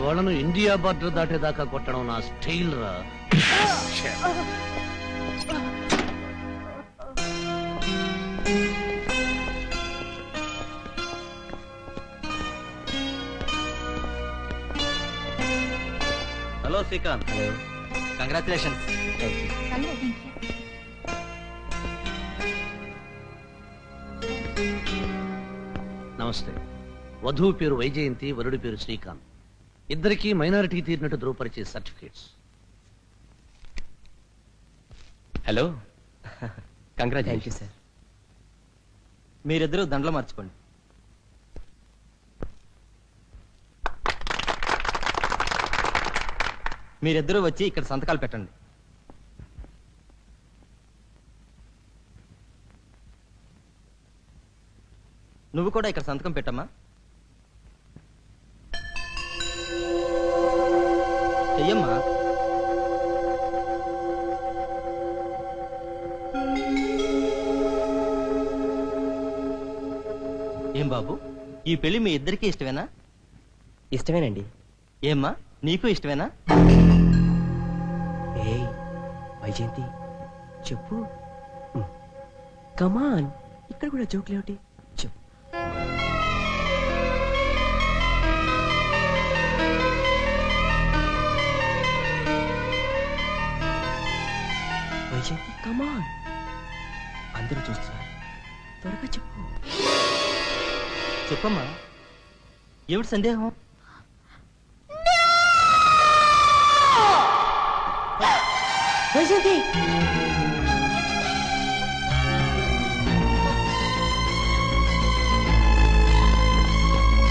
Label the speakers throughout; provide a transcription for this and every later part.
Speaker 1: వాళ్ళను India border దాటేదాకా కొట్టడం నా స్టైల్ రా.
Speaker 2: హలో శ్రీకాంత్. Hello, congratulations.
Speaker 1: నమస్తే. వధువు పేరు వైజయంతి, వరుడి పేరు శ్రీకాంత్. ఇద్దరికీ మైనారిటీ తీరినట్టు ధృవపరిచే సర్టిఫికేట్స్.
Speaker 2: Hello, congratulations sir. మీరిద్దరూ దండలు మార్చుకోండి. మీరిద్దరూ వచ్చి ఇక్కడ సంతకాలు పెట్టండి. నువ్వు కూడా ఇక్కడ సంతకం పెట్టమ్మా. చెయ్యమ్మా. ఏం బాబు, ఈ పెళ్లి మీ ఇద్దరికీ ఇష్టమేనా?
Speaker 3: ఇష్టమేనండి.
Speaker 2: ఏమ్మా, నీకు ఇష్టమేనా?
Speaker 3: ఏయ్ వైజయంతి, చెప్పు. కమాన్, ఇక్కడ కూడా జోక్లేమిటి? చెప్పు. వైజయంతి, కమాన్, అందరూ చూస్తున్నారు, త్వరగా చెప్పు.
Speaker 2: చెప్పమ్మా, ఏమిటి సందేహం?
Speaker 3: వైజయంతి,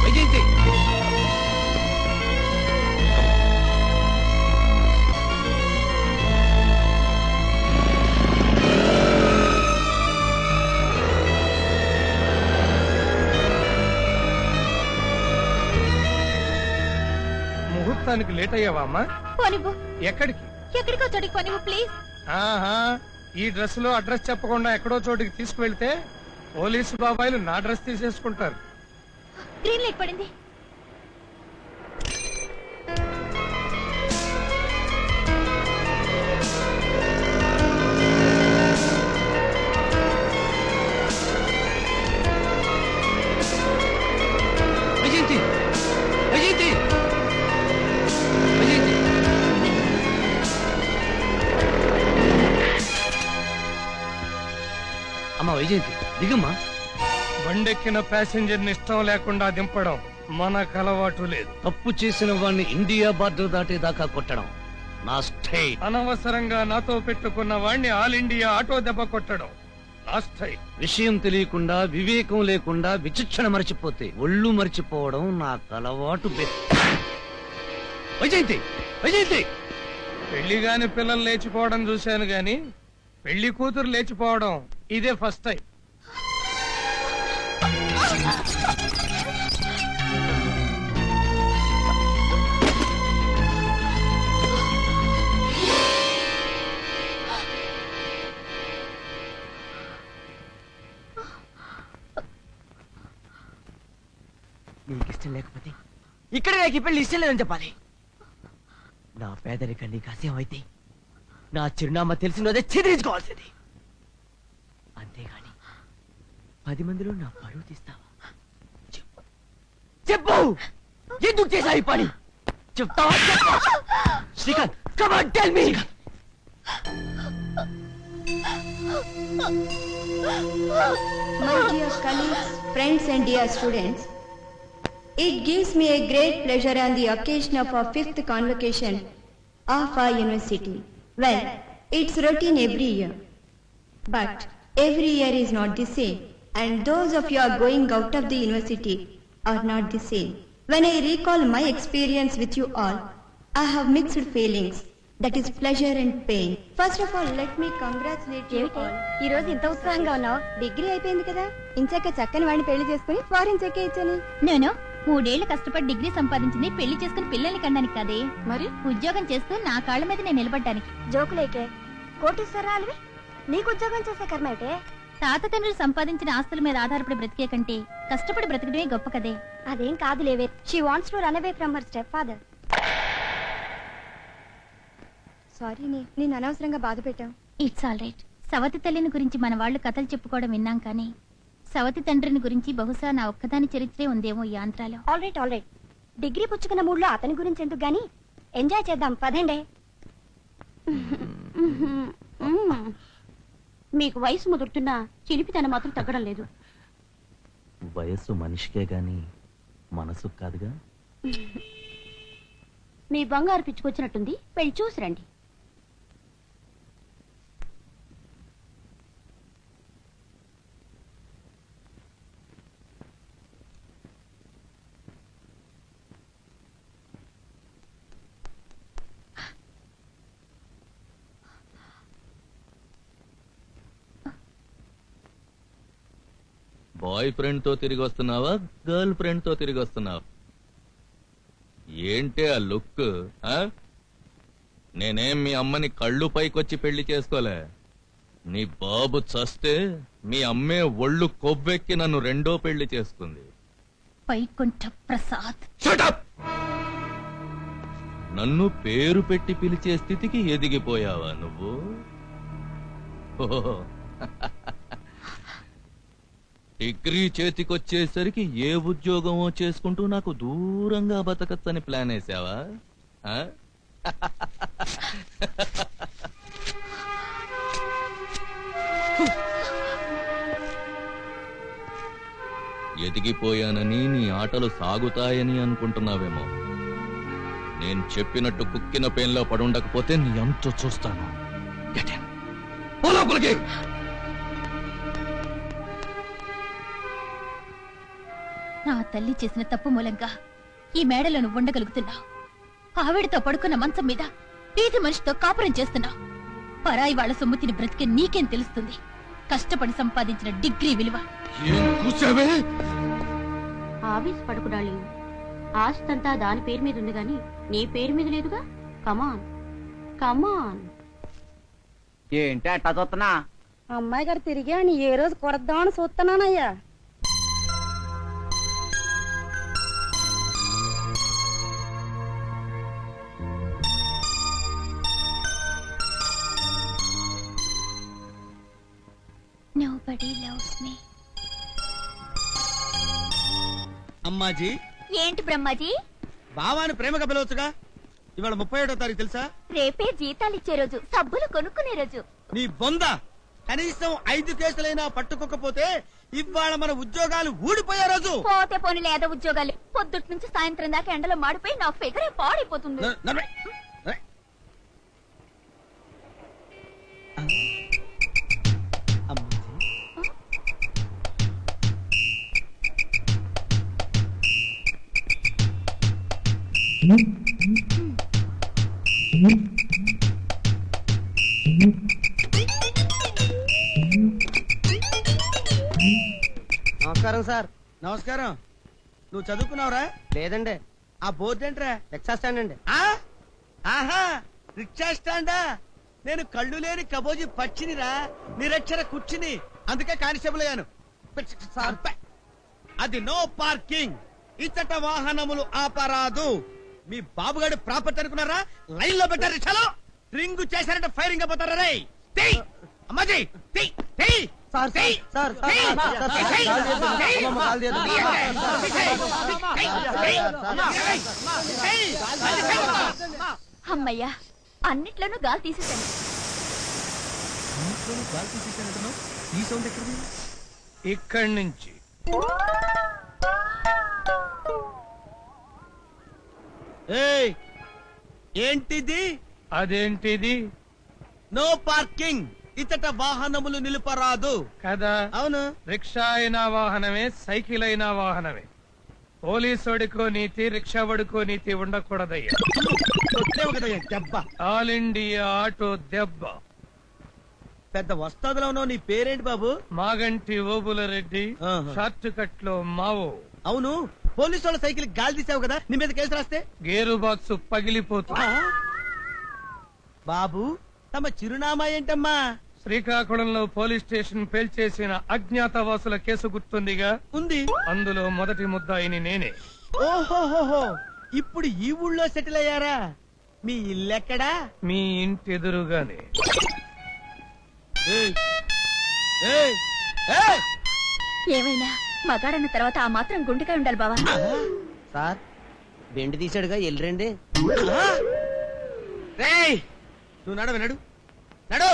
Speaker 1: వైజయంతి,
Speaker 4: ముహూర్తానికి లేట్ అయ్యావా అమ్మా?
Speaker 5: పోనివ్వు.
Speaker 4: ఎక్కడికి?
Speaker 5: ఎక్కడికో చోటికి పోనివ్వు ప్లీజ్.
Speaker 4: ఆహా, ఈ డ్రెస్ లో అడ్రస్ చెప్పకుండా ఎక్కడో చోటికి తీసుకువెళ్తే పోలీసు బాబాయిలు నా డ్రెస్ తీసేసుకుంటారు.
Speaker 5: గ్రీన్ లైట్ పడింది.
Speaker 1: వైజయంతి, వైజయంతి, వైజయంతి. అమ్మా వైజయంతి, దిగమ్మా.
Speaker 4: బండెక్కిన ప్యాసింజర్ ని ఇష్టం లేకుండా దింపడం మనకు అలవాటు లేదు.
Speaker 1: తప్పు చేసిన వాడిని ఇండియా బార్డర్ దాటేదాకా కొట్టడం నా స్టైల్.
Speaker 4: అనవసరంగా నాతో పెట్టుకున్న వాణ్ణి ఆల్ ఇండియా ఆటో దెబ్బ కొట్టడం నా స్టైల్.
Speaker 1: విషయం తెలియకుండా, వివేకం లేకుండా విచక్షణ మరచిపోతే ఒళ్ళు మర్చిపోవడం నాకు అలవాటు. వైజయంతి, వైజయంతి.
Speaker 4: పెళ్లిగాని పిల్లలు లేచిపోవడం చూశాను గాని పెళ్లి కూతురు లేచిపోవడం ఇదే ఫస్ట్ టైం.
Speaker 3: నీకు ఇష్టం లేకపోతే ఇక్కడ నాకు ఈ పెళ్లి ఇష్టం లేదని చెప్పాలి. నా పేదరికం నీకు అసహ్యం అయితే నా చిరునామా తెలిసినదే చెదిరించుకోవాల్సింది. అంతేగాని 10 మందిలో నా పరువు తీస్తావా? చెప్పు, చెప్పు, ఎందుకు చేశా ఈ పని? చెప్తావా? Srikanth, come on, tell me.
Speaker 6: My dear colleagues, friends and dear students, it gives me a great pleasure on the occasion of our 5th convocation of our university Well, it's routine every year. But every year is not the same. And those of you are going out of the university are not the same. When I recall my experience with you all, I have mixed feelings. That is pleasure and pain. First of all, let me congratulate you all.
Speaker 5: ఈ రోజు ఇంత ఉత్సాహంగా ఉన్నావు? Degree అయిపోయింది కదా, ఇంచాక చక్కని వాడిని పెళ్లి చేసుకుని ఫారెన్ చెక్కే ఇచ్చాను. నేను 3 ఏళ్లు కష్టపడి డిగ్రీ సంపాదించింది పెళ్లి చేసుకుని పిల్లల్ని కనడానికి కాదే, మరి ఉద్యోగం చేస్తూ నా కాళ్ళ మీద నేను నిలబడ్డానికి. జోకులేకే, కోటీశ్వరాలివి నీకు ఉద్యోగం చేసే కర్మ అయితే. తాత తండ్రులు సంపాదించిన ఆస్తుల మీద ఆధారపడి బ్రతికే కంటే కష్టపడి బ్రతకడమే గొప్ప కదే. అదేం కాదు లేవే. She wants to run away from her step father. Sorry నేను అనవసరంగా బాధ పెట్టాం. It's all right. సవతి తల్లిని గురించి మన వాళ్ళు కథలు చెప్పుకోవడం విన్నాం, కానీ సవతి తండ్రిని గురించి బహుశా నా ఒక్కదాని చరిత్రే ఉందేమో ఈ ఆంధ్రాలో. All right. డిగ్రీ పుచ్చుకున్న మూడ్లో అతని గురించి ఎందుకు గానీ ఎంజాయ్ చేద్దాం పదండి. మీకు వయసు ముదురుతున్నా చిలిపితనం మాత్రం తగ్గడం లేదు.
Speaker 2: వయస్సు మనిషికే గాని మనసు కాదుగా.
Speaker 5: మీ బంగారు పిచ్చుకొచ్చినట్టుంది, వెళ్ళి చూసి రండి.
Speaker 7: బాయ్ ఫ్రెండ్ తో తిరిగి వస్తున్నావా, గర్ల్ ఫ్రెండ్ తో తిరిగి వస్తున్నావా? ఏంటి ఆ లుక్? నేనేం మీ అమ్మని కళ్ళు పైకొచ్చి పెళ్లి చేసుకోలే. నీ బాబు చస్తే మీ అమ్మే ఒళ్ళు కొవ్వెక్కి నన్ను రెండో పెళ్లి చేసుకుంది.
Speaker 5: వైకుంఠ ప్రసాద్,
Speaker 7: నన్ను పేరు పెట్టి పిలిచే స్థితికి ఎదిగిపోయావా నువ్వు? ఓహో, డిగ్రీ చేతికొచ్చేసరికి ఏ ఉద్యోగమో చేసుకుంటూ నాకు దూరంగా బతకచ్చని ప్లాన్ వేసావా? ఎదిగిపోయానని నీ ఆటలు సాగుతాయని అనుకుంటున్నావేమో. నేను చెప్పినట్టు కుక్కిన పెన్లో పడుండకపోతే నీ అంతు చూస్తాను.
Speaker 5: నా తల్లి చేసిన తప్పు మూలంగా ఈ మేడలో నువ్వు ఉండగలుగుతున్నావు. ఆవిడతో పడుకున్న మంచం మీద వీధి మనిషితో కాపురం చేస్తున్నావు. పరాయి వాళ్ళ సొమ్ముతిని బ్రతికే నీకేం తెలుస్తుంది కష్టపడి సంపాదించిన డిగ్రీ విలువ? ఆఫీస్ పడుకున్నాళ్ళు, ఆస్తంతా దాని పేరు మీద ఉంది గాని నీ పేరు మీద లేదుగా. కమాన్ కమాన్.
Speaker 3: ఏంటి అట్టా చూస్తున్నా?
Speaker 5: అమ్మాయి గారు తిరిగి అని ఏ రోజు కొడద్దామని చూస్తున్నానయ్యా. Nobody loves me.
Speaker 3: అమ్మాజీ.
Speaker 5: ఏంటి బ్రహ్మాజీ?
Speaker 3: బావాని ప్రేమగా పిలవచ్చుగా. ఇవాళ 31వ తారీఖు తెలుసా?
Speaker 5: రేపే జీతాలు ఇచ్చే రోజు, సబ్బులు కొనుక్కునే రోజు.
Speaker 3: నీ బొంద, కనీసం 5 కేసులైనా పట్టుకోకపోతే ఇవాళ మన ఉద్యోగాలు ఊడిపోయే రోజు.
Speaker 5: పోతే పోనీ లేదా ఉద్యోగాలు. పొద్దుటి నుంచి సాయంత్రం దాకా ఎండలో మాడిపోయి నా ఫిగరే పాడైపోతుంది.
Speaker 3: నమస్కారం సార్. నమస్కారం. నువ్వు చదువుకున్నావురా? లేదండి. ఆ బోర్డు ఏంట్రా? రిక్షా స్టాండ్ అండి. ఆహా, రిక్షా స్టాండా? నేను కళ్ళు లేని కబోజీ పచ్చినిరా, నిరక్షర కుర్చిని, అందుకే కానిస్టేబుల్ అయ్యాను. అది నో పార్కింగ్, ఇచ్చట వాహనములు ఆపరాదు. మీ బాబుగాడు ప్రాపర్టీ అనుకున్నారా? లైన్ లో పెట్టారు రిక్షాలో. రింగు చేశారంటే ఫైరింగ్ అయిపోతారా? రే అమ్మాజీ,
Speaker 5: అమ్మయ్యా, అన్నిట్లోనూ గాలి తీసేసాను.
Speaker 4: ఇక్కడి నుంచి
Speaker 3: ఏంటిది?
Speaker 4: అదేంటిది?
Speaker 3: నో పార్కింగ్, ఇతట వాహనములు నిలుపరాదు.
Speaker 4: కదా
Speaker 3: అవును.
Speaker 4: రిక్షా అయినా వాహనమే, సైకిల్ అయినా వాహనమే. పోలీసోడికో నీతి, రిక్షా వడుకో నీతి ఉండకూడదయ్యా.
Speaker 3: కొట్టేవు కదయ్యా దెబ్బ.
Speaker 4: ఆల్ ఇండియా ఆటో దెబ్బ.
Speaker 3: పెద్ద వస్తాదులో ఉన్నావు. నీ పేరేంటి బాబు?
Speaker 4: మాగంటి ఓబుల రెడ్డి,
Speaker 3: ఆహా.
Speaker 4: షార్ట్ కట్ లో మావో.
Speaker 3: అవును, పోలీసు వాళ్ళ సైకిల్ గాలి తీసావు కదా, నీ మీద కేసు రాస్తే?
Speaker 4: గేరు బాక్స్ పగిలిపోతుంది.
Speaker 3: బాబు, తమ చిరునామా ఏంటమ్మా?
Speaker 4: శ్రీకాకుళంలో పోలీస్ స్టేషన్ పేల్చేసిన అజ్ఞాతవాసుల కేసు గుర్తుందిగా?
Speaker 3: ఉంది.
Speaker 4: అందులో మొదటి ముద్దాయిని నేనే.
Speaker 3: ఓహోహోహో, ఇప్పుడు ఈ ఊళ్ళో సెటిల్ అయ్యారా? మీ ఇల్లెక్కడా?
Speaker 4: మీ ఇంటి ఎదురుగానే.
Speaker 3: ఏయ్, ఏయ్, ఏయ్!
Speaker 5: ఏమైనా మగాడన్న తర్వాత ఆ మాత్రం గుండెకాయ ఉండాలి బావా.
Speaker 3: సార్, బెండ్ తీసాడుగా ఎల్లురండి. రేయ్, నువ్వు నడు నడు నడు.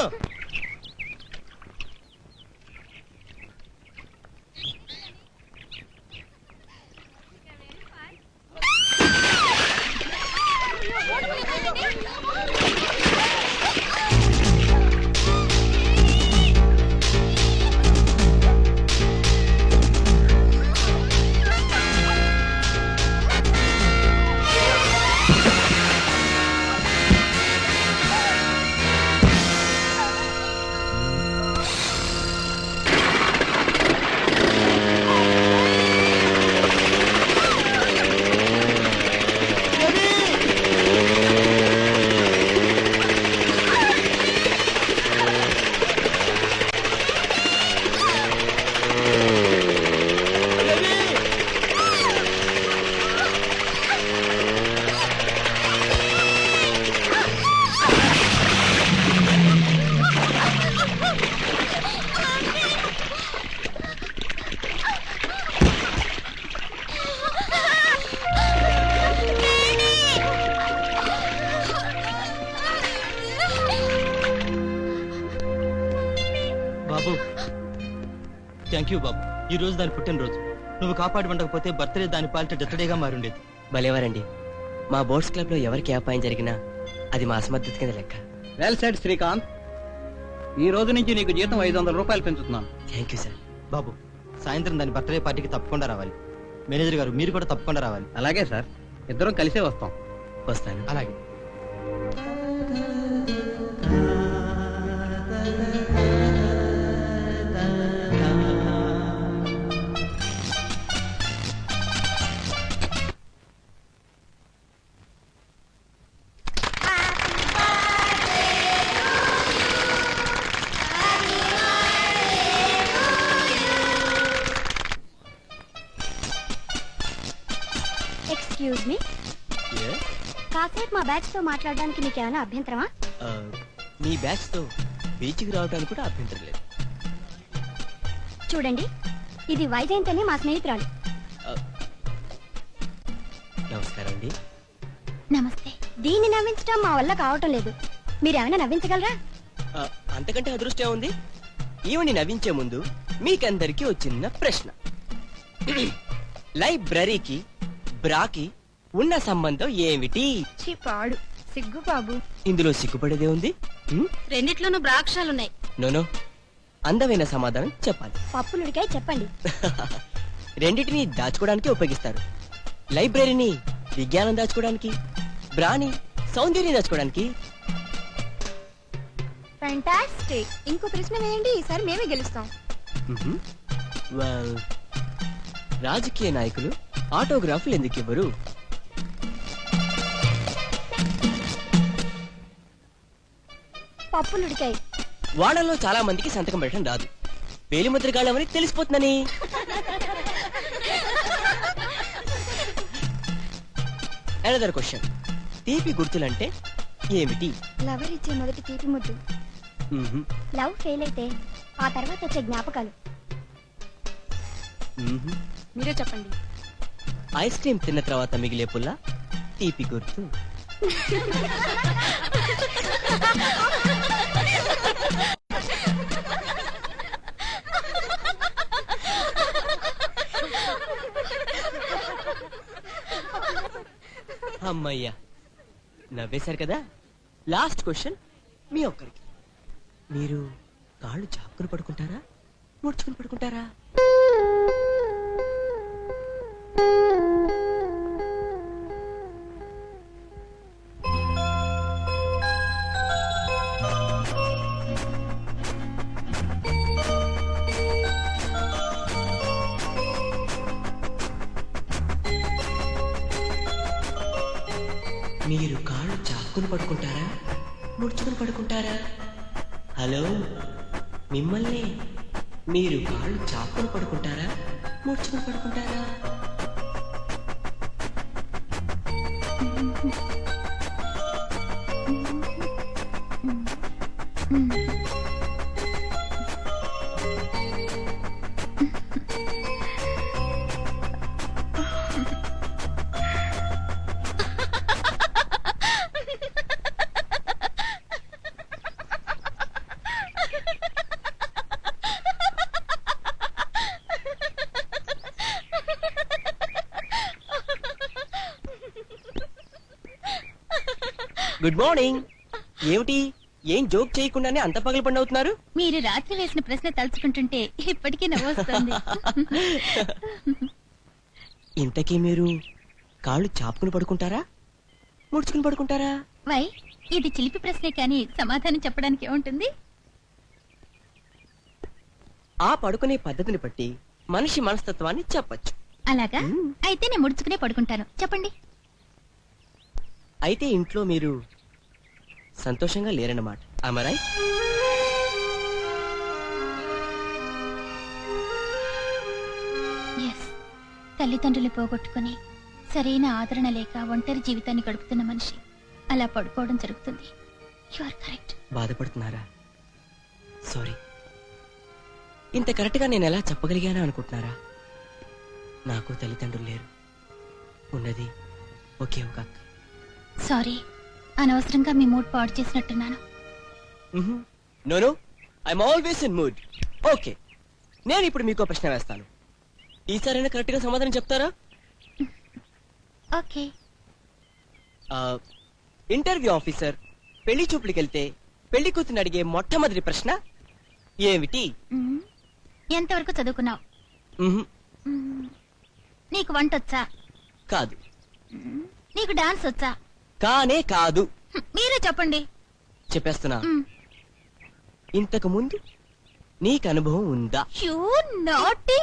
Speaker 8: బాబు, థ్యాంక్ యూ బాబు. ఈ రోజు దాని పుట్టినరోజు. నువ్వు కాపాడి ఉండకపోతే బర్త్డే దాని పాలిట డెత్తడేగా మారుండేది.
Speaker 9: భలేవారండి. మా బోట్స్ క్లబ్ లో ఎవరికి అపాయం జరిగినా అది మా అసమర్థత కింద లెక్క.
Speaker 8: Well said Srikanth. ఈ రోజు నుంచి నీకు జీతం 500 రూపాయలు పెంచుతున్నాను.
Speaker 9: Thank you sir.
Speaker 8: బాబు, సాయంత్రం దాని బర్త్డే పార్టీకి తప్పకుండా రావాలి. మేనేజర్ గారు, మీరు కూడా తప్పకుండా రావాలి. అలాగే సార్, ఇద్దరం కలిసే వస్తాం.
Speaker 9: వస్తాను.
Speaker 8: అలాగే.
Speaker 5: ఎక్స్క్యూజ్ మీ, కాసేపు మా బ్యాచ్ తో మాట్లాడడానికి మీకు ఏమైనా అభ్యంతరమా?
Speaker 9: మీ బ్యాచ్ తో బీచ్కి రావడానికి కూడా అభ్యంతరం లేదు.
Speaker 5: చూడండి, ఇది వైజయంతి అని మా స్నేహితురాలు.
Speaker 9: నమస్కారం అండి.
Speaker 5: నమస్తే. దీన్ని నవ్వించడం మా వల్ల కావటం లేదు. మీరేమైనా నవ్వించగలరా?
Speaker 9: అంతకంటే అదృష్టం ఉంది. ఈవిని నవ్వించే ముందు మీకందరికీ ఓ చిన్న ప్రశ్న. లైబ్రరీకి బ్రాకి ఉన్న సంబంధం ఏమిటి?
Speaker 5: పాడు సిగ్గు బాబు.
Speaker 9: ఇందులో సిగ్గుపడేదే ఉంది.
Speaker 5: రెండిట్లోనూ బ్రాక్షాలున్నాయి.
Speaker 9: నోనో, అందమైన సమాధానం చెప్పాలి.
Speaker 5: పప్పులుడికాయ చెప్పండి.
Speaker 9: రెండిటిని దాచుకోవడానికి ఉపయోగిస్తారు. లైబ్రరీని విజ్ఞానం దాచుకోవడానికి, బ్రాని సౌందర్యం దాచుకోవడానికి.
Speaker 5: ఫ్యాంటాస్టిక్. ఇంకో ప్రశ్న వేయండి, ఈసారి మేమే గెలుస్తాం.
Speaker 9: Well, రాజకీయ నాయకులు ఆటోగ్రాఫ్లు ఎందుకు ఇవ్వరు?
Speaker 5: పప్పులుడికాయ.
Speaker 9: వాళ్ళలో చాలా మందికి సంతకం పెట్టడం రాదు. వేలిముద్రగాళ్ళమని తెలిసిపోతుందని. Another question. తీపి గుర్తులంటే ఏమిటి?
Speaker 5: లవర్ ఇచ్చే మొదటి తీపి ముద్దు. లవ్ ఫెయిల్ అయితే ఆ తర్వాత వచ్చే జ్ఞాపకాలు. మీరే చెప్పండి.
Speaker 9: ఐస్ క్రీమ్ తిన్న తర్వాత మిగిలే పుల్ల తీపి గుర్తు. అమ్మయ్యా, నవ్వేశారు కదా. లాస్ట్ క్వశ్చన్ మీ ఒక్కరికి. మీరు కాళ్ళు చాపుకుని పడుకుంటారా ముడుచుకుని పడుకుంటారా? మీరు కాళ్ళు చాపుకుని పడుకుంటారా ముడుచుకుని పడుకుంటారా? హలో, మిమ్మల్ని. మీరు కాళ్ళు చాపుకుని పడుకుంటారా ముడుచుకుని పడుకుంటారా? Good morning. ఏమిటి, ఏం జోక్ చేయకుండానే అంత పగలు పండు అవుతున్నారు?
Speaker 5: మీరు రాత్రి వేసిన ప్రశ్న తలుచుకుంటుంటే ఇప్పటికీ నవ్వొస్తుంది.
Speaker 9: ఇంతకీ మీరు కాళ్ళు చాపుకుని పడుకుంటారా ముడుచుకుని పడుకుంటారా?
Speaker 5: వై, ఇది చిలిపి ప్రశ్నే కానీ సమాధానం చెప్పడానికి ఏముంటుంది?
Speaker 9: ఆ పడుకునే పద్ధతిని బట్టి మనిషి మనస్తత్వాన్ని చెప్పచ్చు.
Speaker 5: అలాగా? అయితే నేను ముడుచుకునే పడుకుంటాను. చెప్పండి.
Speaker 9: అయితే ఇంట్లో మీరు సంతోషంగా లేరన్నమాట. Am I right?
Speaker 5: ఎస్, తల్లిదండ్రులు పోగొట్టుకుని సరైన ఆదరణ లేక ఒంటరి జీవితాన్ని గడుపుతున్న మనిషి అలా పడుకోవడం జరుగుతుంది. You are correct.
Speaker 9: బాధపడుతున్నారా? సారీ. ఇంత కరెక్ట్ గా నేను ఎలా చెప్పగలిగానా అనుకుంటున్నారా? నాకు తల్లిదండ్రులు లేరు, ఉన్నది ఒకే ఒక అక్క.
Speaker 5: సారీ, అనవసరంగా మీ మూడ్ పాడు చేసినట్టున్నాను.
Speaker 9: No, I'm always in mood. Okay, నేను ఇప్పుడు మీకు ప్రశ్న వేస్తాను. ఈసారైనా కరెక్ట్ గా సమాధానం చెప్తారా?
Speaker 5: ఓకే.
Speaker 9: ఇంటర్వ్యూ ఆఫీసర్ పెళ్లి చూపులకు వెళ్తే పెళ్లి కూతురు అడిగే మొట్టమొదటి ప్రశ్న ఏమిటి?
Speaker 5: ఎంతవరకు చదువుకున్నావు? నీకు వంట వచ్చా?
Speaker 9: కాదు.
Speaker 5: నీకు డాన్స్ వచ్చా?
Speaker 9: కానే కాదు.
Speaker 5: మీరే చెప్పండి.
Speaker 9: చెప్పేస్తున్నా. ఇంతకు ముందు నీకు అనుభవం ఉందా?
Speaker 5: You naughty.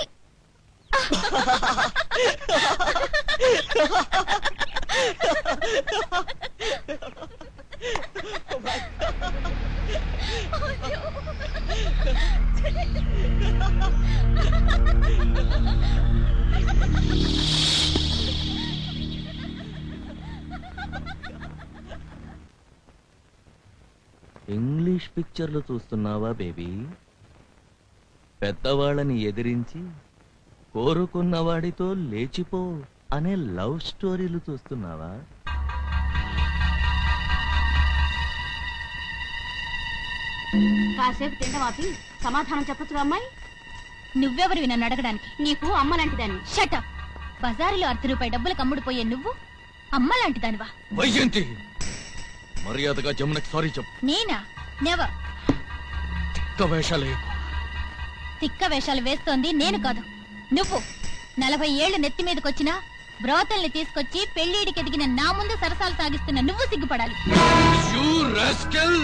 Speaker 2: ఇంగ్లీష్ పిక్చర్లు చూస్తున్నావా బేబీ? పెద్దవాళ్ళని ఎదిరించి కోరుకున్నవాడితో లేచిపో అనే లవ్ స్టోరీలు చూస్తున్నావా?
Speaker 10: కాసేపు తిండం ఆపి సమాధానం చెప్పొచ్చు అమ్మాయి.
Speaker 5: నువ్వెవరివి నన్ను అడగడానికి?
Speaker 10: నీకు అమ్మ లాంటిదాన్ని.
Speaker 5: షటప్. బజారులో ₹10 డబ్బులకు అమ్ముడుపోయే నువ్వు అమ్మ లాంటిదానివా?
Speaker 7: వైజయంతి, మర్యాదగా జమునకి సారీ చెప్పు.
Speaker 5: నేనా? నెవర్.
Speaker 7: తిక్క వేషాలే.
Speaker 5: తిక్క వేషాలు వేస్తోంది నేను కాదు, నువ్వు. 40 ఏళ్లు నెత్తి మీదకొచ్చినా బ్రోతల్ని తీసుకొచ్చి పెళ్లిడికి ఎదిగిన నా ముందు సరసాలు సాగిస్తున్న నువ్వు సిగ్గుపడాలి.
Speaker 7: You rascal!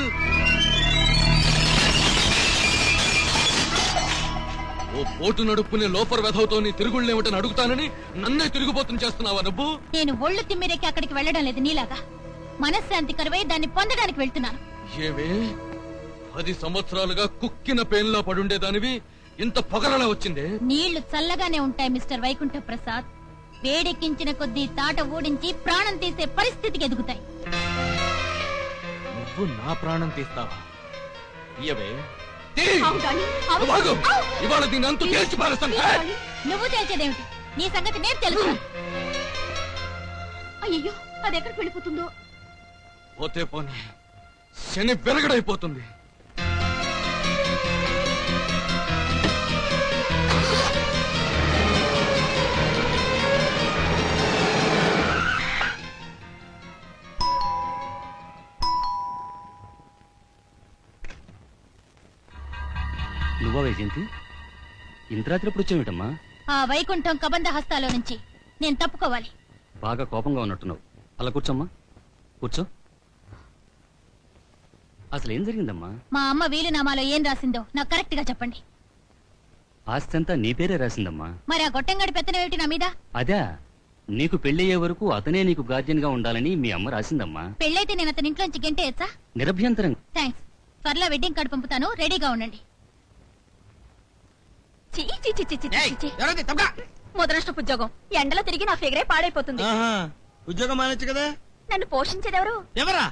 Speaker 7: ఓ పోటు నడుపుకునే లోపర్ వెధవుతో నీ తిరుగుళ్ళేమిటని అడుగుతానని నన్నే తిరుగుబోతుని చేస్తున్నావా నువ్వు?
Speaker 5: నేను ఒళ్ళు తిమ్మిరెక్కి అక్కడికి వెళ్ళడం లేదు నీలాగా. మనశ్శాంతి కరువై దాన్ని పొందడానికి వెళ్తున్నాను.
Speaker 7: ఏవే, 10 సంవత్సరాలుగా కుక్కిన పేన్లా పడుండేదానివి ఇంత పొగరలా వచ్చిందే?
Speaker 5: నీళ్లు చల్లగానే ఉంటాయి మిస్టర్ వైకుంఠ ప్రసాద్. వేడెక్కించిన కొద్దీ తాట ఊడించి ప్రాణం తీసే పరిస్థితికి ఎదుగుతాయి.
Speaker 7: నువ్వు నా ప్రాణం తీస్తావా? ఇయ్యవే. ఇవాళ దీని అంతు తేల్చి పారేస్తాను.
Speaker 5: నువ్వు తేల్చేదేమిటి? నీ సంగతి నేను తెలుసు.
Speaker 10: అయ్యో, అది ఎక్కడికి వెళ్ళిపోతుందో.
Speaker 7: పోతే పోనీ, శని వెరగడైపోతుంది.
Speaker 8: నువ్వా వైజయంతి? ఇంత రాత్రి ఎప్పుడు వచ్చావేటమ్మా?
Speaker 5: ఆ వైకుంఠం కబంధ హస్తాలో నుంచి నేను తప్పుకోవాలి.
Speaker 8: బాగా కోపంగా ఉన్నట్టున్నావు. అలా కూర్చోమ్మా, కూర్చో. అసలు ఏం జరిగిందమ్మా?
Speaker 5: మా అమ్మ వీలునామాలో ఏం రాసిందో నాకు కరెక్ట్ గా చెప్పండి.
Speaker 8: ఆస్తి అంతా నీ పేరే రాసిందమ్మా.
Speaker 5: మరి ఆ గొట్టంగాడి పెత్తనమేమిటి నా మీద?
Speaker 8: అదే, నీకు పెళ్ళయ్యే వరకు అతనే నీకు గార్జియన్ గా ఉండాలని మీ అమ్మ రాసిందమ్మా.
Speaker 5: పెళ్ళైతే నేను అతని ఇంట్లోంచి గెంటేయచ్చా?
Speaker 8: నిరభ్యంతరం.
Speaker 5: థ్యాంక్స్. త్వరలో వెడ్డింగ్ కార్డు పంపుతాను, రెడీగా ఉండండి.
Speaker 10: ముదనష్టపు ఉద్యోగం ఎండలో తిరిగి నా ఫిగరే పాడైపోతుంది.
Speaker 3: ఉద్యోగం మానొచ్చు కదా.
Speaker 10: నన్ను పోషించేదెవరు?
Speaker 3: ఎవరా?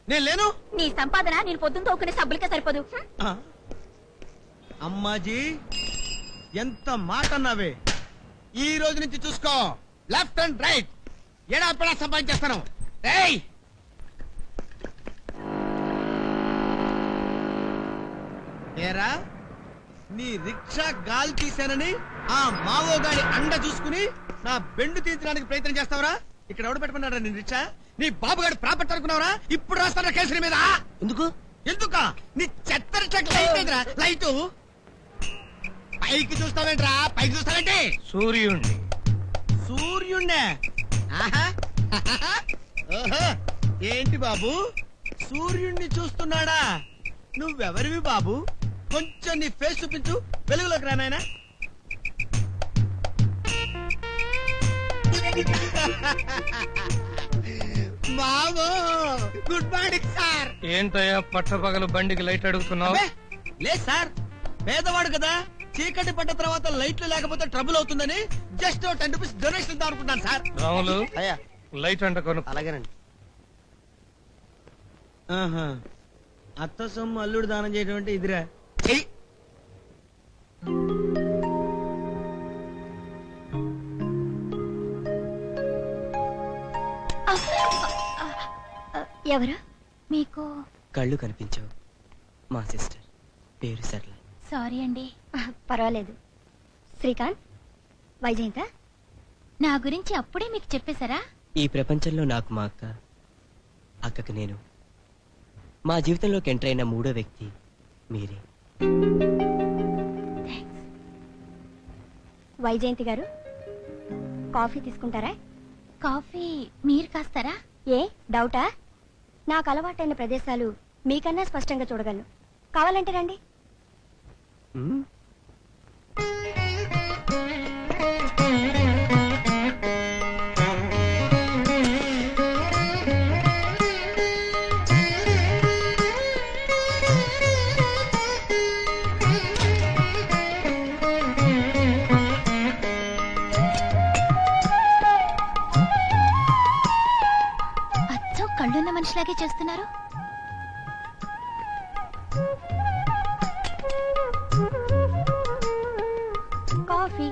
Speaker 3: నేను లేను.
Speaker 10: నీ సంపాదన నేను పొద్దున్న తోకునే సబ్బులకే సరిపోదు.
Speaker 3: అమ్మాజీ, ఎంత మాట అన్నావే! ఈ రోజు నుంచి చూసుకో, లెఫ్ట్ అండ్ రైట్ ఎడాపెడా సంపాదించేస్తాను. ఏరా, నీ రిక్షా గాలి తీశానని ఆ మావోగాడి అండ చూసుకుని నా బెండు తీర్చడానికి ప్రయత్నం చేస్తావరా? ఇక్కడ ఎవడు పెట్టమన్నారా నీ రిక్షా? నీ బాబుగాడి ప్రాపర్టీ అనుకున్నావరా? ఇప్పుడు రాస్తారా కేసుల మీద?
Speaker 9: ఎందుకు?
Speaker 3: ఎందుకా? నీ చెత్త రిక్షాకి లైట్ లేదురా. లైటు పైకి చూస్తావేంట్రా? పైకి చూస్తావేంటి?
Speaker 4: సూర్యుణ్ణి.
Speaker 3: సూర్యుణ్ణే? ఓహో, ఏంటి బాబు సూర్యుణ్ణి చూస్తున్నాడా? నువ్వెవరివి బాబు? కొంచెం నీ ఫేస్ చూపించు, వెలుగులోకి రా నాయనా. బాబు గుడ్ మార్నింగ్ సార్.
Speaker 4: ఏంటయ్యా పట్టపగలు బండికి లైట్ అడుగుతున్నావు?
Speaker 3: లేదు సార్, పేదవాడు కదా, చీకటి పడ్డ తర్వాత లైట్లు లేకపోతే ట్రబుల్ అవుతుందని జస్ట్ 10 రూపీస్ డొనేషన్ ఇద్దాం అనుకుంటాను సార్.
Speaker 4: రాములు,
Speaker 3: అయ్యా
Speaker 4: లైట్ అంట కొను.
Speaker 3: అలాగేనండి. అత్త సొమ్ము అల్లుడు దానం చేయడం అంటే ఇదిరా. చెయ్యి.
Speaker 5: ఎవరు? మీకు
Speaker 9: కళ్ళు కనిపించవు. మా సిస్టర్, పేరు సరళ.
Speaker 5: సారీ అండి.
Speaker 6: పర్వాలేదు. శ్రీకాంత్, వైజయంత
Speaker 5: నా గురించి అప్పుడే మీకు చెప్పేశారా?
Speaker 9: ఈ ప్రపంచంలో నాకు మా అక్క, అక్కకి నేను. మా జీవితంలోకి ఎంటర్ అయిన 3వ వ్యక్తి మీరే.
Speaker 6: వైజయంతి గారు, కాఫీ తీసుకుంటారా?
Speaker 5: కాఫీ మీరు కాస్తారా?
Speaker 6: ఏ డౌటా? నాకు అలవాటైన ప్రదేశాలు మీకన్నా స్పష్టంగా చూడగలను. కావాలంటే రండి.
Speaker 5: అచ్చో కళ్ళున్న మనిషిలాగే చేస్తున్నారు.
Speaker 6: కాఫీ.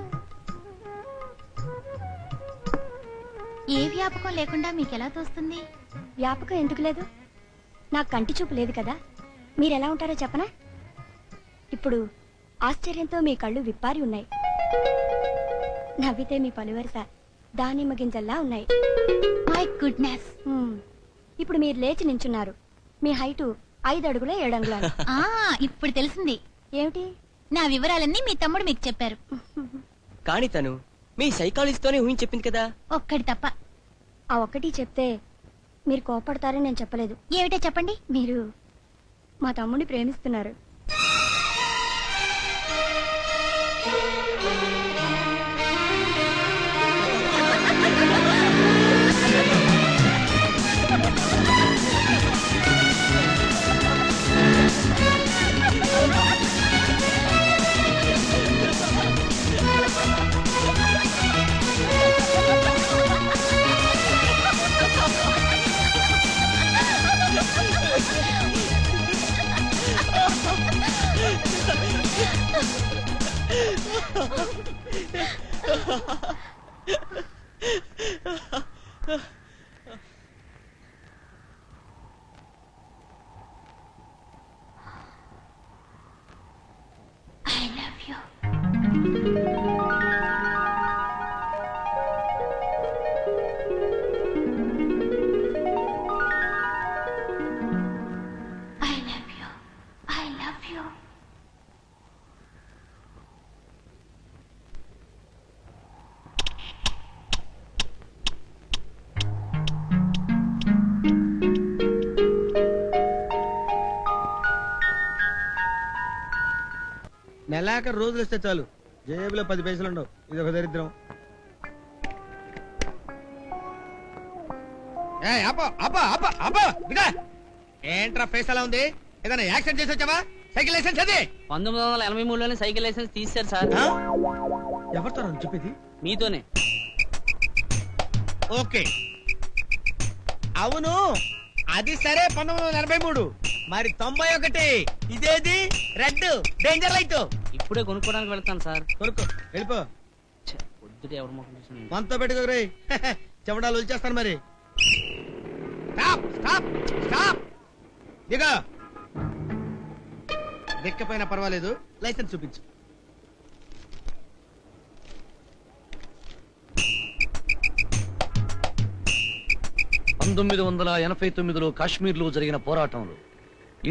Speaker 5: ఏ వ్యాపకం లేకుండా మీకెలా తోస్తుంది?
Speaker 6: వ్యాపకం ఎందుకు లేదు? నాకు కంటి చూపు లేదు కదా. మీరెలా ఉంటారో చెప్పనా? ఇప్పుడు ఆశ్చర్యంతో మీ కళ్ళు విప్పారి ఉన్నాయి. నవ్వితే మీ పలువరస దానిమ్మ గింజల్లా ఉన్నాయి.
Speaker 5: My goodness.
Speaker 6: ఇప్పుడు మీరు లేచి నించున్నారు. మీ హైటు 5 అడుగుల 7 అంగుళాలు.
Speaker 5: ఇప్పుడు తెలిసింది.
Speaker 6: ఏమిటి?
Speaker 5: నా వివరాలన్నీ మీ తమ్ముడు మీకు చెప్పారు.
Speaker 9: కానీ తను మీ సైకాలజిస్ట్తోనే ఊహించి చెప్పింది కదా.
Speaker 5: ఒక్కటి తప్ప.
Speaker 6: ఆ ఒక్కటి చెప్తే మీరు కోపడతారని నేను చెప్పలేదు.
Speaker 5: ఏమిటో చెప్పండి.
Speaker 6: మీరు మా తమ్ముడిని ప్రేమిస్తున్నారు.
Speaker 5: I love you. I love you. I love you.
Speaker 3: నెలాఖరు రోజులు ఇస్తే చాలు, జేబులో 10 పైసలు ఉండవు. ఇది ఒక దరిద్రం. ఏంట్రా ఫేస్ అలా ఉంది? ఏదైనా యాక్సిడెంట్ చేసి వచ్చావా? సైకిల్ లైసెన్స్ అది
Speaker 9: 1983లోనే సైకిల్ లైసెన్స్ తీశారు సార్.
Speaker 3: ఎవరితో చెప్పేది?
Speaker 9: మీతోనే.
Speaker 3: ఓకే, అవును అది సరే. 1983 మరి 91 ఇదేది? Red danger light.
Speaker 9: ఇప్పుడే కొనుక్కోడానికి వెళ్తాను సార్.
Speaker 3: కొనుక్కో, వెళ్ళిపో.
Speaker 9: పొద్దుటే ఎవరి ముఖం చూసి
Speaker 3: మనతో పెట్టుకోరే, చెమడాలు వచ్చేస్తాను. మరి స్టాప్ స్టాప్ స్టాప్, దిగా. దిక్కపోయినా పర్వాలేదు, లైసెన్స్ చూపించు.
Speaker 1: పంతొమ్మిది 1989లో కాశ్మీర్లో జరిగిన పోరాటంలో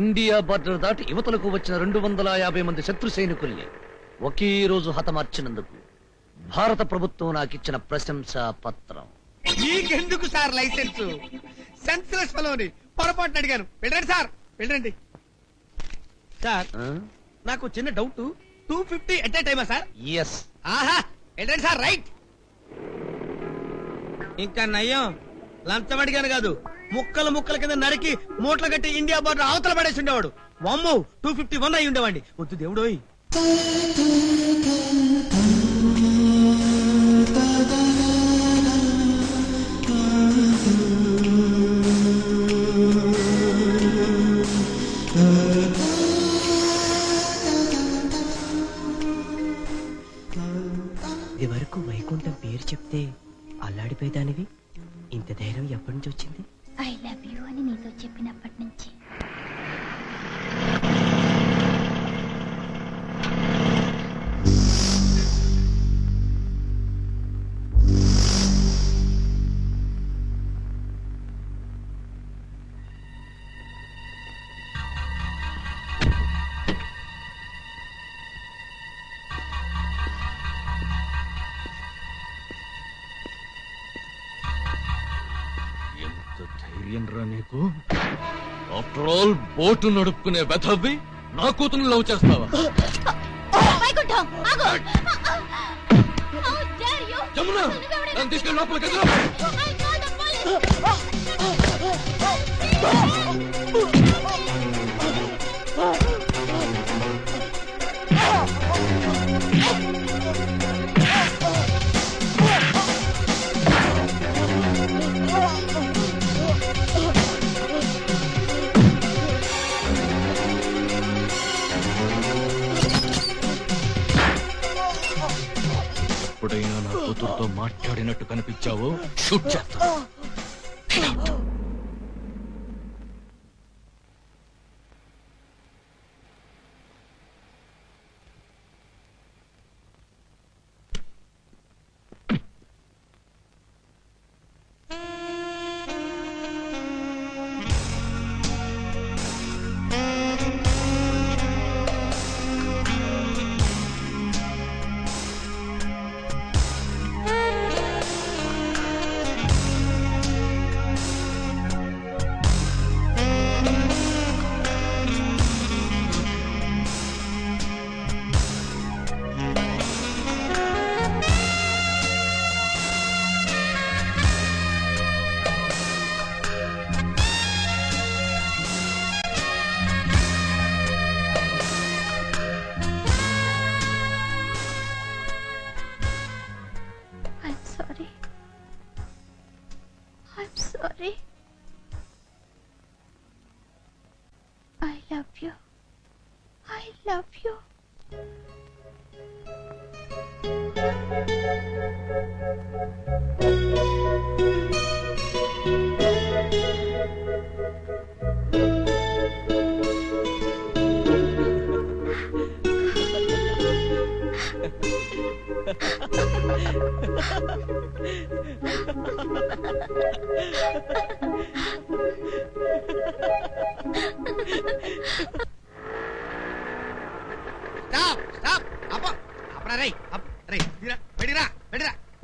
Speaker 1: ఇండియా బార్డర్ దాటి యువతలకు వచ్చిన 250 మంది శత్రు సైనికుల్ని ఒకే రోజు హతమార్చినందుకు భారత ప్రభుత్వం నాకిచ్చిన ప్రశంసా పత్రం.
Speaker 3: మీకెందుకు సార్ లైసెన్స్? సెన్స్లెస్ ఫెలోని పొరపాటున అడిగాను. వెళ్ళండి సార్, వెళ్ళండి. సార్ నాకు చిన్న డౌట్. 250 ఎట్ ఏ టైమా సార్?
Speaker 1: ఎస్.
Speaker 3: ఆహా, వెళ్ళండి సార్. రైట్. ఇంకా నయ్యం, లంచం అడిగాను కాదు, ముక్కలు ముక్కల కింద నరికి మూటలు కట్టి ఇండియా బార్డర్ అవతల పడేసి ఉండేవాడు. వామ్మో, 251 అయి ఉండేవాడి. వద్దు దేవుడోయ్.
Speaker 9: ఇది వరకు వైకుంఠం పేరు చెప్తే అల్లాడిపోయేదానివి, ఇంత ధైర్యం ఎప్పటి నుంచి వచ్చింది?
Speaker 5: ఐ లవ్ యూ అని నీతో చెప్పినప్పటి నుంచి.
Speaker 7: నీకు ఆఫ్టర్ ఆల్ బోటు నడుపుకునే వెధవి నా కూతురు లవ్ చేస్తావా? జమున, నన్ను తీసుకెళ్ళి లోపలికి వెళ్ళు. ఎప్పుడైనా నా కూతురుతో మాట్లాడినట్టు కనిపించావో షూట్ చేస్తా.
Speaker 5: sorry. I love you. I love you.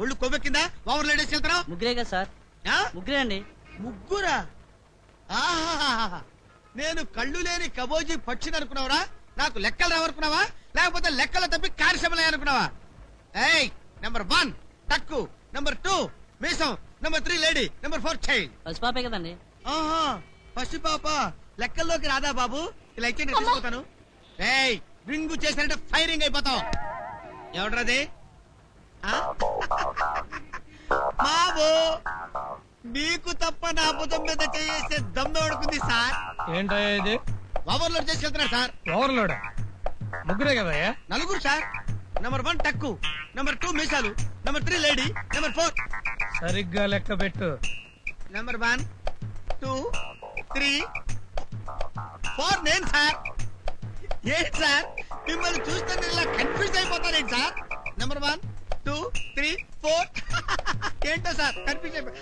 Speaker 3: ఒళ్ళు కొవ్వెక్కిందా? ఓవర్ లేడీస్ వెళ్తున్నావు?
Speaker 9: ముగ్గురేగా సార్. ముగ్గురే అండి.
Speaker 3: ముగ్గురా? ఆహా, నేను కళ్ళు లేని కబోజీ పక్షిని అనుకున్నావురా? నాకు లెక్కలు రావనుకున్నావా? లేకపోతే లెక్కలో తప్పి కార్యక్రమలే అనుకున్నావా? ఏయ్, నెంబర్ 1 టక్కు, నెంబర్ 2 మీసం, నెంబర్ 3 లేడీ, నెంబర్ 4 చైల్డ్.
Speaker 9: పసిపాపే కదండి.
Speaker 3: ఆహా, పసి పాప లెక్కల్లోకి రాదా బాబు? ఇలా ఇచ్చి నేను తీసుకుంటాను. ఏయ్, రింగు చేశారంటే ఫైరింగ్ అయిపోతావు. ఎవడ్రది? బాబు, నీకు తప్ప నా భుజం మీద చేసే దమ్ము ఎవడుకుంది సార్?
Speaker 4: ఏంటో ఇది?
Speaker 3: ఓవర్లోడ్ చేసుకెళ్తున్నారు సార్.
Speaker 4: ఓవర్లోడా? ముగ్గురే కదయ్యా?
Speaker 3: నలుగురు సార్. నెంబర్ 1 టక్కు, నెంబర్ 2 మీసాలు, నెంబర్ 3 లేడీ, నెంబర్ 4.
Speaker 4: సరిగ్గా లెక్క పెట్టు.
Speaker 3: నెంబర్ 1 2 3 4 నేను సార్. ఏంటి సార్, మిమ్మల్ని చూస్తే నేను ఇలా కన్ఫ్యూజ్ అయిపోతానేంటి సార్? నెంబర్ 1 2 3 4 ఏంటో సార్ కన్ఫ్యూజ్ అయిపో.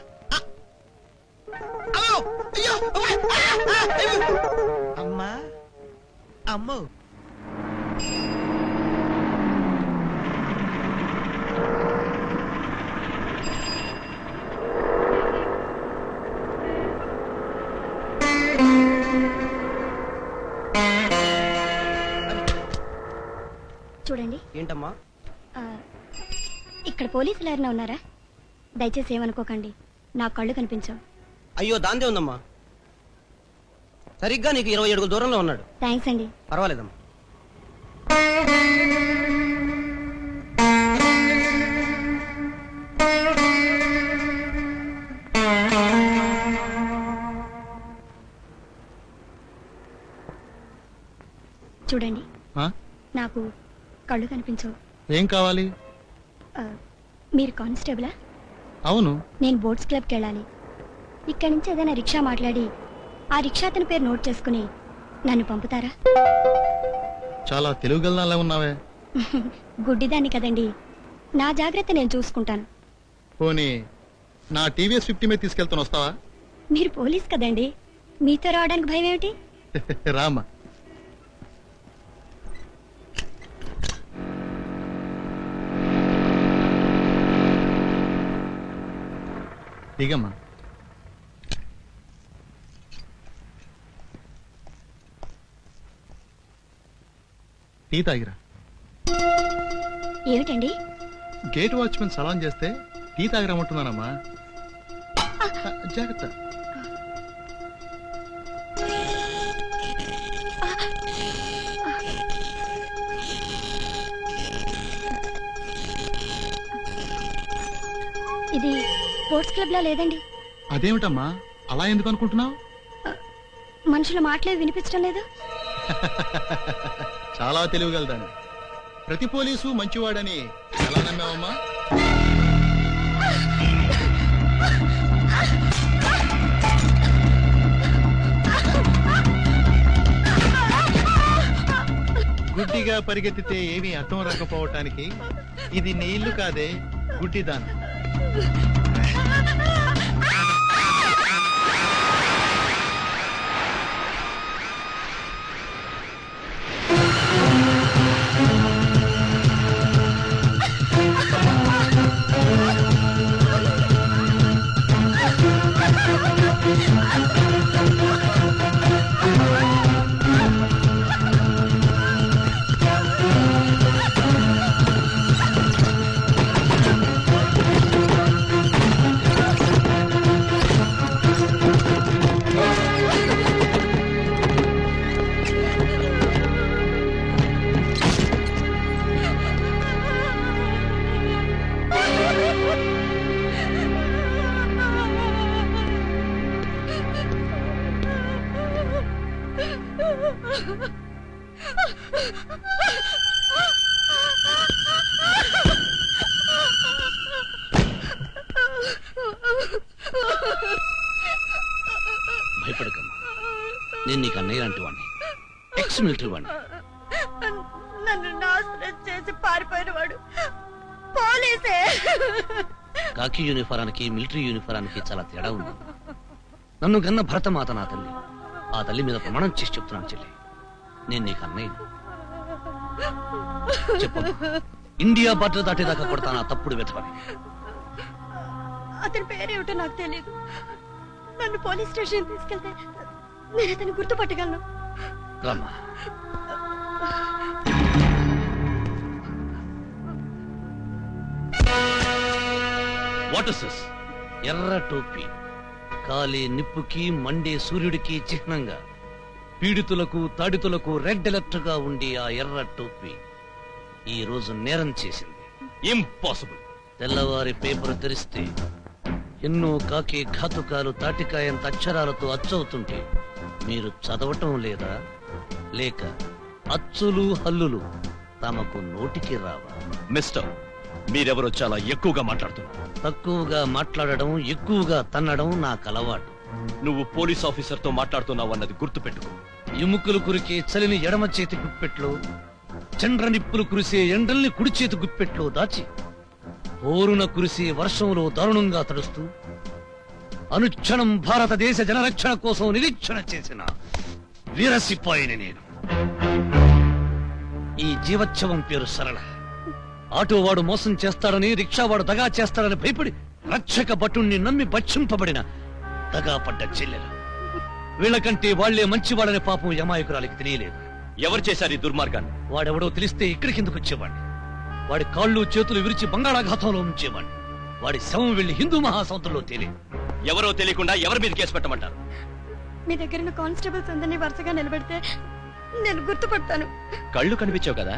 Speaker 3: అమ్మా అమ్మో,
Speaker 6: చూడండి.
Speaker 9: ఏంటమ్మా?
Speaker 6: ఇక్కడ పోలీసులు ఎవరైనా ఉన్నారా? దయచేసి ఏమనుకోకండి, నా కళ్ళు కనిపించవు.
Speaker 9: అయ్యో, దాందే ఉందమ్మా. సరిగ్గా నీకు 20 అడుగుల దూరంలో ఉన్నాడు.
Speaker 6: థ్యాంక్స్ అండి.
Speaker 9: పర్వాలేదమ్మా.
Speaker 6: చూడండి,
Speaker 2: ఆ?
Speaker 6: నాకు కళ్ళు కనిపించవు.
Speaker 2: ఏం కావాలి?
Speaker 6: మీరు కానిస్టేబులా?
Speaker 2: అవును.
Speaker 6: నేను బోట్స్ క్లబ్కి వెళ్ళాలి. ఇక్కడి నుంచి ఏదైనా రిక్షా మాట్లాడి ఆ రిక్షా అతని పేరు నోట్ చేసుకుని నన్ను పంపుతారా?
Speaker 2: చాలా తెలుగుగల్లా ఉన్నావే.
Speaker 6: గుడ్డిదాన్ని కదండి, నా జాగ్రత్త నేను చూసుకుంటాను.
Speaker 2: పోనీ నా టీవీఎస్ 50 మీద తీసుకెళ్తాను, వస్తావా?
Speaker 6: మీరు పోలీస్ కదండి, మీతో రావడానికి భయం ఏమిటి?
Speaker 2: రామా. దిగమ్మా. టీ తాగిరా.
Speaker 6: ఏమిటండి?
Speaker 2: గేట్ వాచ్మెన్ సలాం చేస్తే టీ తాగిరమ్మంటున్నానమ్మా. జాగ్రత్త.
Speaker 6: ఇది స్పోర్ట్స్ క్లబ్ లా లేదండి.
Speaker 2: అదేమిటమ్మా అలా ఎందుకు అనుకుంటున్నావు?
Speaker 6: మనుషుల మాటలే వినిపించడం లేదు.
Speaker 2: చాలా తెలివిగలదాన్ని. ప్రతి పోలీసు మంచివాడని ఎలా నమ్మావమ్మా? గుడ్డిగా పరిగెత్తితే ఏమీ అర్థం రాకపోవటానికి ఇది నీ ఇల్లు కాదే, గుడ్డిదాన్ని.
Speaker 1: భయపడకమ్మా, నేను నీకు అన్నయ్య లాంటి వాడిని, ఎక్స్ మిలిటరీ వాడిని.
Speaker 10: నన్ను నాశనం చేసి పారిపోయిన వాడు పోలీసే.
Speaker 1: కాకి యూనిఫారానికి మిలిటరీ యూనిఫారానికి చాలా తేడా ఉంది. నన్ను కన్న భరతమాత నా తల్లి. ఆ తల్లి మీద ప్రమాణం చేసి చెప్తున్నాను చెల్లి, నేను నీకు అన్నయ్యను. చెప్పమ్మా, ఇండియా బార్డర్ దాటేదాకా కొడతాను ఆ తప్పుడు వెతకని.
Speaker 10: అతని పేరేమిటో నాకు తెలియదు. నన్ను పోలీస్ స్టేషన్ తీసుకెళ్తే నేను అతను గుర్తుపట్టగలను.
Speaker 1: రామ్మా.
Speaker 7: What is this?
Speaker 1: ఎర్ర టోపీ, కాలే నిప్పుకి మండే సూర్యుడికి చిహ్నంగా, పీడితులకు తాడితులకు రెడ్ అలర్ట్ గా ఉండే ఆ ఎర్ర టోపీ ఈ రోజు నేరం చేసింది.
Speaker 7: ఇంపాసిబుల్.
Speaker 1: తెల్లవారి పేపర్ తెరిస్తే ఎన్నో కాకి ఘాతుకాలు తాటికాయంత అక్షరాలతో అచ్చవుతుంటే మీరు చదవటం లేదా? లేక అచ్చులు హల్లులు తమకు నోటికి రావా?
Speaker 7: మిస్టర్, మీరెవరో చాలా ఎక్కువగా మాట్లాడుతున్నారు.
Speaker 1: తక్కువగా మాట్లాడడం, ఎక్కువగా తన్నడం నాకు అలవాటు.
Speaker 7: నువ్వు పోలీస్ ఆఫీసర్ తో మాట్లాడుతున్నావు అన్నది గుర్తుపెట్టుకో.
Speaker 1: ఎముకలు కురికే చలిని ఎడమ చేతి గుప్పెట్లో, చండ్ర నిప్పులు కురిసే ఎండల్ని కుడి చేతి గుప్పెట్లో దాచి, ఓరున కురిసే వర్షంలో దారుణంగా తడుస్తూ అనుక్షణం భారతదేశ జనరక్షణ కోసం నిరీక్షణ చేసిన వీర సిపాయిని నేను. ఈ జీవోత్సవం పేరు సరళ. ఆటోవాడు మోసం చేస్తాడని, రిక్షావాడు దగా చేస్తాడని భయపడి రక్షక భటుణ్ణి నమ్మి భక్షింపబడిన దగాపడ్డ చెల్లెలు. వీళ్ళకంటే వాళ్లే మంచివాడని పాపం యమాయకురాలికి తెలియలేదు.
Speaker 7: ఎవరు చేశారు ఈ దుర్మార్గాన్ని?
Speaker 1: వాడెవడో తెలిస్తే ఇక్కడికి ఎందుకు వచ్చేవాడిని? వాడి కాళ్ళు చేతులు విరిచి బంగాళాఘాతంలో ఉంచేవాడిని. వాడి శవం వెళ్లి హిందూ మహాసముద్రంలో తేలేదు.
Speaker 7: ఎవరో తెలియకుండా ఎవరి మీద కేసు పెట్టమంటారు?
Speaker 10: మీ దగ్గర కానిస్టేబుల్స్ అందరినీ వరుసగా నిలబెడితే నేను గుర్తుపడతాను.
Speaker 7: కళ్ళు కనిపించావు కదా,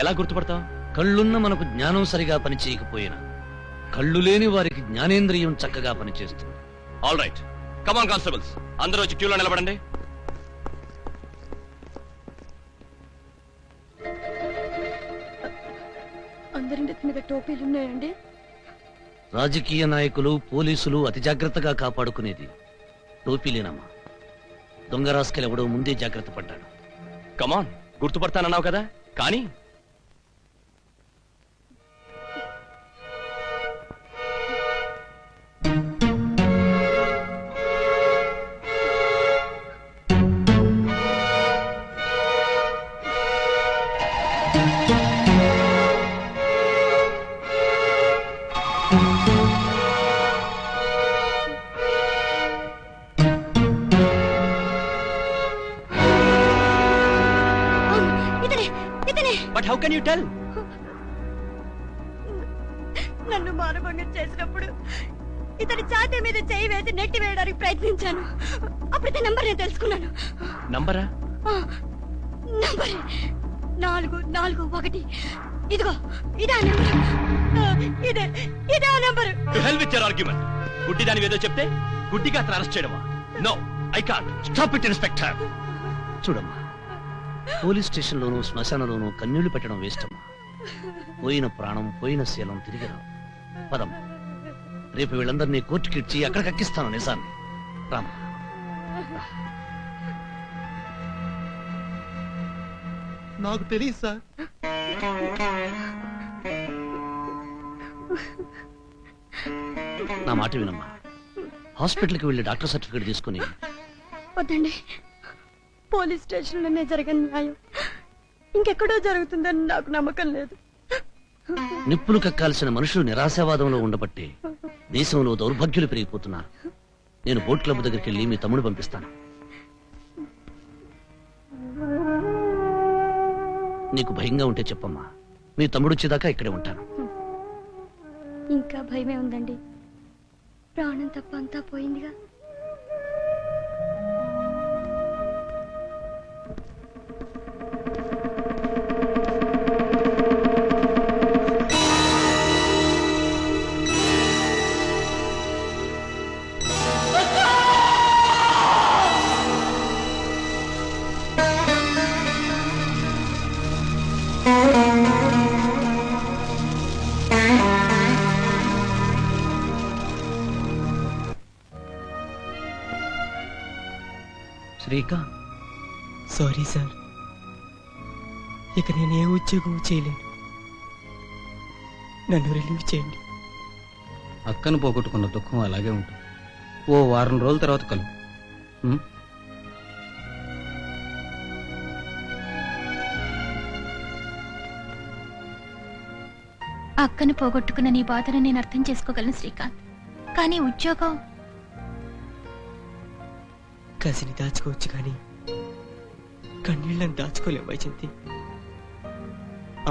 Speaker 7: ఎలా గుర్తుపడతావు?
Speaker 1: కళ్ళున్న మనకు జ్ఞానం సరిగా పనిచేయకపోయినా కళ్ళు లేని వారికి జ్ఞానేంద్రియం చక్కగా పనిచేస్తుంది.
Speaker 7: ఆల్ రైట్, కమాన్ కానిస్టేబుల్స్, అందరూ వచ్చి క్యూలో నిలబడండి.
Speaker 10: అందరి నెత్తి మీద టోపీలు ఉన్నాయండి.
Speaker 1: రాజకీయ నాయకులు, పోలీసులు అతి జాగ్రత్తగా కాపాడుకునేది టోపీలేనమ్మా. దొంగ రాస్కెలెవడో ముందే జాగ్రత్త పడ్డాడు.
Speaker 7: కమాన్, గుర్తుపడతానన్నావు కదా, కానీ
Speaker 9: but how can you tell?
Speaker 10: నన్ను మానభంగం చేసినప్పుడు ఇతని ఛాతీ మీద చేయి వేసి నెట్టి వేయడానికి ప్రయత్నించాను. అప్పుడు ఇతని నంబర్ నేను తెలుసుకున్నాను.
Speaker 9: నంబరా?
Speaker 10: నంబర్ 441. ఇదిగో ఇదే నంబర్. ఇదే number.
Speaker 7: To hell with your argument. గుడ్డి దాని ఏదో చెప్తే గుడ్డిగా అతను అరెస్ట్ చేయడమా? No, I can't.
Speaker 1: Stop it inspector. చూడమ్మా, పోలీస్ స్టేషన్లోనూ శ్మశానంలోనూ కన్నీళ్లు పెట్టడం వేస్టమ్మా. పోయిన ప్రాణం, పోయిన శీలం తిరిగి రావు. పదమ్మా, రేపు వీళ్ళందరినీ కోర్టుకిడ్చి అక్కడ కక్కిస్తాను నిజాన్ని. రామ్మా.
Speaker 2: నాకు తెలియదు సార్.
Speaker 1: నా మాట వినమ్మా. హాస్పిటల్కి వెళ్ళి డాక్టర్ సర్టిఫికేట్ తీసుకుని.
Speaker 10: వద్దండి, పోలీస్ స్టేషన్లోనే జరిగిన న్యాయం ఇంకెక్కడో జరుగుతుందని నాకు నమ్మకం లేదు.
Speaker 1: నిప్పులు కక్కాల్సిన మనుషులు నిరాశావాదంలో ఉండబట్టే దేశంలో దౌర్భాగ్యులు పెరిగిపోతున్నారు. నేను బోట్ క్లబ్ దగ్గరికి వెళ్ళి మీ తమ్ముడు పంపిస్తాను. నీకు భయంగా ఉంటే చెప్పమ్మా, మీ తమ్ముడు వచ్చేదాకా ఇక్కడే ఉంటాను.
Speaker 10: ఇంకా భయమే ఉందండి. ప్రాణం తప్ప అంతా పోయిందిగా.
Speaker 1: శ్రీకా,
Speaker 9: సారీ సార్, ఇక నేను ఏ ఉద్యోగం చేయలేను. నన్ను రిలీవ్ చేయండి.
Speaker 8: అక్కను పోగొట్టుకున్న దుఃఖం అలాగే ఉంటుంది. ఓ వారం రోజుల తర్వాత కలు.
Speaker 5: అక్కను పోగొట్టుకున్న నీ బాధను నేను అర్థం చేసుకోగలను శ్రీకాంత్. కానీ ఉద్యోగం
Speaker 9: కసిని దాచుకోవచ్చు కానీ కన్నీళ్ళని దాచుకోలేం వైజంతి.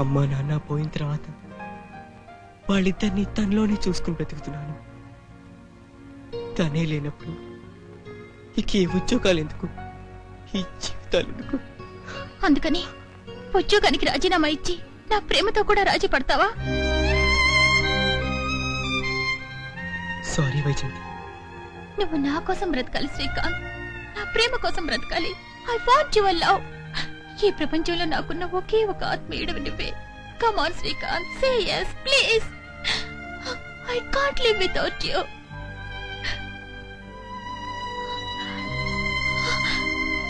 Speaker 9: అమ్మా నాన్న పోయిన తర్వాత వాళ్ళిద్దరిని తనలోనే చూసుకుని బ్రతుకుతున్నాను. తనే లేనప్పుడు ఇక ఈ ఉద్యోగాలు ఎందుకు, ఈ జీవితాలు ఎందుకు?
Speaker 5: అందుకని ఉద్యోగానికి రాజీనామా ఇచ్చి నా ప్రేమతో కూడా రాజీ పడతావా?
Speaker 9: సారీ వైజంతి.
Speaker 5: నువ్వు నా కోసం బ్రతకాలి శ్రీకాంత్, నా ప్రేమ కోసం బ్రతకాలి. I want your love. ఈ ప్రపంచంలో నాకున్న ఒకే ఒక ఆత్మీయుడు నువ్వే. Come on Srikanth, say yes please. I can't live without you.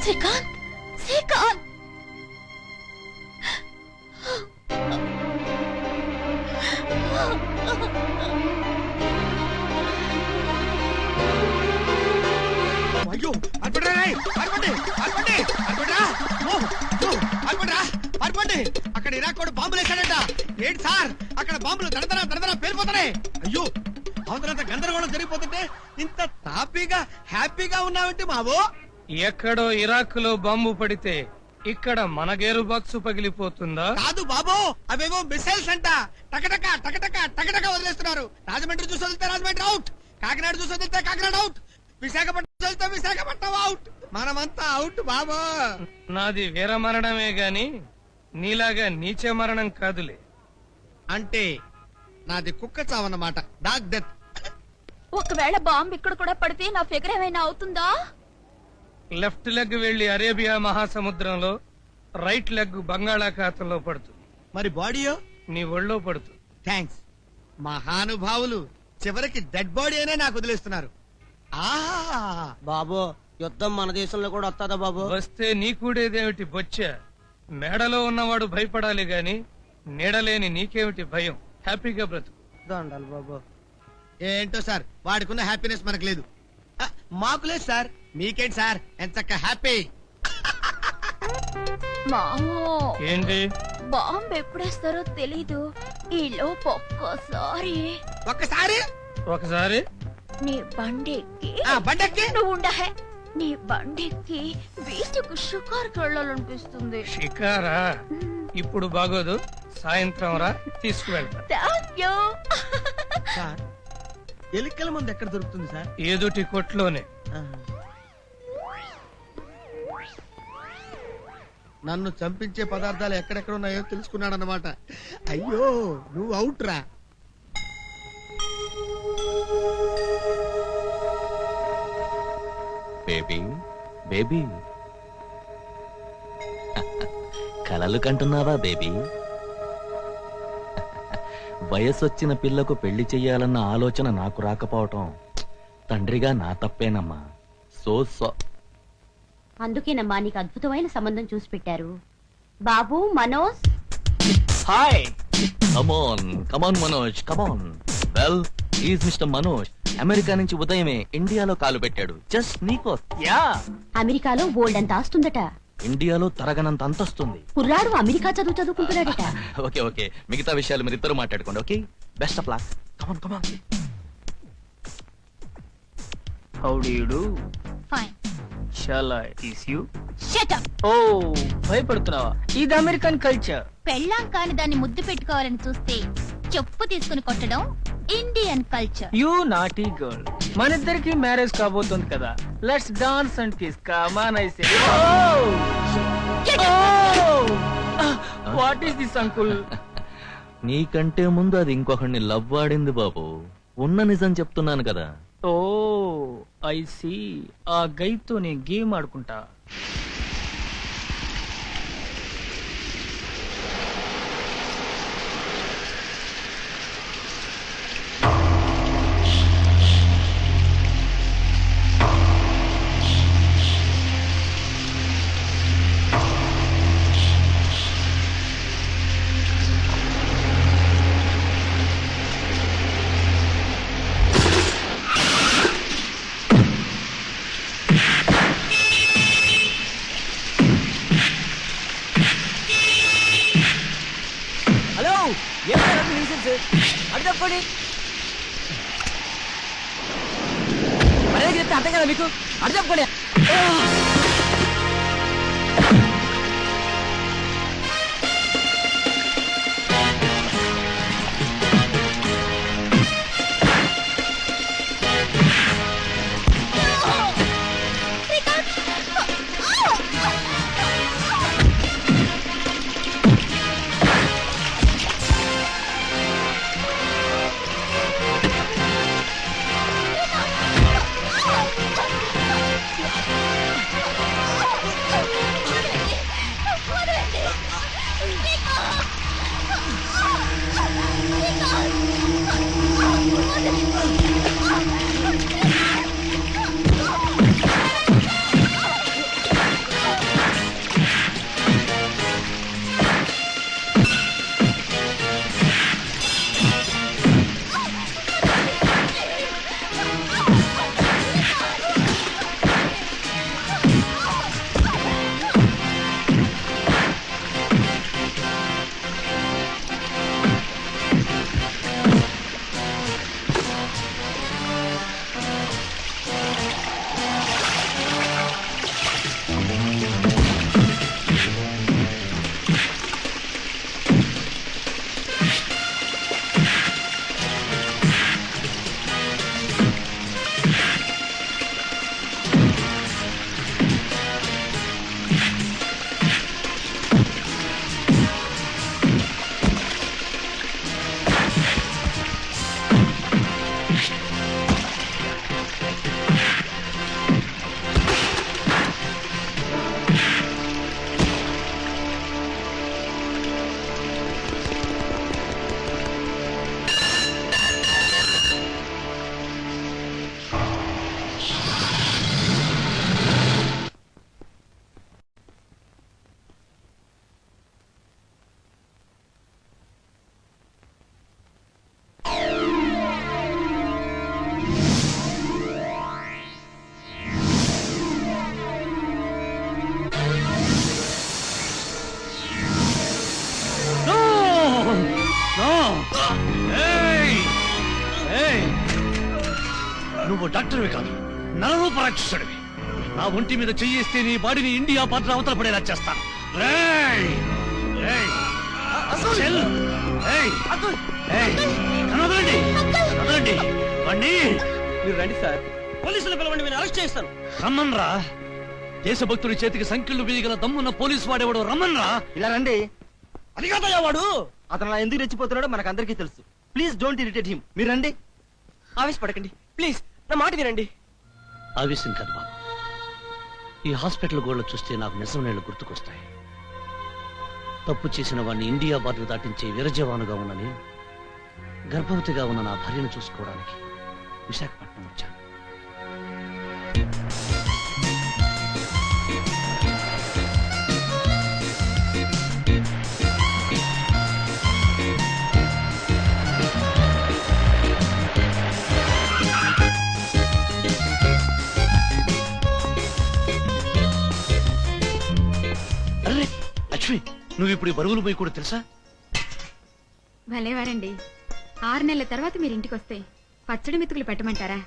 Speaker 5: Srikanth, Srikanth.
Speaker 3: అయ్యో అర్పండి అక్కడ ఇరాక్ కూడా బాంబులు వేశాడట. ఏంటి సార్ అక్కడ బాంబులు దడదరా పేలిపోతున్నాయి. అయ్యో అవతలంత గందరగోళం జరిగిపోతుంటే ఇంత హ్యాపీగా ఉన్నావంటే మావో.
Speaker 4: ఎక్కడో ఇరాక్ లో బాంబు పడితే ఇక్కడ మన గేరు బాక్స్ పగిలిపోతుందా?
Speaker 3: కాదు బాబు, అవేవో మిసైల్స్ అంట. టకటక వదిలేస్తున్నారు. రాజమండ్రి చూసి వదిలితే రాజమండ్రి అవుట్, కాకినాడ చూసి వదిలితే కాకినాడ అవుట్, విశాఖపట్నం చూసి విశాఖపట్నం అవుట్, మనమంతా అవుట్ బాబు.
Speaker 4: నాది వీర మరణమే గాని నీలాగా నీచే మరణం కాదులే.
Speaker 3: అంటే నాది కుక్క చావన్నమాట, డాగ్ డెత్.
Speaker 5: ఒకవేళ బాంబు ఇక్కడ కూడా పడితే నా ఫిగర్ ఏమైనా అవుతుందా?
Speaker 4: లెఫ్ట్ లెగ్ వెళ్లి అరేబియా మహాసముద్రంలో, రైట్ లెగ్ బంగాళాఖాతంలో పడుతుంది.
Speaker 3: మరి బాడీయో
Speaker 4: నీ ఒళ్ళో పడుతుంది.
Speaker 3: థ్యాంక్స్ మహానుభావులు, చివరికి డెడ్ బాడీ అనే నాకు వదిలేస్తున్నారు.
Speaker 9: బాబు యుద్ధం మన దేశంలో కూడా వస్తుందా బాబు?
Speaker 4: వస్తే నీ కూడేదేమిటి బొచ్చ? మేడలో ఉన్నవాడు భయపడాలి గాని నీడలేని నీకేమిటి భయం? హ్యాపీగా బ్రతుకు.
Speaker 9: దండాలి బాబు.
Speaker 3: ఏంటో సార్ వాడికున్న హ్యాపీనెస్ మనకు లేదు. మాకు లేదు సార్, మీకేంటి సార్ ఎంతక్క హ్యాపీ.
Speaker 5: మామో
Speaker 4: ఏంటి?
Speaker 5: బాంబు ఎప్పుడేస్తారో తెలీదు. ఈ లోపు
Speaker 4: ఒకసారి
Speaker 5: నీ బండెక్కి నువ్వు ఉండహే, నీ బండెక్కి బీచ్కు షికార్కి వెళ్ళాలనిపిస్తుంది.
Speaker 4: షికారా? ఇప్పుడు బాగోదు, సాయంత్రం రా తీసుకువెళ్తా.
Speaker 5: Thank you.
Speaker 3: సార్ ఎలికల మందు ఎక్కడ దొరుకుతుంది సార్?
Speaker 4: ఏదోటి కొట్లోనే.
Speaker 3: నన్ను చంపించే పదార్థాలు ఎక్కడెక్కడ ఉన్నాయో తెలుసుకున్నాడన్నమాట. అయ్యో నువ్వు అవుట్ రా.
Speaker 7: బేబీ కలలు కంటున్నావా బేబీ? వయసొచ్చిన పిల్లకు పెళ్లి చెయ్యాలన్న ఆలోచన నాకు రాకపోవటం తండ్రిగా నా తప్పేనమ్మా. సో
Speaker 10: అందుకేనమ్మా నీకు అద్భుతమైన సంబంధం చూసి పెట్టారు. బాబు Manoj.
Speaker 9: Hi.
Speaker 7: Come on Manoj come on. Well is mister Manoj. America నుంచి ఉదయమే ఇండియాలో కాలు పెట్టాడు. జస్ట్ నీకోసం.
Speaker 9: యా.
Speaker 10: అమెరికాలో బోల్డ్ అంత ఆస్తుందట.
Speaker 7: ఇండియాలో తరగనంత అంతొస్తుంది.
Speaker 10: కుర్రాడు అమెరికా చదువుకుంటున్నాడట.
Speaker 7: ఓకే మిగతా విషయాలు మీరు ఇద్దరు మాట్లాడుకోండి. Okay best of luck. Come on.
Speaker 8: How do you do?
Speaker 5: Fine.
Speaker 8: Shall I kiss you?
Speaker 5: Shut up.
Speaker 8: ఓ భయపడుతున్నావా? ఇది అమెరికన్ కల్చర్.
Speaker 5: పెళ్ళాం కాని దాన్ని ముద్దు పెట్టుకోవాలని చూస్తే చెప్పు తీసుకుని కొట్టడం Indian culture.
Speaker 8: You naughty girl. మన ఇద్దరికి మ్యారేజ్ కాబోతుంది కదా. Let's dance and kiss. Come on I say. What is this uncle?
Speaker 7: నీకంటే ముందు అది ఇంకొకరిని లవ్ ఆడింది బాబు. ఉన్న నిజం చెప్తున్నాను కదా.
Speaker 8: ఓ ఐ సీ. ఆ గైతో నేను గేమ్ ఆడుకుంటా.
Speaker 9: అర్థం కదా మీకు? అర్థం కూడా
Speaker 1: డాక్టర్వి కాదు, నరరూప రాక్షసుడివి. నా ఒంటి మీద చెయ్యేస్తే నీ బాడీని ఇండియా బార్డర్ అవతల పడేలా చేస్తాను. రేయ్! రేయ్! చెల్! రేయ్! రేయ్! కనవదలండి! కనవదలండి! వాణ్ణి!
Speaker 9: మీరు రండి సార్, పోలీసులు పిలవండి, మీరు అరెస్ట్ చేస్తాను.
Speaker 1: రమ్మన్రా. దేశభక్తుడి చేతికి సంఖ్యలు వేయగల దమ్మున్న పోలీసు వాడేవాడు, రమ్మన్రా.
Speaker 8: ఇలా రండి.
Speaker 3: అది కాదయ్యా వాడు.
Speaker 8: అతను అలా ఎందుకు రెచ్చిపోతున్నాడో మనకు అందరికీ తెలుసు. Please don't irritate him. మీరు రండి.
Speaker 9: ఆవేశపడకండి ప్లీజ్, నా మాట వినండి.
Speaker 1: ఆవేశం కాదు బాబు, ఈ హాస్పిటల్ గోడలు చూస్తే నాకు నిజం నీళ్లు గుర్తుకొస్తాయి. తప్పు చేసిన వాడిని ఇండియా బార్డర్ దాటించే వీరజవానుగా ఉన్న నేను గర్భవతిగా ఉన్న నా భార్యను చూసుకోవడానికి విశాఖపట్నం వచ్చాను. అరే లక్ష్మి, నువ్వు ఇప్పుడు ఈ బరువులు పోయి కూడా తెలుసా?
Speaker 5: భలేవారండి. 6 నెలల తర్వాత మీరు ఇంటికి వస్తే పచ్చడి మెతుకులు పెట్టమంటారా?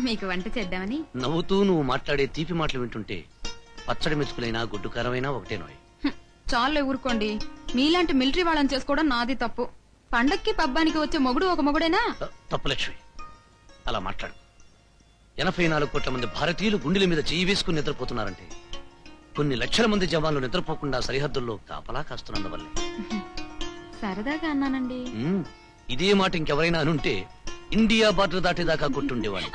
Speaker 5: మీకు వంట చేద్దామని.
Speaker 1: నవ్వుతూ నువ్వు మాట్లాడే తీపి మాటలు వింటుంటే పచ్చడి మెతుకులైనా గుడ్డు కారమైనా ఒకటేనోయ్.
Speaker 5: చాలే ఊరుకోండి. మీలాంటి మిలిటరీ వాళ్ళని చేసుకోవడం నాది తప్పు. పండక్కి పబ్బానికి వచ్చే మొగుడు ఒక మొగుడేనా?
Speaker 1: తప్పు లక్ష్మి, అలా మాట్లాడు. 84 కోట్ల మంది భారతీయులు గుండెల మీద చెయ్యి వేసుకుని నిద్రపోతున్నారంటే కొన్ని లక్షల మంది జవాన్లు నిద్రపోకుండా సరిహద్దుల్లో కాపలా కాస్తున్నందువల్లే.
Speaker 5: సరదాగా అన్నానండి.
Speaker 1: ఇదే మాట ఇంకెవరైనా అనుంటే ఇండియా బార్డర్ దాటేదాకా కొట్టుండేవాడు.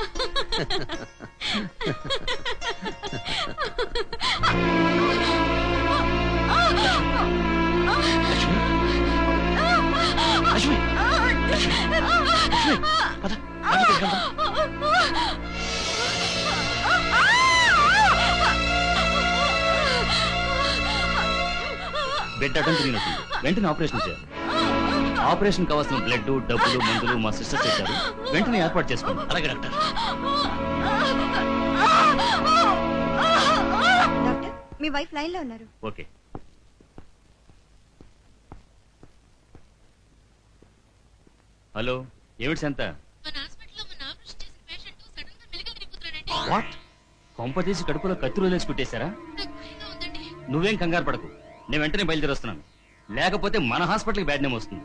Speaker 1: లక్ష్మి, లక్ష్మి, లక్ష్మి, పద, ఆగిపోయి వెళ్దాం.
Speaker 11: బెడ్ అటెండ్ తిరిగినట్టుంది. వెంటనే ఆపరేషన్ చేయాలి. ఆపరేషన్ కావాల్సిన బ్లడ్, డబ్బులు, మందులు మా సిస్టర్ చేశారు. వెంటనే ఏర్పాటు చేసుకోండి.
Speaker 1: అలాగే డాక్టర్.
Speaker 6: డాక్టర్, మీ వైఫ్ లైన్ లో ఉన్నారు.
Speaker 11: ఓకే. హలో, ఏమిటి సంత? వాట్? కొంప తీసి కడుపులో కత్తి రోజేసి కుట్టేశారా? నువ్వేం కంగారు పడకు, నేను వెంటనే బయలుదేరొస్తున్నాను. లేకపోతే మన హాస్పిటల్కి బ్యాడ్ నేమ్ వస్తుంది.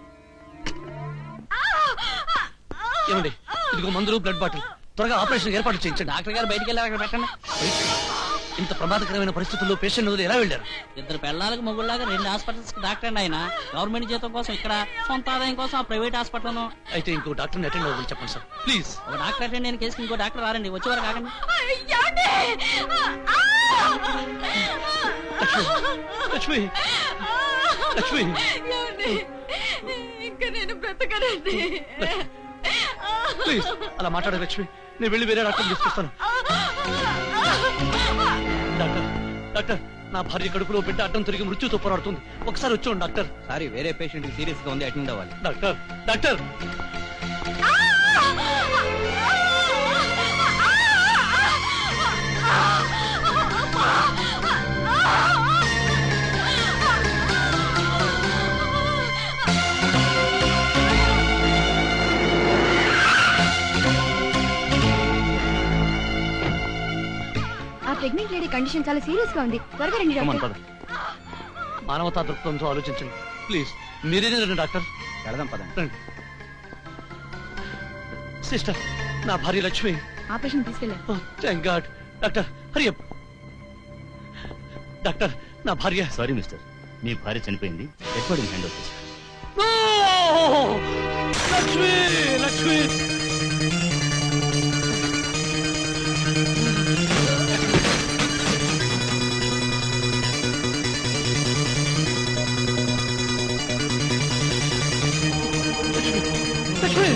Speaker 1: ఏమండి, ఇదిగో మందులు, బ్లడ్ బాటిల్, త్వరగా ఆపరేషన్ ఏర్పాటు చేయించండి.
Speaker 9: డాక్టర్ గారు బయటికి వెళ్ళారు, అక్కడ పెట్టండి.
Speaker 1: ఇంత ప్రమాదకరమైన పరిస్థితుల్లో పేషెంట్ వదిలి ఎలా వెళ్ళారు?
Speaker 9: 2 పెళ్ళాలకు మొగుళ్ళగా 2 హాస్పిటల్స్ డాక్టర్ అండి ఆయన. గవర్నమెంట్ జీతం కోసం ఇక్కడ, సొంత ఆదాయం కోసం ఆ ప్రైవేట్ హాస్పిటల్.
Speaker 1: అయితే ఇంకో డాక్టర్ని అటెండ్ అవ్వాలి చెప్పండి సార్, ప్లీజ్.
Speaker 9: ఒక డాక్టర్ అటెండ్ నేను కేసుకి ఇంకో డాక్టర్ రారండి, వచ్చే వరకు ఆగండి.
Speaker 1: లక్ష్మి, లక్ష్మి,
Speaker 10: ఇంకా నేను బ్రతకనండి.
Speaker 1: ప్లీజ్ అలా మాట్లాడే లక్ష్మి, నేను వెళ్ళి వేరే డాక్టర్ తీసుకొస్తాను. డాక్టర్, డాక్టర్, నా భార్య కడుపులో బిడ్డ అడ్డం తిరిగి మృత్యుతో పోరాడుతుంది. ఒకసారి వచ్చాను డాక్టర్.
Speaker 9: సారీ, వేరే పేషెంట్ సీరియస్ గా ఉంది, అటెండ్ అవ్వాలి.
Speaker 1: Doctor, doctor.
Speaker 6: ఆ ప్రెగ్నెంట్ లేడీ కండిషన్ చాలా సీరియస్ గా ఉంది. త్వరగా రండి డాక్టర్.
Speaker 1: మానవతా దృక్పథంతో ఆలోచించండి ప్లీజ్. మీరేనే రండి డాక్టర్.
Speaker 11: వెళదాం పదండి.
Speaker 1: రండి. సిస్టర్, నా భార్య లక్ష్మి.
Speaker 6: ఆపరేషన్ తీసుకెళ్ళారు.
Speaker 1: Thank God. Doctor, Hari up. Doctor, నా భార్య.
Speaker 11: సారీ మిస్టర్, మీ భార్య చనిపోయింది. రికార్డింగ్ హ్యాండ్ ఓవర్ చేశారు.
Speaker 1: లక్ష్మి, లక్ష్మి. లక్ష్మి,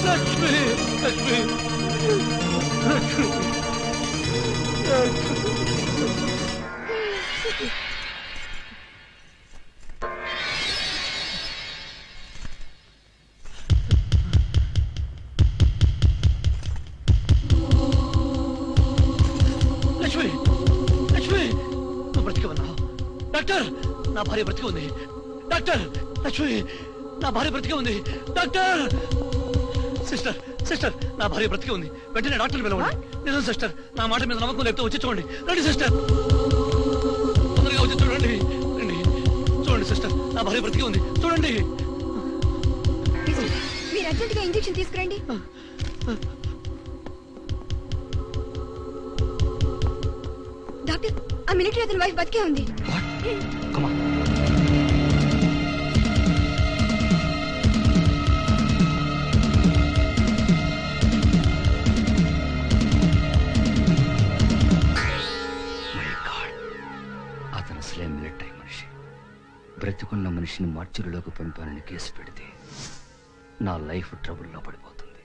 Speaker 1: లక్ష్మి, లక్ష్మి, లక్ష్మి. లక్ష్మి, లక్ష్మి, నువ్వు బ్రతికి ఉన్నావు. డాక్టర్, నా భార్య బ్రతికి ఉంది. డాక్టర్, లక్ష్మి, నా భార్య బ్రతికి ఉంది. డాక్టర్, సిస్టర్ సిస్టర్ నా భార్య బ్రతికి ఉంది, వెంటనే డాక్టర్ పిలవండి. నిజం సిస్టర్, నా మాట మీద నమ్మకం లేకపోతే వచ్చి చూడండి. రండి సిస్టర్, తొందరగా వచ్చి చూడండి. రండి చూడండి సిస్టర్, నా భార్య బ్రతికి ఉంది, చూడండి.
Speaker 6: మీరు అర్జెంట్ గా ఇంజెక్షన్ తీసుకురండి. డాక్టర్, ఆ మిలిటరీ అతని వైఫ్ బతికే ఉంది.
Speaker 11: అతను అసలే మిలిటరీ మనిషి. బ్రతికున్న మనిషిని మార్చురీలోకి పంపానని కేసు పెడితే నా లైఫ్ ట్రబుల్లో పడిపోతుంది.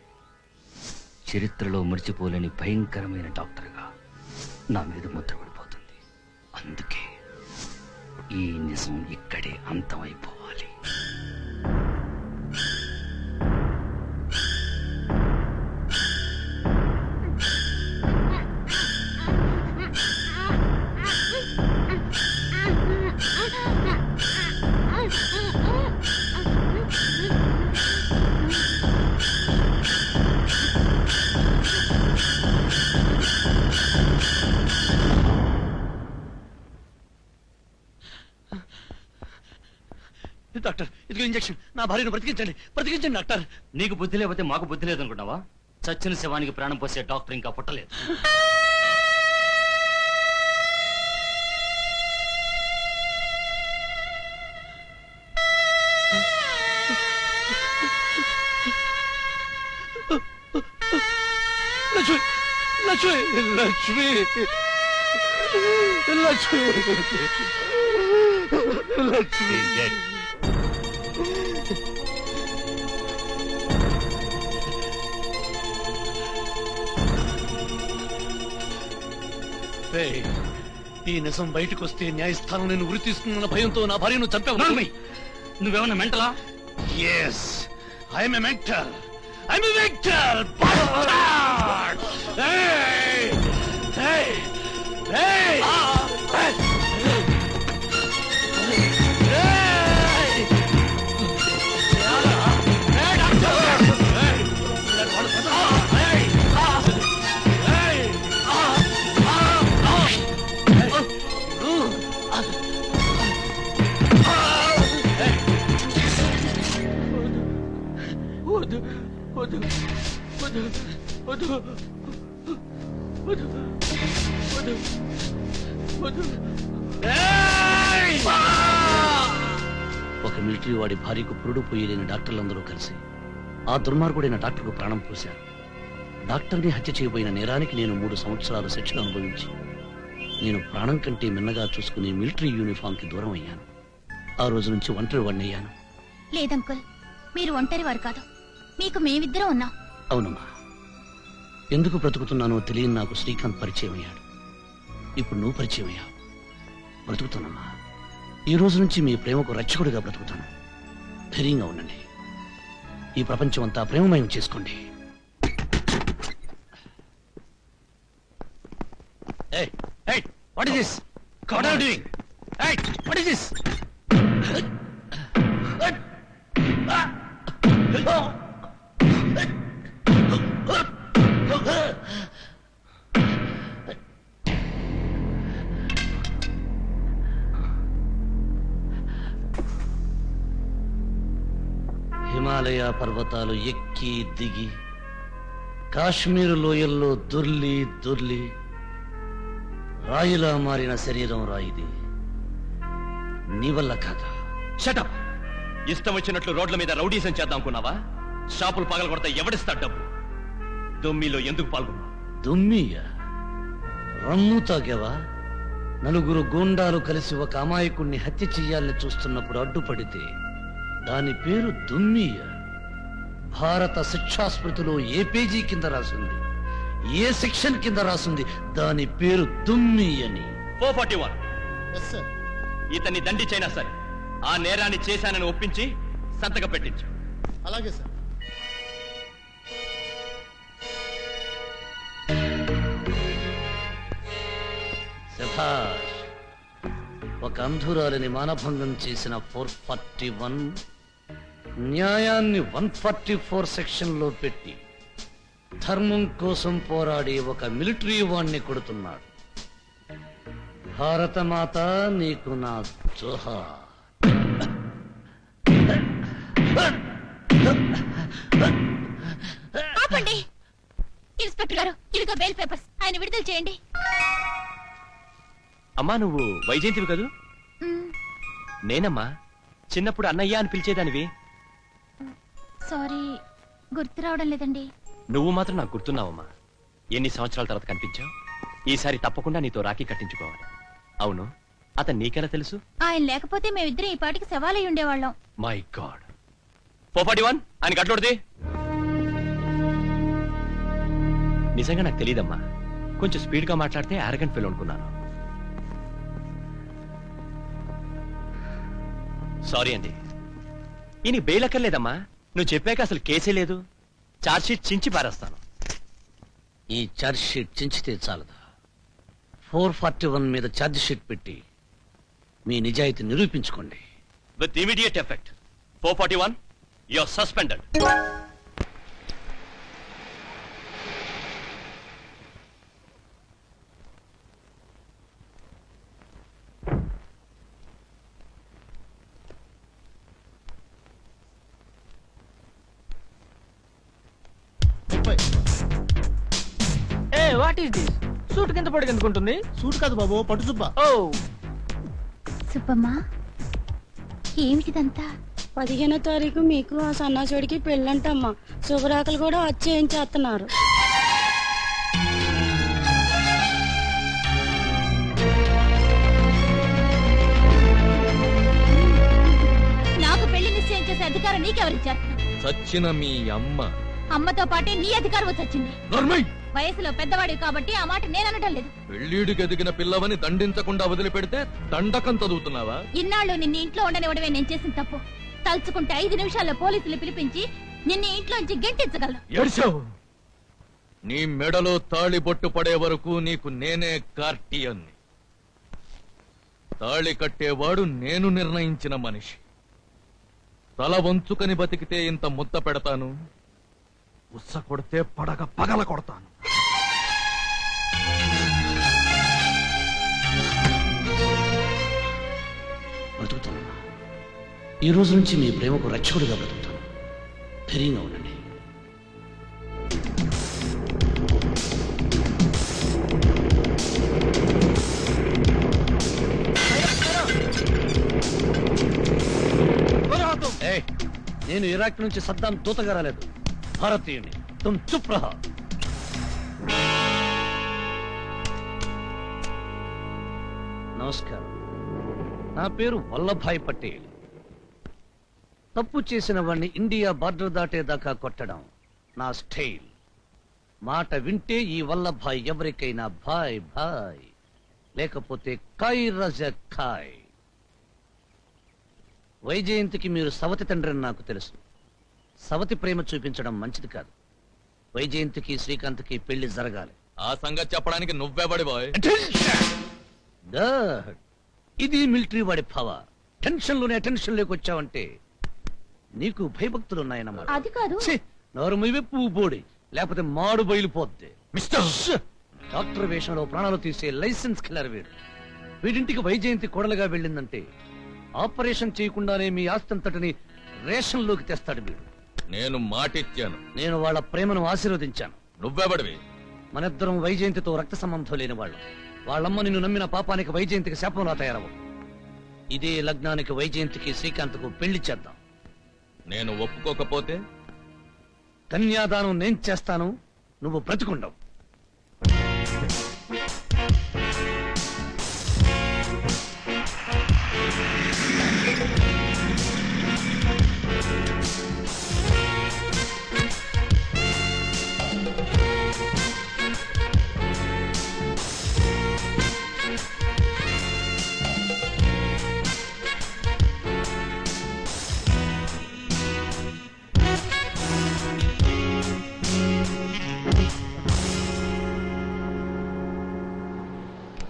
Speaker 11: చరిత్రలో మర్చిపోలేని భయంకరమైన డాక్టర్గా నా మీద ముద్ర పడిపోతుంది. అందుకే ఈ నిజం ఇక్కడే అంతమైపోవాలి.
Speaker 1: డాక్టర్, ఇదిగో ఇంజెక్షన్. నా భార్యను బ్రతికించండి, బ్రతికించండి డాక్టర్.
Speaker 11: నీకు బుద్ధి లేకపోతే మాకు బుద్ధి లేదనుకుంటావా? చచ్చిన శవానికి ప్రాణం పోసే డాక్టర్ ఇంకా పుట్టలేదు.
Speaker 1: లక్ష్మి లక్ష్మి లక్ష్మి లక్ష్మి లక్ష్మి. ఈ నిజం బయటకు వస్తే న్యాయస్థానం నేను ఉరి తీసుకున్న భయంతో నా భార్యను చంపావు.
Speaker 11: నువ్వేమన్నా మెంటలా?
Speaker 1: Yes, I'm a mental. I'm a victor! Bastard! Hey! Hey! Hey! Hey! ఒక మిలిటరీ వాడి భార్యకు పురుడు పోయలేని డాక్టర్లందరూ కలిసి ఆ దుర్మార్గుడైన డాక్టర్కు ప్రాణం పోశారు. డాక్టర్ని హత్య చేయబోయిన నేరానికి నేను 3 సంవత్సరాలు శిక్షణ అనుభవించి నేను ప్రాణం కంటే మిన్నగా చూసుకుని మిలిటరీ యూనిఫామ్ కి దూరం అయ్యాను. ఆ రోజు నుంచి ఒంటరి వాడిని అయ్యాను.
Speaker 5: లేదంకుల్, మీరు ఒంటరి వారు కాదు, మీకు మేమిద్దరం ఉన్నాం.
Speaker 1: అవునమ్మా, ఎందుకు బ్రతుకుతున్నానో తెలియని నాకు శ్రీకాంత్ పరిచయం అయ్యాడు. ఇప్పుడు నువ్వు పరిచయం అయ్యావు. బ్రతుకుతానమ్మా. ఈ రోజు నుంచి మీ ప్రేమకు రక్షకుడిగా బ్రతుకుతాను. ధైర్యంగా ఉండండి. ఈ ప్రపంచం అంతా ప్రేమమయం చేసుకోండి. What is this? What are you doing? Hey, what is this? Himalaya పర్వతాలు ఎక్కి దిగి కాశ్మీరు లోయల్లో దొర్లి దొర్లి రాయిలా మారిన శరీరం రాయిది. నీ వల్ల కాదా?
Speaker 9: షటప్! ఇష్టం వచ్చినట్లు రోడ్ల మీద రౌడీసం చేద్దాం అనుకున్నావా? షాపులు పగలగొడతా ఎవడిస్తాడు డబ్బు? దొమ్మిలో ఎందుకు పాల్గొన్నా?
Speaker 1: దుమ్మియా? రమ్ము తాగావా? నలుగురు గూండాలు కలిసి ఒక అమాయకుణ్ణి హత్య చెయ్యాలని చూస్తున్నప్పుడు అడ్డుపడితే దాని పేరు దుమ్మియ. భారత శిక్షాస్మృతిలో ఏ పేజీ కింద రాసింది, ఏ సెక్షన్ కింద రాసింది దాని పేరు దుమ్మి అని?
Speaker 9: 441. ఇతన్ని దండించైనా సరే ఆ నేరాన్ని చేశానని ఒప్పించి సంతకం పెట్టించు.
Speaker 2: అలాగే సార్.
Speaker 1: శభాష్. ఒక అంధురాలిని మానభంగం చేసిన 441 న్యాయాన్ని 144 సెక్షన్ లో పెట్టి ధర్మం కోసం పోరాడి ఒక మిలిటరీ వాణ్ణి కొడుతున్నాడు. భారతమాత నీకు నా జోహార్.
Speaker 5: ఆపండి ఇన్స్పెక్టర్ గారు, ఇదిగో బెయిల్ పేపర్స్, ఆయన విడుదల చేయండి.
Speaker 9: అమ్మా నువ్వు వైజయంతివి కదూ? నేనమ్మా, చిన్నప్పుడు అన్నయ్య అని పిలిచేదానివి.
Speaker 5: సారీ, గుర్తు రావడం లేదండి.
Speaker 9: నువ్వు మాత్రం నాకు గుర్తున్నావమ్మా. ఎన్ని సంవత్సరాల తర్వాత కనిపించావు. ఈసారి తప్పకుండా నీతో రాఖీ కట్టించుకోవాలి. అవును, అతను నీకెలా తెలుసు?
Speaker 5: ఆయన లేకపోతే మేమిద్దరం ఈ పాటికి సవాలై ఉండేవాళ్ళం.
Speaker 9: My God. 441 ఆయన కట్లోడిది. నిజంగా నాకు తెలియదమ్మా. కొంచెం స్పీడ్ గా మాట్లాడితే ఆరగంట్ ఫెయిల్ అనుకున్నాను. సారీ అండి. ఈయన బెయిల్ అక్కర్లేదమ్మా. నువ్వు చెప్పాక అసలు కేసే లేదు. చార్జ్ షీట్ చించి పారేస్తాను.
Speaker 1: ఈ ఛార్జ్ షీట్ చించితే చాలదా? 441 మీద ఛార్జ్ షీట్ పెట్టి మీ నిజాయితీ నిరూపించుకోండి.
Speaker 9: With immediate effect. 441 you are suspended.
Speaker 12: What is this? Suit కింద పడి ఎందుకుంటుంది?
Speaker 2: సూట్ కాదు బాబు, పట్టు సుబ్బ.
Speaker 12: ఓ
Speaker 5: సుబ్బమ్మా, ఏమిటిదంతా?
Speaker 10: 15వ తారీఖు మీకు ఆ సన్నాసుడికి పెళ్ళంటమ్మా. శుభరాకలు కూడా వచ్చేయించేస్తున్నారు.
Speaker 5: నాకు పెళ్లి నిశ్చయం చేసే అధికారం నీకెవరిచ్చారు?
Speaker 7: చచ్చిన మీ అమ్మ.
Speaker 5: అమ్మతో పాటే నీ అధికారం వచ్చింది. వయసులో పెద్దవాడివి కాబట్టి ఆ మాట నేననటం లేదు.
Speaker 7: పెళ్లిడికి ఎదిగిన పిల్లవని దండించకుండా వదిలిపెడితే దండకం చదువుతున్నావా?
Speaker 5: ఇన్నాళ్ళు నిన్ను ఇంట్లో ఉండనివ్వడమే నేను చేసిన తప్పు. తలుచుకుంటే 5 నిమిషాల్లో పోలీసులు పిలిపించి నిన్ను ఇంట్లోంచి గెంటించగలను.
Speaker 7: ఏడ్చావు. నీ మెడలో తాళి బొట్టు పడే వరకు నీకు నేనే గార్డియన్ని. తాళి కట్టేవాడు నేను నిర్ణయించిన మనిషి. తల వంచుకని బతికితే ఇంత ముద్ద పెడతాను, ఉస్స కొడితే పడగ పగల కొడతాను.
Speaker 1: బ్రతుకుతాను. ఈ రోజు నుంచి మీ ప్రేమకు రక్షకుడిగా బ్రతుకుతాను. ధైర్యంగా ఉండండి. నేను ఇరాక్ నుంచి సద్దాం దూతగా రాలేదు, భారతీయుని. తుమ్ చుప్ రహా. నమస్కారం, నా పేరు వల్లభాయ్ పటేల్. తప్పు చేసిన వాణ్ణి ఇండియా బార్డర్ దాటేదాకా కొట్టడం నా స్టైల్. మాట వింటే ఈ వల్లభాయ్ ఎవరికైనా భాయ్ భాయ్, లేకపోతే కాయ్ రజ కాయ్. వైజయంతికి మీరు సవతి తండ్రిని నాకు తెలుసు. సవతి ప్రేమ చూపించడం మంచిది కాదు. వైజయంతికి శ్రీకాంత్కి పెళ్లి జరగాలి.
Speaker 7: ఆ సంగతి చెప్పడానికి నువ్వెవడి బాయ్?
Speaker 1: ఇది మిలిటరీ వాడి భావ. టెన్షన్ లోనే టెన్షన్ లేక వచ్చావంటే నీకు భయభక్తులు ఉన్నాయన్నమాట.
Speaker 5: అది కాదు.
Speaker 1: నోరు మీవే పువ్వు బోడి, లేకపోతే మాడు బయలుపోద్ది. మిస్టర్ డాక్టర్ వేషంలో ప్రాణాలు తీసే లైసెన్స్ కిల్లర్ వీడు. వీడింటికి వైజయంతి కోడలుగా వెళ్ళిందంటే ఆపరేషన్ చేయకుండానే మీ ఆస్తంతటిని రేషన్లోకి తెస్తాడు వీడు.
Speaker 7: నేను మాటిచ్చాను.
Speaker 1: నేను వాళ్ళ ప్రేమను ఆశీర్వదించాను.
Speaker 7: నువ్వెవడివి?
Speaker 1: మనిద్దరం వైజయంతితో రక్త సంబంధం లేని వాళ్ళు. వాళ్ళమ్మ నిన్ను నమ్మిన పాపానికి వైజయంతికి శాపంలా తయారవు. ఇదే లగ్నానికి వైజయంతికి శ్రీకాంత్కు పెళ్లి చేద్దాం.
Speaker 7: నేను ఒప్పుకోకపోతే
Speaker 1: కన్యాదానం నేను చేస్తాను, నువ్వు బ్రతికుండవు.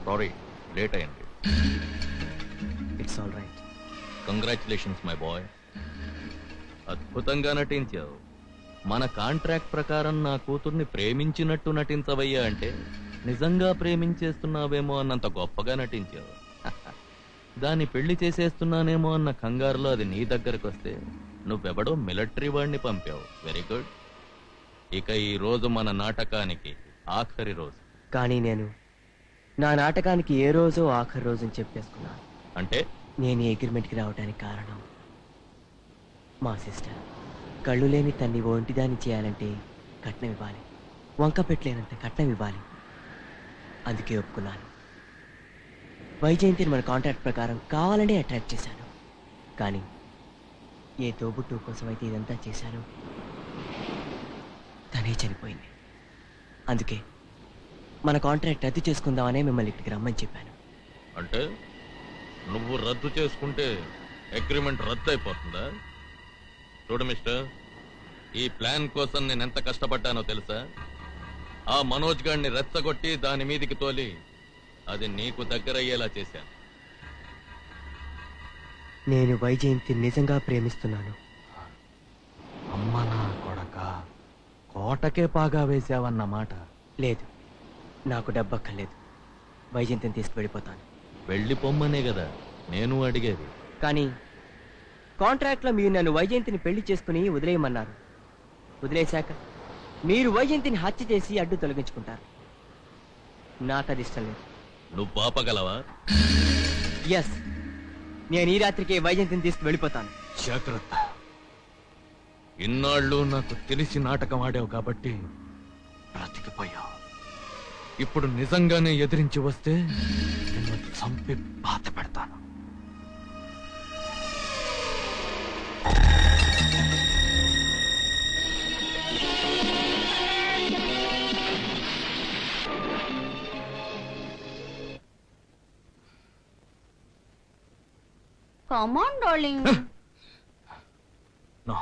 Speaker 7: సారీ, లేట్ అయింది.
Speaker 9: It's all right.
Speaker 7: Congratulations my boy. అద్భుతంగా నటించావు. మన కాంట్రాక్ట్ ప్రకారం నా కూతుర్ని ప్రేమించినట్టు నటించవయ్యా అంటే నిజంగా ప్రేమించేస్తున్నావేమో అన్నంత గొప్పగా నటించావు. దాన్ని పెళ్లి చేసేస్తున్నానేమో అన్న కంగారులో అది నీ దగ్గరకు వస్తే నువ్వెవడో మిలిటరీ వాడిని పంపావు. Very good. ఇక ఈ రోజు మన నాటకానికి ఆఖరి రోజు.
Speaker 9: కానీ నేను నా నాటకానికి ఏ రోజో ఆఖరి రోజు అని చెప్పేసుకున్నాను.
Speaker 7: అంటే
Speaker 9: నేను ఈ అగ్రిమెంట్కి రావడానికి కారణం మా సిస్టర్. కళ్ళు లేని తన్ని ఒంటిదాన్ని చేయాలంటే కట్నం ఇవ్వాలి, వంక పెట్టలేనంత కట్నం ఇవ్వాలి. అందుకే ఒప్పుకున్నాను. వైజయంతిని మన కాంట్రాక్ట్ ప్రకారం కావాలనే అట్రాక్ట్ చేశాను. కానీ ఏ తోబుట్టు కోసం అయితే ఇదంతా చేశాను తనే చనిపోయింది. అందుకే మన కాంట్రాక్ట్ రద్దు చేసుకుందామనే మిమ్మల్ని ఇక్కడికి రమ్మని చెప్పాను.
Speaker 7: అంటే నువ్వు రద్దు చేసుకుంటే అగ్రిమెంట్ రద్దు అయిపోతుందా? చూడు మిస్టర్, ఈ ప్లాన్ కోసం నేను ఎంత కష్టపడ్డానో తెలుసా? ఆ మనోజ్ గాడిని రెచ్చగొట్టి దాని మీదికి తోలి అది నీకు దగ్గరయ్యేలా చేశాను.
Speaker 9: నేను వైజయంతి నిజంగా ప్రేమిస్తున్నాను.
Speaker 7: అమ్మ నా కొడక, కోటకే పాగా వేశావన్నమాట.
Speaker 9: లేదు, నాకు డబ్బక్కర్లేదు. వైజయంతిని తీసుకువెళ్ళిపోతాను.
Speaker 7: వెళ్ళిపోమ్మనే కదా నేను అడిగేది.
Speaker 9: కానీ కాంట్రాక్ట్లో మీరు నన్ను వైజయంతిని పెళ్లి చేసుకుని వదిలేయమన్నారు. వదిలేశాక మీరు వైజయంతిని హత్య చేసి అడ్డు తొలగించుకుంటారు. నాకు అది ఇష్టం లేదు.
Speaker 7: నువ్వు పాపగలవా?
Speaker 9: ఎస్, నేను ఈ రాత్రికి వైజయంతిని తీసుకు వెళ్ళిపోతాను.
Speaker 7: జాగ్రత్త. ఇన్నాళ్ళు నాకు తెలిసి నాటకం ఆడావు కాబట్టి బ్రతికిపోయావు. ఇప్పుడు నిజంగానే ఎదిరించి వస్తే నిన్ను చంపి బాధ పెడతాను.
Speaker 10: Come on, darling.
Speaker 7: నో,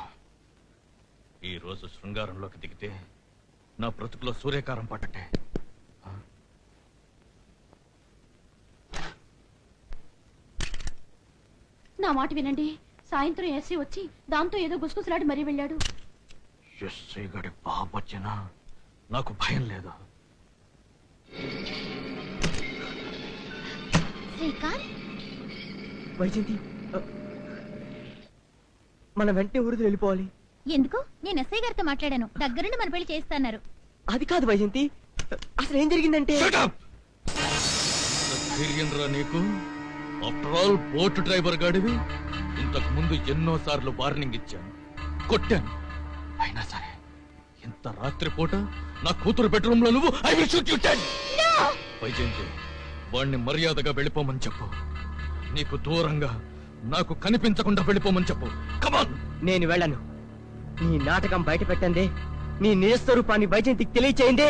Speaker 7: ఈ రోజు శృంగారంలోకి దిగితే నా బ్రతుకులో సూర్యకారం పట్టటే.
Speaker 10: నా మాట వినండి. సాయంత్రం ఎస్సీ వచ్చి దాంతో ఏదో గుసగుసలాడి మరీ వెళ్ళాడు.
Speaker 7: ఎస్ఐ గడి బాబొచ్చినా నాకు భయం లేదు.
Speaker 5: శ్రీకాంత్,
Speaker 9: వైజయంతి, మనం వెంటనే ఊరికి వెళ్ళిపోవాలి.
Speaker 5: ఎందుకు? నేను ఎస్ఐ గారితో మాట్లాడాను. దగ్గరుండి మన పెళ్లి చేస్తున్నారు.
Speaker 9: అది కాదు వైజయంతి, అసలు ఏం జరిగిందంటే.
Speaker 7: ధైర్యం రా నీకు? ఆఫ్టర్ ఆల్ బోట్ డ్రైవర్ గాడివి. ఇంతకు ముందు ఎన్నోసార్లు వార్నింగ్ ఇచ్చాను, కొట్టాను. అయినా సరే ఇంత రాత్రిపూట నా కూతురు బెడ్రూమ్ లో నువ్వు I will shoot you dead. Vyjayanthi, వాణ్ణి మర్యాదగా వెళ్ళిపోమని చెప్పు. నీకు దూరంగా నాకు కనిపించకుండా వెళ్ళిపోమని చెప్పు. కమాన్.
Speaker 9: నేను వెళ్ళను. నీ నాటకం బయట పెట్టండి. నీ నిజస్వరూపాన్ని వైజయంతికి తెలియచేయండి.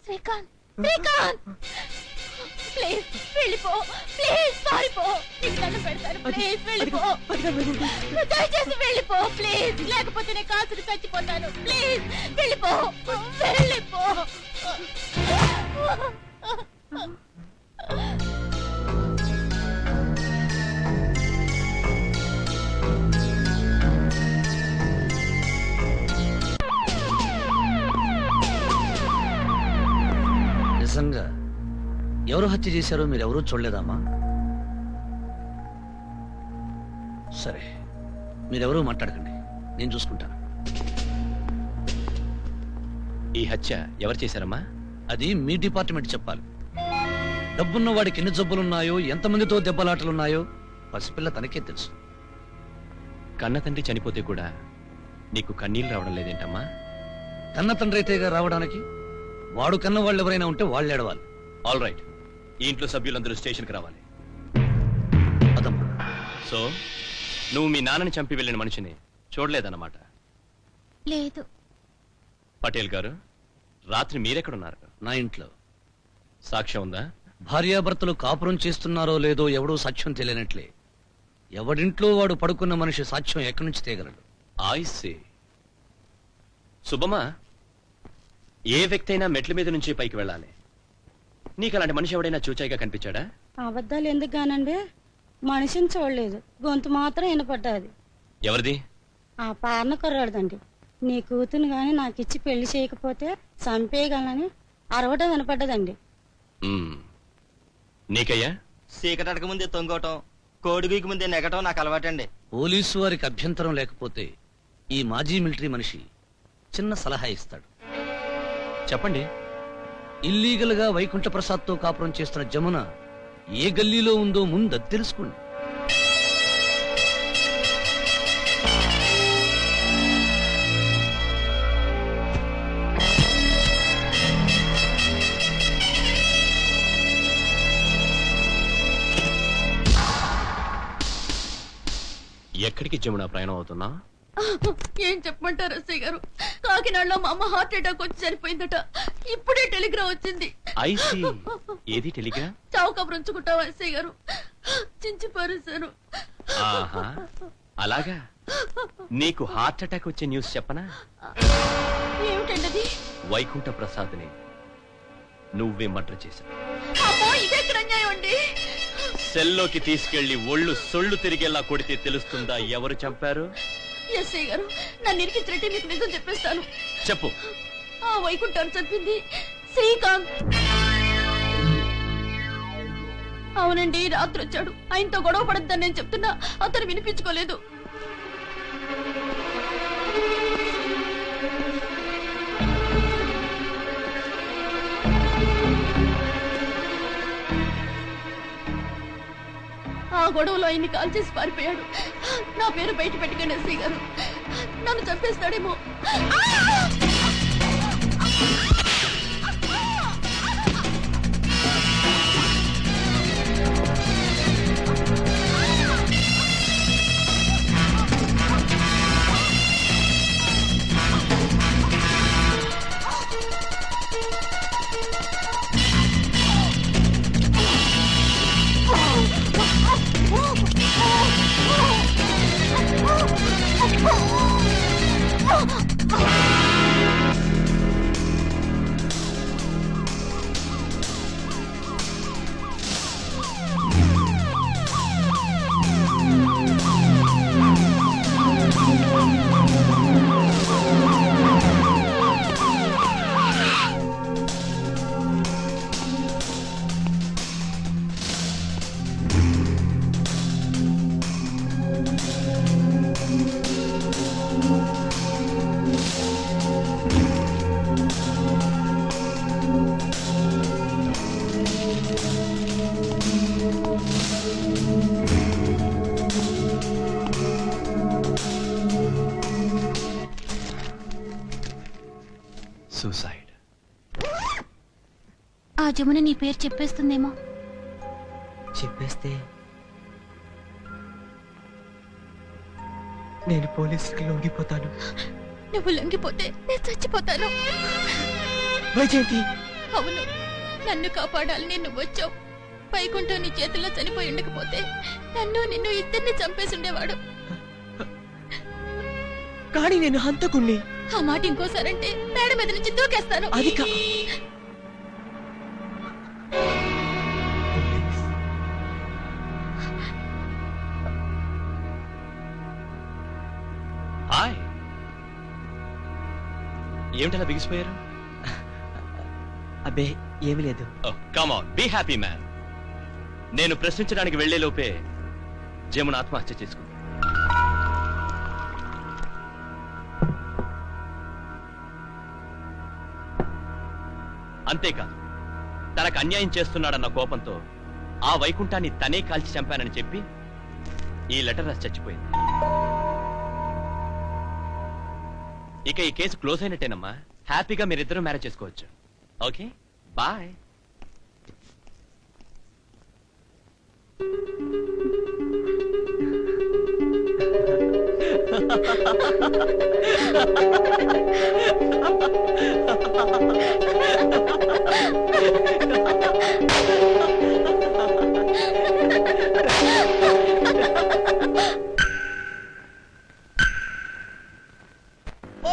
Speaker 5: శ్రీకాంత్, శ్రీకాంత్, ప్లీజ్ వెళ్ళిపో. ప్లీజ్ పారిపో. నీకు దండం పెడతాను. ప్లీజ్ వెళ్ళిపో. దయచేసి వెళ్ళిపో ప్లీజ్. లేకపోతే నేను కాల్చుకు చచ్చిపోతాను. ప్లీజ్ వెళ్ళిపో. వెళ్ళిపో.
Speaker 1: నిజంగా ఎవరు హత్య చేశారో మీరెవరూ చూడలేదామా? సరే, మీరెవరూ మాట్లాడకండి, నేను చూసుకుంటాను.
Speaker 13: ఈ హత్య ఎవరు చేశారమ్మా?
Speaker 1: అది మీ డిపార్ట్మెంట్ చెప్పాలి. డబ్బున్న వాడికి ఎన్ని జబ్బులున్నాయో, ఎంతమందితో దెబ్బలాటలున్నాయో పసిపిల్ల తనకే తెలుసు.
Speaker 13: కన్న తండ్రి చనిపోతే కూడా నీకు కన్నీళ్ళు రావడం లేదేంటమ్మా?
Speaker 1: కన్న తండ్రి అయితేగా రావడానికి. వాడు కన్న వాళ్ళు ఎవరైనా ఉంటే వాళ్ళు ఏడవాలి.
Speaker 13: ఆల్ రైట్, ఈ ఇంట్లో సభ్యులందరూ స్టేషన్కి రావాలి.
Speaker 1: అదమ్మా.
Speaker 13: సో నువ్వు మీ నాన్నని చంపి వెళ్ళిన మనిషిని చూడలేదన్నమాట?
Speaker 5: లేదు.
Speaker 13: పటేల్ గారు, రాత్రి మీరెక్కడున్నారు?
Speaker 1: నా ఇంట్లో.
Speaker 13: సాక్ష్యం ఉందా?
Speaker 1: భార్యాభర్తలు కాపురం చేస్తున్నారో లేదో ఎవడూ సాక్ష్యం తెలియనట్లే ఎవడింట్లో వాడు పడుకున్న మనిషి సాక్ష్యం ఎక్కడి నుంచి తేగలడు?
Speaker 13: I see. సుబ్బమ్మా, ఏ వ్యక్తి అయినా మెట్ల మీద నుంచి పైకి వెళ్ళాలి. నీకు అలాంటి మనిషి ఎవడైనా చూచాయిగా కనిపించాడా?
Speaker 10: అబద్ధాలు ఎందుకు గానండి, మనిషిని చూడలేదు, గొంతు మాత్రం వినపడ్డాది.
Speaker 13: ఎవరిది?
Speaker 10: ఆ పార్న కుర్రాడుదండి. నీ కూతురు గాని నాకిచ్చి పెళ్లి చేయకపోతే చంపేయగలనని అరవటం వినపడ్డదండి.
Speaker 13: నీకయ్యా?
Speaker 8: సీకట్ అడక ముందే తొంగటం, కోడిగుకి ముందే నెగటం నాకు అలవాటండి.
Speaker 1: పోలీసు వారికి అభ్యంతరం లేకపోతే ఈ మాజీ మిలిటరీ మనిషి చిన్న సలహా ఇస్తాడు.
Speaker 13: చెప్పండి.
Speaker 1: ఇల్లీగల్ గా వైకుంఠ ప్రసాద్ తో కాపురం చేస్తున్న జమున ఏ గల్లీలో ఉందో ముందు అది తెలుసుకోండి.
Speaker 13: ఎక్కడికి జమున ప్రయాణం అవుతున్నా?
Speaker 10: ఏం చెప్పమంటారు అస్సయ్య గారు, కాకినాడలో మా అమ్మ హార్ట్ అటాక్ వచ్చి చనిపోయిందట. ఇప్పుడే టెలిగ్రామ్ వచ్చింది.
Speaker 13: ఐసీ. ఏది టెలిగ్రామ్?
Speaker 10: చావు కబురుంచుకుంటావా అస్సయ్య గారు? చించి పారేశాను.
Speaker 13: ఆహా, అలాగా. నీకు హార్ట్ అటాక్ వచ్చే న్యూస్ చెప్పనా?
Speaker 10: ఏమిటండి?
Speaker 13: వైకుంఠ ప్రసాద్ని నువ్వే మర్డర్ చేశావు.
Speaker 10: అమ్మో, ఇదెక్కడ అన్యాయం అండి?
Speaker 13: సెల్లోకి తీసుకెళ్లి ఒళ్ళు సొళ్ళు తిరిగేలా కొడితే తెలుస్తుందా ఎవరు చంపారు?
Speaker 10: ఎస్ఐ గారు, నన్ను ఇరికించినట్టే మీకు నిజం చెప్పేస్తాను.
Speaker 13: చెప్పు.
Speaker 10: ఆ వైకుంఠాన్ని చంపింది శ్రీకాంత్. అవునండి, రాత్రి వచ్చాడు. ఆయనతో గొడవ పడద్దని నేను చెప్తున్నా అతను వినిపించుకోలేదు. ఆ గొడవలో ఆయన్ని కాల్ చేసి పారిపోయాడు. నా పేరు బయట పెట్టకండి ఎస్ఐ గారు, నన్ను చంపేస్తాడేమో.
Speaker 13: సూసైడ్.
Speaker 5: ఆ జమున నీ పేరు చెప్పేస్తుందేమో.
Speaker 9: చెప్పేస్తే నేను పోలీసులకి లొంగిపోతాను.
Speaker 5: నువ్వు లొంగిపోతే నేను చచ్చిపోతాను.
Speaker 9: వైజయంతి,
Speaker 5: అవును, నన్ను కాపాడాలని నువ్వు వచ్చావు. వైకుంఠం నీ చేతుల్లో చనిపోయి ఉండకపోతే నిన్ను ఇద్దరిని చంపేసి ఉండేవాడు.
Speaker 9: కానీ నేను హంతకుణ్ణి.
Speaker 5: ఆ మాట ఇంకోసారంటే మేడ మీద నుంచి దూకేస్తాను.
Speaker 9: అది
Speaker 13: హాయ్, ఏమిటలా బిగిసిపోయారు?
Speaker 9: అబ్బే ఏమీ లేదు.
Speaker 13: Come on, be happy man. నేను ప్రశ్నించడానికి వెళ్లే లోపే జమున ఆత్మహత్య చేసుకుంది. అంతేకాదు, తనకు అన్యాయం చేస్తున్నాడన్న కోపంతో ఆ వైకుంఠాన్ని తనే కాల్చి చంపానని చెప్పి ఈ లెటర్ రాసి చచ్చిపోయింది. ఇక ఈ కేసు క్లోజ్ అయినట్టేనమ్మా. హ్యాపీగా మీరిద్దరూ మ్యారేజ్ చేసుకోవచ్చు. Okay, bye.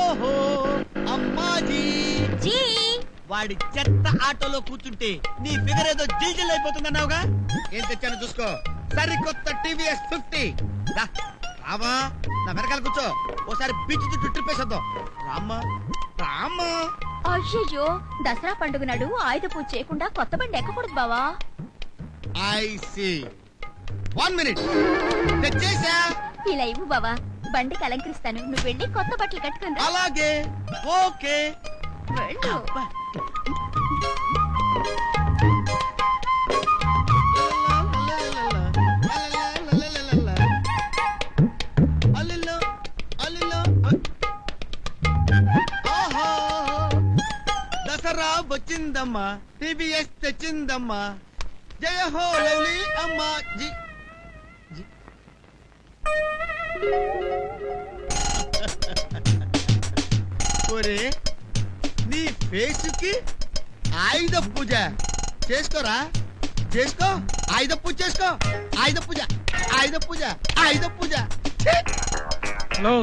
Speaker 3: ఓహో అమ్మాజీ, వాడి చెత్త ఆటోలో కూర్చుంటే నీ ఫిగర్ ఏదో జిల్జిల్ అయిపోతుందన్నావుగా. ఏం తెచ్చాను చూసుకో. సరికొత్త టీవీఎస్ 50. రామా, నా వెనకాల కూర్చో. ఓసారి బీచ్ చుట్టూ ట్రిప్ వేసేద్దాం. రామ్మా రామ్మా.
Speaker 10: అయ్యో, దసరా పండుగ నాడు ఆయుధ పూజ చేయకుండా కొత్త బండి ఎక్కకూడదు బావా.
Speaker 3: I see. 1 మినిట్ తెచ్చేసా.
Speaker 10: ఇలా ఇవ్వు బావా, బండికి అలంకరిస్తాను. నువ్వు వెళ్ళి కొత్త బట్టలు కట్టుకుందా.
Speaker 3: అలాగే, ఓకే.
Speaker 10: వెళ్ళు.
Speaker 3: దసరా వచ్చిందమ్మా, టీవీఎస్ తెచ్చిందమ్మా. జయ హో లవ్లీ అమ్మా జీ. ఒరే, నీ ఫేసుకి ఆయుధ పూజ చేసుకోరా. చేసుకో, ఆయుధ పూజ చేసుకో. ఆయుధ పూజ, ఆయుధ పూజ, ఆయుధ పూజ.
Speaker 4: హలో,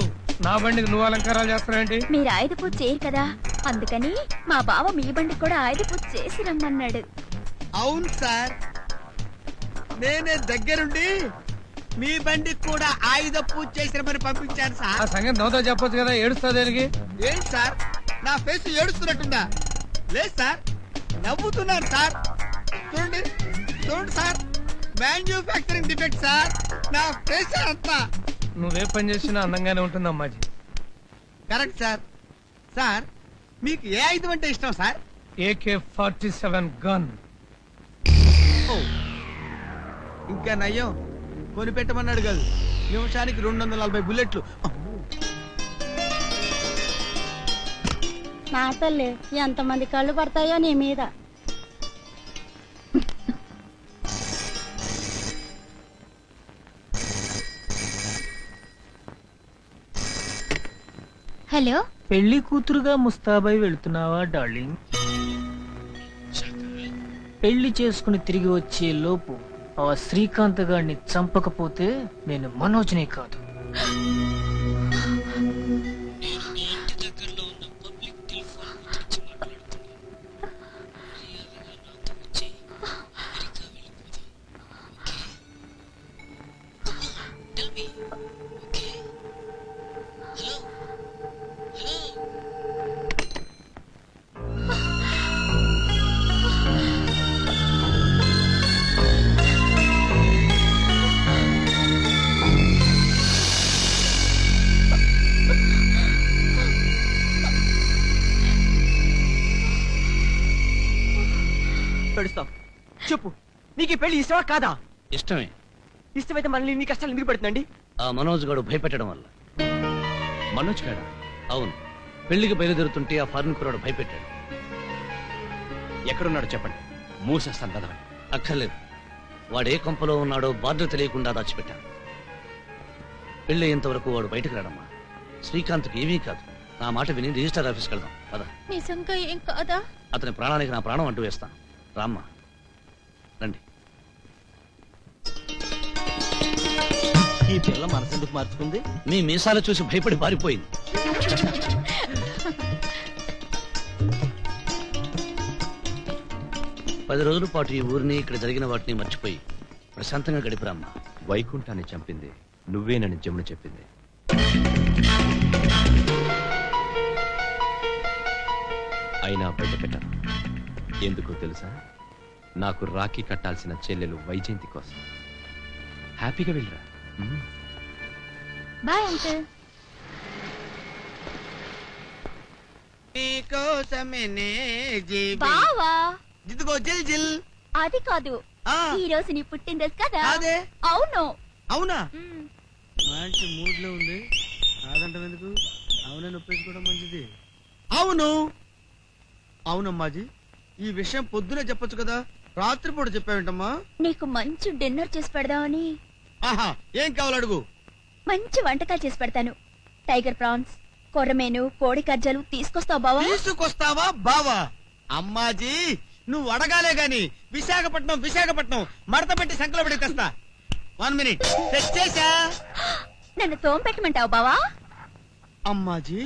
Speaker 4: నా బండికి నువ్వు అలంకారాలు చేస్తావేంటి?
Speaker 10: మీరు ఆయుధ పూజ చేయరు కదా, అందుకని మా బావ మీ బండికి కూడా ఆయుధ పూజ చేసి రమ్మన్నాడు.
Speaker 3: అవును సార్, నేనే దగ్గరుండి మీ బండికి కూడా ఆయుధ పూజ చేసిరమని పంపించాను సార్.
Speaker 4: ఆ సంగతి నవ్వుతో చెప్పొచ్చు కదా, ఏడుస్తా దేనికి?
Speaker 3: ఏంటి సార్, నా ఫేస్ ఏడుస్తున్నట్టుందా? లేదు సార్, నవ్వుతున్నాను సార్. చూడండి చూడండి సార్, మ్యాన్యుఫ్యాక్చరింగ్ డిఫెక్ట్ సార్. నా ఫేస్ అంతా.
Speaker 4: నువ్వే పని చేసినా అందంగానే ఉంటుంది అమ్మాజీ.
Speaker 3: Correct sir. సార్, మీకు ఏ ఆయుధం అంటే ఇష్టం సార్?
Speaker 4: AK-47 gun.
Speaker 3: ఇంకా నయ్యం, కొనిపెట్టమన్నాడు కాదు, నిమిషానికి 240 బుల్లెట్లు.
Speaker 10: నా తల్లి, ఎంతమంది కళ్ళు పడతాయో నీ మీద.
Speaker 5: హలో,
Speaker 12: పెళ్లి కూతురుగా ముస్తాబై వెళుతున్నావా డార్లింగ్? పెళ్లి చేసుకుని తిరిగి వచ్చే లోపు ఆ శ్రీకాంత్ గారిని చంపకపోతే నేను మనోజ్నే కాదు.
Speaker 9: చెప్పు, నీకు ఈ పెళ్లి ఇష్టమా కాదా?
Speaker 1: ఇష్టమే.
Speaker 9: ఇష్టమైతే మనల్ని నీ కష్టాలు ఎందుకు పెడుతుందండి?
Speaker 1: ఆ మనోజ్ గాడు భయపెట్టడం వల్ల.
Speaker 13: మనోజ్ గాడా?
Speaker 1: అవును, పెళ్లికి బయలుదేరుతుంటే ఆ ఫారిన్ కుర్రాడు భయపెట్టాడు.
Speaker 13: ఎక్కడున్నాడో చెప్పండి, మూసేస్తాను కదా.
Speaker 1: అక్కర్లేదు, వాడు ఏ కొంపలో ఉన్నాడో బాధ్యత తెలియకుండా దాచిపెట్టాను. పెళ్లి అయ్యేంతవరకు వాడు బయటకు రాడమ్మా. శ్రీకాంత్కి ఏమీ కాదు. నా మాట విని రిజిస్టర్ ఆఫీస్కి వెళ్దాం పద.
Speaker 10: నిజంగా ఏం కాదా?
Speaker 1: అతని ప్రాణానికి నా ప్రాణం అంటూ వేస్తాను. రామ్మా, రండి.
Speaker 9: ఈ పిల్ల మనసెందుకు మార్చుకుంది?
Speaker 1: మీ మీసాలు చూసి భయపడి పారిపోయింది. పది రోజుల పాటు ఈ ఊరిని, ఇక్కడ జరిగిన వాటిని మర్చిపోయి ప్రశాంతంగా గడిపిరామ్మా.
Speaker 13: వైకుంఠాన్ని చంపింది నువ్వేనని జమున చెప్పింది. అయినా బయట పెట్టాను. ఎందుకో తెలుసా? నాకు రాఖీ కట్టాల్సిన చెల్లెలు వైజయంతి కోసం. హ్యాపీగా వెళ్ళరా.
Speaker 5: Bye uncle.
Speaker 3: నీకోసమేనే
Speaker 5: బావా
Speaker 3: ఇదిగో జిల్ జిల్.
Speaker 5: అది కాదు, ఈ రోజు నీ పుట్టినరోజు కదా?
Speaker 3: అదే.
Speaker 5: అవును.
Speaker 3: అవునా? మంచి మూడ్ లో ఉంది. కాదంటాం ఎందుకు? అవునని ఒప్పేసుకోవడం మంచిది. అవును అవునమ్మాజీ, ఈ విషయం పొద్దునే చెప్పొచ్చు కదా, రాత్రిపూట చెప్పావేంటమ్మా?
Speaker 5: నీకు మంచి డిన్నర్ చేసి పెడదామని.
Speaker 3: ఆహా, ఏం కావాలి అడుగు.
Speaker 5: మంచి వంటకాలు చేసి పెడతాను. టైగర్ ప్రాన్స్, కొర్రమేను, కోడి కజ్జలు తీసుకొస్తావా బావా?
Speaker 3: తీసుకొస్తావా బావా? అమ్మాజీ, నువ్వు అడగాలే గాని విశాఖపట్నం మడత పెట్టి సంకలో పెట్టి తెస్తా. 1 minute తెచ్చేసా.
Speaker 5: నన్ను తోంపెట్టమంటావు బావా?
Speaker 3: అమ్మాజీ,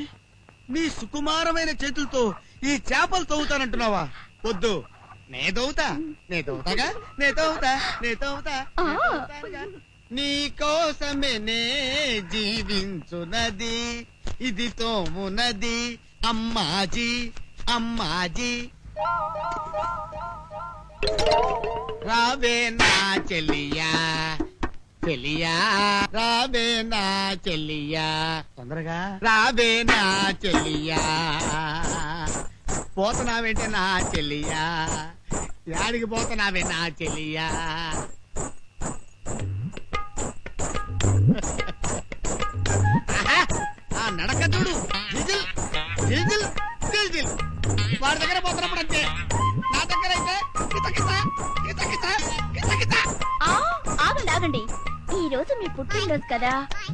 Speaker 3: నీ సుకుమారమైన చేతులతో ఈ చేపలు తవ్వుతానంటున్నావా? వద్దు, నే తవ్వుతాగా. నీ కోసమే నే జీవించునది, ఇది తోమునది అమ్మాజీ. రావే నా చెలియా రావే నా చెలియా, తొందరగా రావే నా చెలియా. పోతున్నావేంటే నా చెలియా, యాడికి పోతున్నావే నా చెలియా? ఆ నడక చూడు, జిల్ వాడి దగ్గర పోతున్నప్పుడు అంతే, నా దగ్గర అయితే
Speaker 5: ఆగండి. ఈ రోజు మీ పుట్టినరోజు కదా,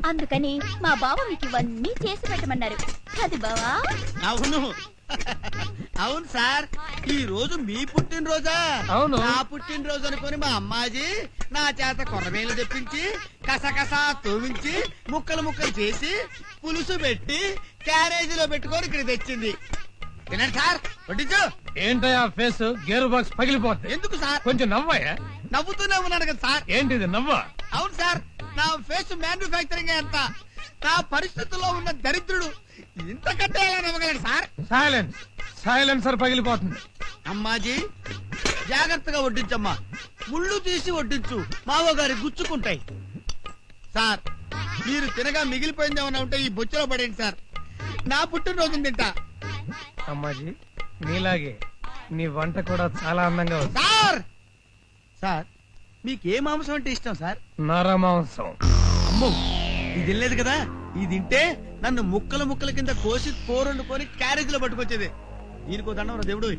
Speaker 5: అందుకని మా బావ మీకు ఇవన్నీ చేసి పెట్టమన్నారు అది బావా?
Speaker 3: అవును సార్, ఈ రోజు మీ పుట్టినరోజా?
Speaker 4: అవును.
Speaker 3: నా పుట్టినరోజు అనుకుని మా అమ్మాజీ నా చేత కొర్రమేలు తెప్పించి కసకసా తోమించి ముక్కలు చేసి పులుసు పెట్టి క్యారేజీలో పెట్టుకొని ఇక్కడ తెచ్చింది. తినండి సార్, వడ్డించు.
Speaker 4: ఏంటయ్యా ఫేస్ గేర్ బాక్స్ పగిలిపోతుంది.
Speaker 3: ఎందుకు సార్?
Speaker 4: కొంచెం నవ్వాయా?
Speaker 3: నవ్వుతూనే ఉన్నాడు కదా సార్.
Speaker 4: ఏంటిది నవ్వా?
Speaker 3: అవును సార్, నా ఫేస్ మ్యానుఫ్యాక్చరింగ్ ఎంత, నా పరిస్థితుల్లో ఉన్న దరిద్రుడు ఇంతకంటే ఎలా నవ్వగలడు సార్?
Speaker 4: సైలెన్సర్ పగిలిపోతుంది.
Speaker 3: అమ్మాజీ, జాగ్రత్తగా వడ్డించమ్మా, ముళ్ళు తీసి వడ్డించు, మావగారి గుచ్చుకుంటాయి. సార్, మీరు తినగా మిగిలిపోయింది ఏమన్నా ఉంటే ఈ బొచ్చులో పడేయండి సార్, నా పుట్టినరోజు తింటా.
Speaker 4: అమ్మాజీ, నీలాగే నీ వంట కూడా చాలా అందంగా ఉంది.
Speaker 3: సార్, మీకు ఏ మాంసం అంటే ఇష్టం సార్?
Speaker 4: నరమాంసం.
Speaker 3: అమ్మో, ఇది లేదు కదా, ఇది తింటే నన్ను ముక్కల కింద కోసి కూరొండుకొని క్యారేజీలో పట్టుకొచ్చేది. దీనికో దండం రా దేవుడు.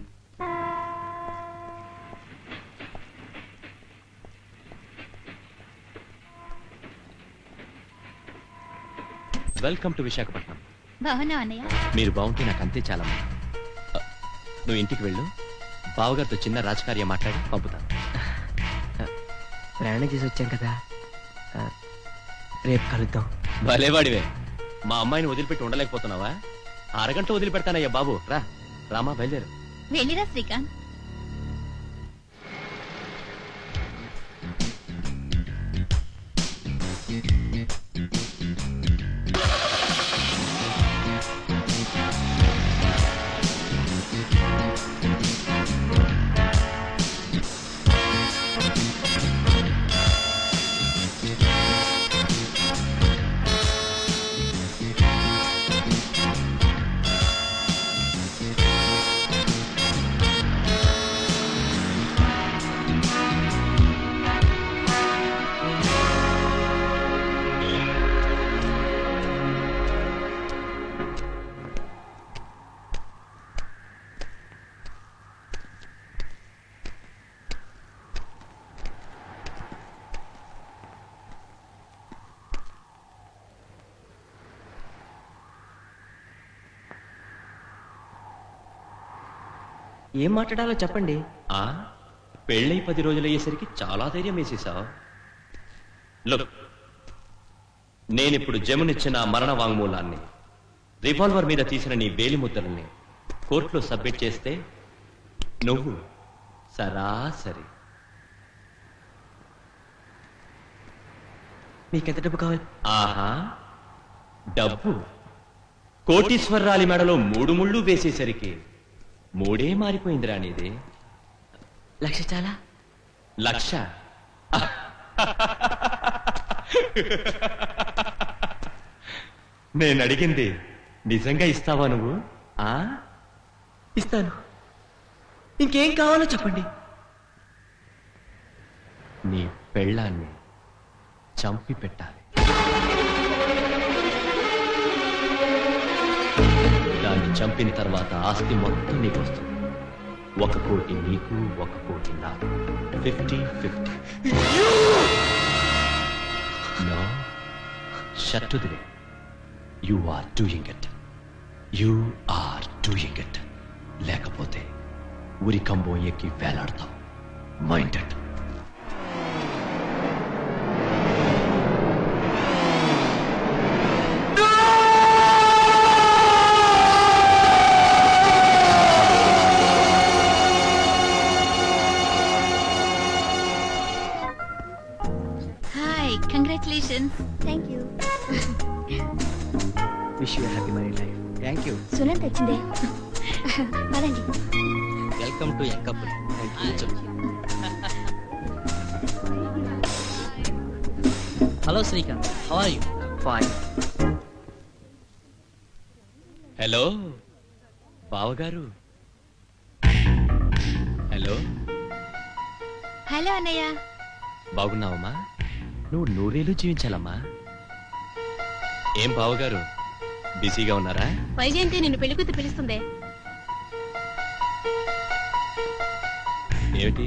Speaker 13: Welcome to Visakhapatnam.
Speaker 5: బాగున్నా అన్నయ్య?
Speaker 13: మీరు బాగుంటే నాకు అంతే చాలా. నువ్వు ఇంటికి వెళ్ళు, బావగారితో చిన్న రాజకార్యం మాట్లాడి పంపుతాను.
Speaker 9: ప్రయాణం చేసి వచ్చాం కదా, రేపు కలుద్దాం.
Speaker 13: భలేవాడివే, మా అమ్మాయిని వదిలిపెట్టి ఉండలేకపోతున్నావా? అరగంట వదిలిపెడతానయ్యా బాబు. రామా, బయలుదేరు.
Speaker 5: వెళ్ళిరా శ్రీకాంత్.
Speaker 9: ఏం మాట్లాడాలో చెప్పండి.
Speaker 13: పెళ్ళై 10 రోజులయ్యేసరికి చాలా ధైర్యం వేసేసావు. నేనిప్పుడు జమునిచ్చిన మరణ వాంగ్మూలాన్ని, రివాల్వర్ మీద తీసిన నీ వేలిముద్రల్ని కోర్టులో సబ్మిట్ చేస్తే నువ్వు సరాసరి.
Speaker 9: మీకెంత డబ్బు కావాలి?
Speaker 13: ఆహా, డబ్బు కోటీశ్వరరాలి మెడలో 3 ముళ్ళు వేసేసరికి 3 మారిపోయిందిరా నీది.
Speaker 9: లక్ష చాలా?
Speaker 13: లక్ష? నేను అడిగింది నిజంగా ఇస్తావా నువ్వు?
Speaker 9: ఇస్తాను. ఇంకేం కావాలో చెప్పండి.
Speaker 13: నీ పెళ్ళాన్ని చంపి పెట్టాలి. దాన్ని చంపిన తర్వాత ఆస్తి మొత్తం నీకు వస్తుంది. 1 కోటి నీకు, 1 కోటి నాకు. 50-50. No, shut to the way. You are doing it. You are doing it. లేకపోతే ఉరి కంబం ఎక్కి వేలాడతావు. Minded.
Speaker 5: Hi, congratulations. Thank you.
Speaker 9: Wish you happy married life. Thank you.
Speaker 5: Sunand వచ్చిందే. పదండి.
Speaker 8: Welcome to young couple.
Speaker 12: Hello Srikanth, how are you?
Speaker 9: Fine.
Speaker 13: Hello బావగారు. Hello.
Speaker 5: Hello అన్నయ్య.
Speaker 13: బాగున్నావమ్మా? నువ్వు 100 ఏళ్ళు జీవించాలమ్మా. ఏం బావగారు బిజీగా ఉన్నారా?
Speaker 10: వైజయంతి నిన్ను పెళ్లి కూతురు పిలుస్తుందే.
Speaker 13: ఏమిటి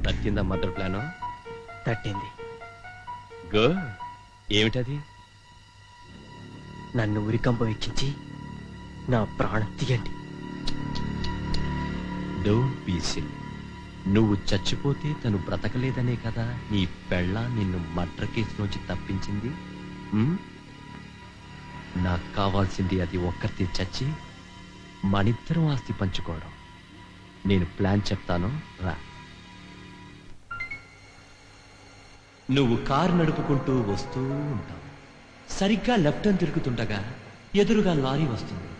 Speaker 13: తట్టిందా మదర్ ప్లాను?
Speaker 9: తట్టింది.
Speaker 13: గో. ఏమిటది?
Speaker 9: నన్ను ఉరికంపం ఎక్కించి నా ప్రాణం తీయండి.
Speaker 13: Don't be silly. నువ్వు చచ్చిపోతే తను బ్రతకలేదనే కదా నీ పెళ్ళ నిన్ను మర్డర్ కేసు నుంచి తప్పించింది. నాకు కావాల్సింది అది ఒక్కరితే చచ్చి మనిద్దరం ఆస్తి పంచుకోవడం. నేను ప్లాన్ చెప్తాను, రా. నువ్వు కారు నడుపుకుంటూ వస్తూ ఉంటావు. సరిగ్గా లెఫ్ట్ టర్న్ తిరుగుతుండగా ఎదురుగా లారీ వస్తుంది.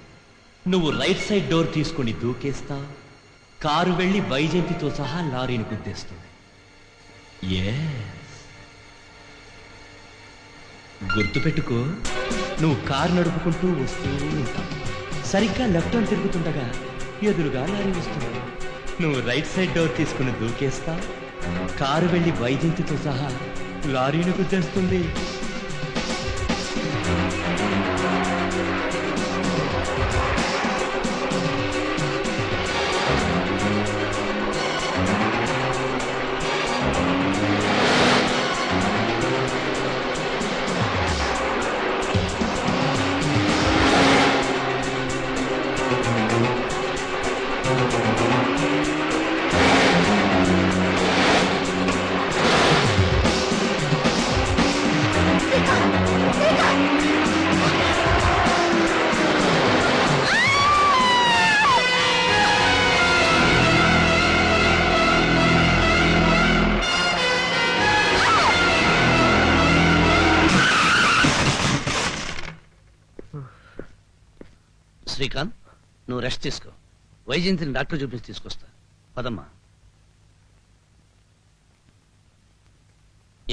Speaker 13: నువ్వు రైట్ సైడ్ డోర్ తీసుకుని దూకేస్తావు. కారు వెళ్ళి వైజయంతితో సహా లారీని గుద్దేస్తుంది. గుర్తుపెట్టుకో, నువ్వు కారు నడుపుకుంటూ వస్తూ ఉంటావు. సరిగ్గా లెఫ్ట్ టర్న్ తిరుగుతుండగా ఎదురుగా లారీ వస్తుంది. నువ్వు రైట్ సైడ్ డోర్ తీసుకుని దూకేస్తావు. కారు వెళ్ళి వైజయంతితో సహా లారీని గుద్దేస్తుంది.
Speaker 1: శ్రీకాంత్, నువ్వు రెస్ట్ తీసుకో. వైజయంతిని డాక్టర్ చూపించి తీసుకొస్తా. పదమ్మా.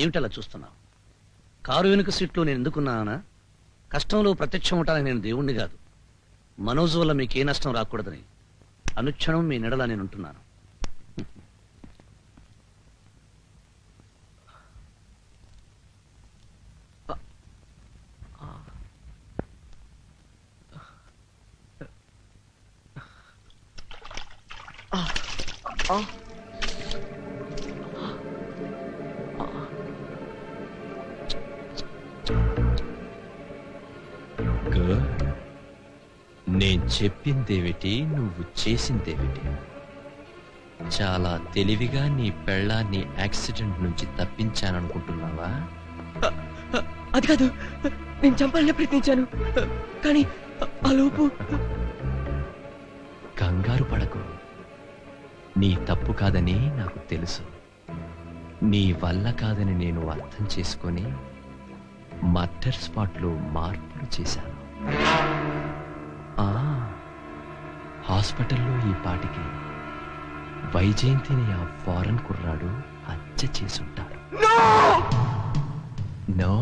Speaker 1: ఏమిటలా చూస్తున్నావు? కారు వెనుక సీట్లో నేను ఎందుకున్నానా? కష్టంలో ప్రత్యక్షం అవటానికి నేను దేవుణ్ణి కాదు. మనోజ్ వల్ల మీకు ఏ నష్టం రాకూడదని అనుక్షణం మీ నెడలా నేను ఉంటున్నాను.
Speaker 13: నేను చెప్పిందేమిటి, నువ్వు చేసిందేమిటి? చాలా తెలివిగా నీ పెళ్ళాన్ని యాక్సిడెంట్ నుంచి తప్పించాననుకుంటున్నావా?
Speaker 9: అది కాదు, నేను చంపాలని ప్రయత్నించాను, కానీ ఆ లోపు.
Speaker 13: కంగారు పడకు, నీ తప్పు కాదని నాకు తెలుసు. నీ వల్ల కాదని నేను అర్థం చేసుకొని మర్డర్ స్పాట్లో మార్పులు చేశాను. హాస్పిటల్లో ఈ పాటికి వైజయంతిని ఆ ఫారెన్ కుర్రాడు హత్య చేసుంటారు. నో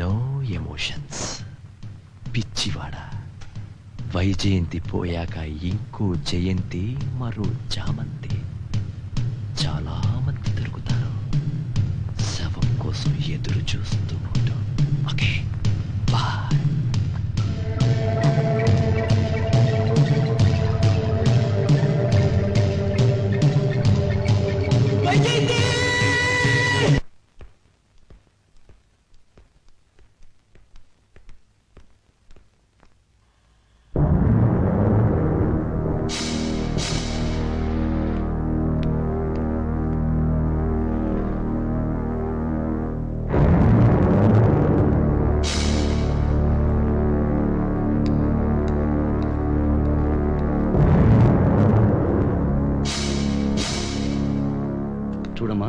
Speaker 13: నో ఎమోషన్స్ పిచ్చివాడా. వైజయంతి పోయాక ఇంకో జయంతి, మరో చామంతి, చాలా మంది దొరుకుతారు. శవం కోసం ఎదురు చూస్తూ ఉండు. Okay bye.
Speaker 1: చూడమ్మా,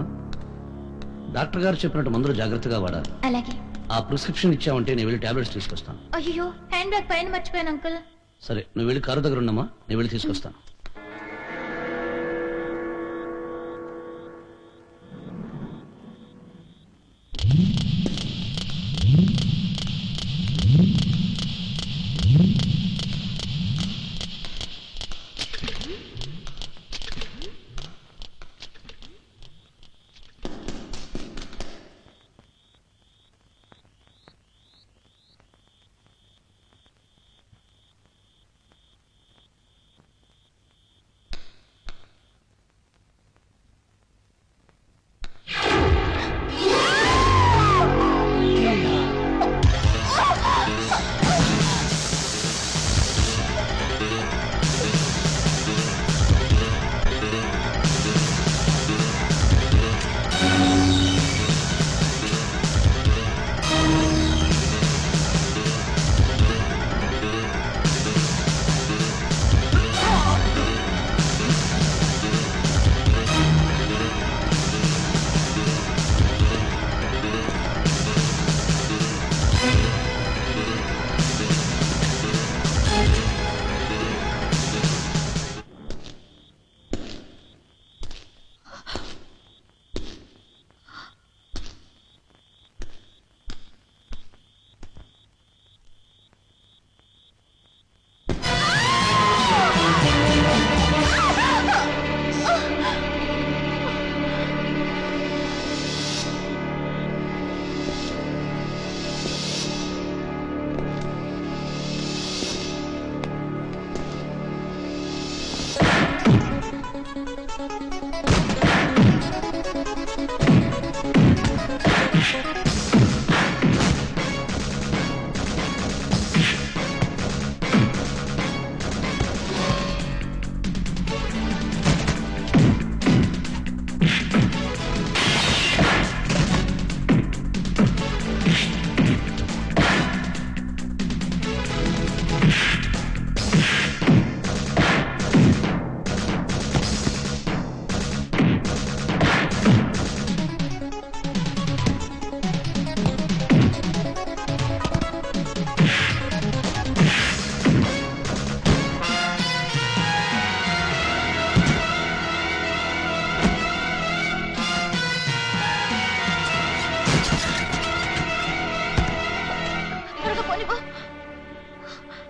Speaker 1: డాక్టర్ గారు చెప్పినట్టు మందులు జాగ్రత్తగా వాడాలి.
Speaker 5: అలాగే.
Speaker 1: ఆ ప్రిస్క్రిప్షన్ ఇచ్చావంటే నేను వెళ్ళి టాబ్లెట్స్ తీసుకొస్తాను.
Speaker 5: అయ్యో, హ్యాండ్ బ్యాగ్ పైన మర్చిపోయాను అంకుల్.
Speaker 1: సరే, నువ్వు వెళ్ళి కారు దగ్గర ఉన్నమ్మా, నేను వెళ్ళి తీసుకొస్తాను.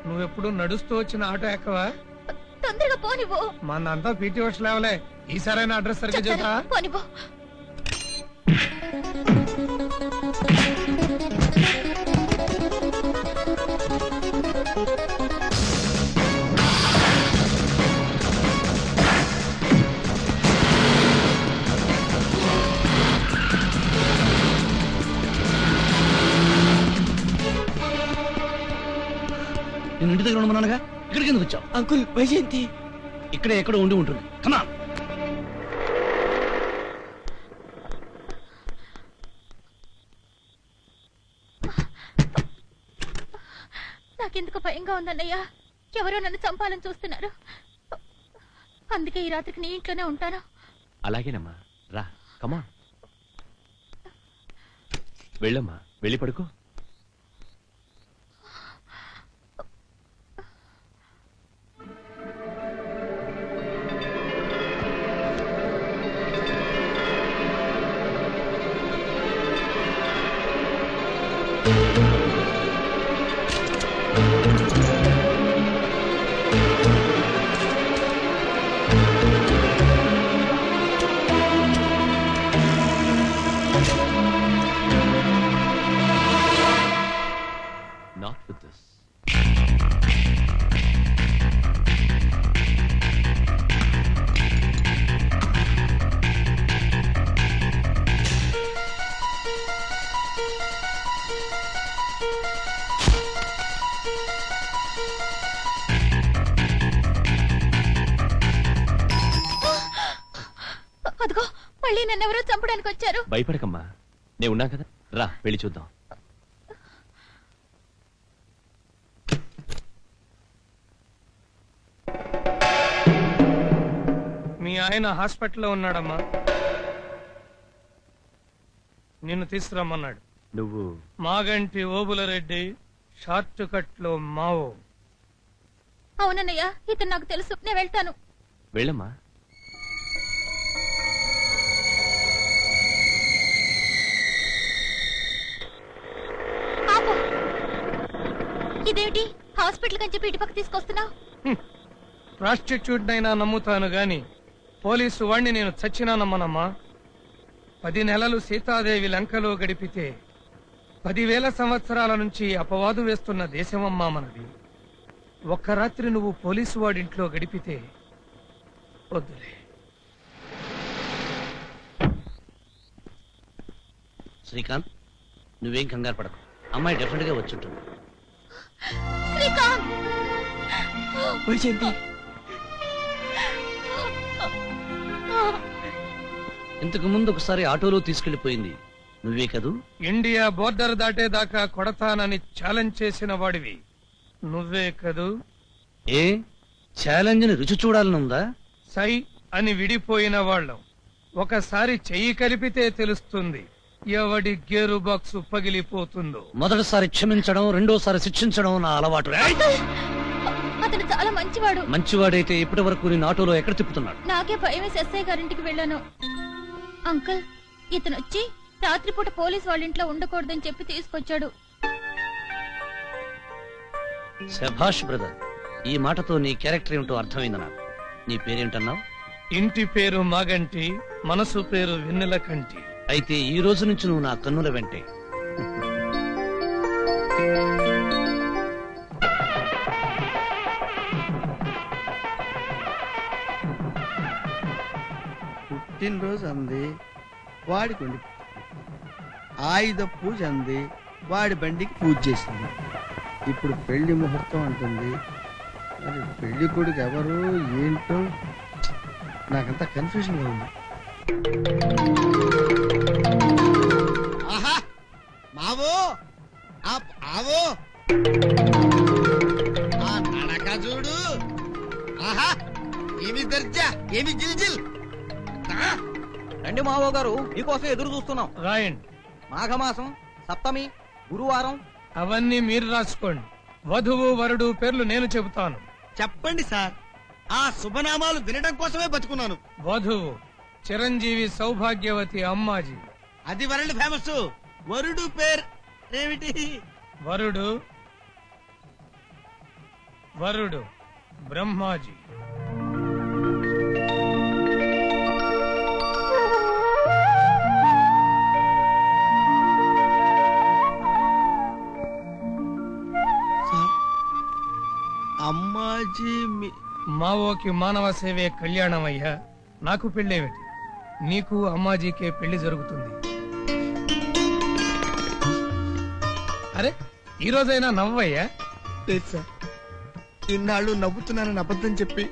Speaker 4: నువ్వెప్పుడు నడుస్తూ వచ్చిన ఆటో ఎక్కవా?
Speaker 5: తొందరగా పోనివ్వు.
Speaker 4: మనంతా పీటీ వర్ష లేవలే. ఈసారైనా అడ్రస్ సరిగ్గా చెప్తా.
Speaker 5: పోనివ్వు.
Speaker 1: నేను ఇంటి దగ్గర ఉండమన్నానుగా, ఇక్కడికి ఎందుకు వచ్చావు?
Speaker 9: అంకుల్, వైజయంతి
Speaker 1: ఇక్కడే ఎక్కడో ఉండి ఉంటుంది. కమా.
Speaker 5: నాకెందుకు భయంగా ఉందన్నయ్య. ఎవరో నన్ను చంపాలని చూస్తున్నారు. అందుకే ఈ రాత్రికి నీ ఇంట్లోనే ఉంటాను.
Speaker 13: అలాగేనమ్మా, రా, కమా, వెళ్ళమ్మా, వెళ్ళి పడుకో.
Speaker 5: మళ్ళీ నన్నెవరో చంపడానికి వచ్చారు.
Speaker 13: భయపడకమ్మా, నేను ఉన్నా కదా, రా వెళ్ళి చూద్దాం.
Speaker 4: మీ ఆయన హాస్పిటల్లో ఉన్నాడమ్మా, నిన్ను తీసుకురమ్మన్నాడు.
Speaker 13: నువ్వు
Speaker 4: మాగంటి ఓబులరెడ్డి, షార్ట్ కట్ లో మావో.
Speaker 5: అవునన్నయ్య, ఇతను నాకు తెలుసు, నేను వెళ్తాను.
Speaker 13: వెళ్ళమ్మా.
Speaker 5: ఆపు. ఇదేమిటి హాస్పిటల్ కని చెప్పి ఇటుపక్క తీసుకొస్తున్నావు?
Speaker 4: ప్రాస్టిట్యూట్ అయినా నమ్ముతాను గాని పోలీసు వాణ్ణి నేను చచ్చినా నమ్మనమ్మా. 10 నెలలు సీతాదేవి లంకలో గడిపితే 10,000 సంవత్సరాల నుంచి అపవాదు వేస్తున్న దేశమమ్మా మనది. ఒక్క రాత్రి నువ్వు పోలీసు వాడింట్లో గడిపితే వద్దులే.
Speaker 1: శ్రీకాంత్, నువ్వేం కంగారు పడకు, అమ్మాయి డెఫినెట్ గా వచ్చి ఉంటుంది.
Speaker 5: శ్రీకాంత్,
Speaker 1: ఇంతకు ముందు ఒకసారి ఆటోలో తీసుకెళ్లిపోయింది నువ్వే కదూ?
Speaker 4: ఇండియా బోర్డర్ దాటేదాకా కొడతానని ఛాలెంజ్ చేసిన వాడివి నువ్వే కదూ?
Speaker 1: ఏ ఛాలెంజ్ ని రుచి చూడాలనుందా?
Speaker 4: సై అని విడిపోయిన వాళ్ళం ఒకసారి చెయ్యి కలిపితే తెలుస్తుంది ఎవడి గేరు బాక్స్ పగిలిపోతుందో.
Speaker 1: మొదటిసారి క్షమించడం, రెండోసారి శిక్షించడం నా అలవాటు.
Speaker 5: అతను చాలా మంచివాడు.
Speaker 1: మంచివాడైతే ఇప్పటి వరకు నేను ఆటోలో ఎక్కడ తిప్పుతున్నాడు?
Speaker 5: నాకే భయం వేసి ఎస్ఐ గారింటికి వెళ్ళాను. అంకుల్, ఇతను వచ్చి రాత్రిపూట పోలీస్ వాళ్ళ ఇంట్లో ఉండకూడదని చెప్పి తీసుకొచ్చాడు.
Speaker 1: శభాష్ బ్రదర్, ఈ మాటతో నీ క్యారెక్టర్ ఏమిటో అర్థమైంది నాకు. నీ పేరేంటన్నావు?
Speaker 4: ఇంటి పేరు మాగంటి, మనసు పేరు వెన్నెల కంటి.
Speaker 1: అయితే ఈ రోజు నుంచి నువ్వు నా కన్నుల వెంటే.
Speaker 3: పుట్టినరోజు అంది, వాడి కొండి ఆయుధ పూజ అంది, వాడి బండికి పూజ చేసింది. ఇప్పుడు పెళ్లి ముహూర్తం అంటుంది. మరి పెళ్లి కొడుకు ఎవరు ఏంటో నాకంతా కన్ఫ్యూజన్ గా ఉంది. ఆహా మావో, ఆవో ఆ నడక చూడు. ఆహా ఏమి దర్జా, ఏమి జిల్జిల్.
Speaker 8: రండి మావో గారు, మీకోసం ఎదురు చూస్తున్నాం.
Speaker 4: రాయండి.
Speaker 8: మాఘమాసం, సప్తమి, గురువారం.
Speaker 4: అవన్నీ మీరు రాసుకోండి. వధువు వరుడు పేర్లు నేను చెబుతాను.
Speaker 3: చెప్పండి సార్, ఆ శుభనామాలు వినడం కోసమే బతుకున్నాను.
Speaker 4: వధువు చిరంజీవి సౌభాగ్యవతి అమ్మాజీ.
Speaker 3: అది వరల్డ్ ఫేమస్. వరుడు పేరు ఏమిటి?
Speaker 4: వరుడు వరుడు బ్రహ్మాజీ.
Speaker 3: అమ్మాజీ
Speaker 4: మావోకి మానవ సేవే కళ్యాణమయ్యా. నాకు పెళ్ళేమిటి, నీకు అమ్మాజీకే పెళ్లి జరుగుతుంది. అరే ఈ రోజైనా నవ్వయ్యా.
Speaker 3: లేదు సార్, ఇన్నాళ్ళు నవ్వుతున్నానని అబద్ధం చెప్పి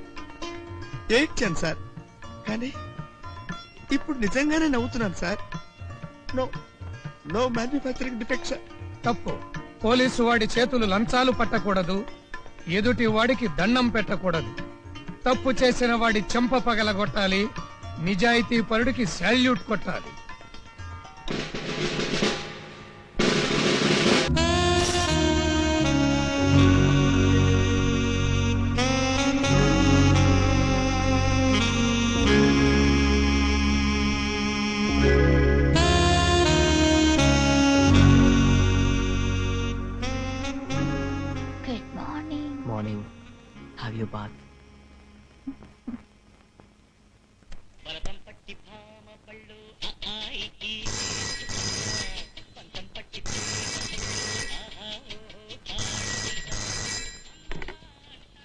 Speaker 3: ఏడ్చాను సార్. కానీ ఇప్పుడు నిజంగానే నవ్వుతున్నాను sir. No no manufacturing defect sir.
Speaker 4: తప్పు. పోలీసు వాడి చేతులు లంచాలు పట్టకూడదు, ఎదుటి వాడికి దండం పెట్టకూడదు. తప్పు చేసిన వాడి చెంప పగలగొట్టాలి, నిజాయితీ పరుడికి శాల్యూట్ కొట్టాలి.
Speaker 5: Good morning.
Speaker 9: Morning. Have you bath?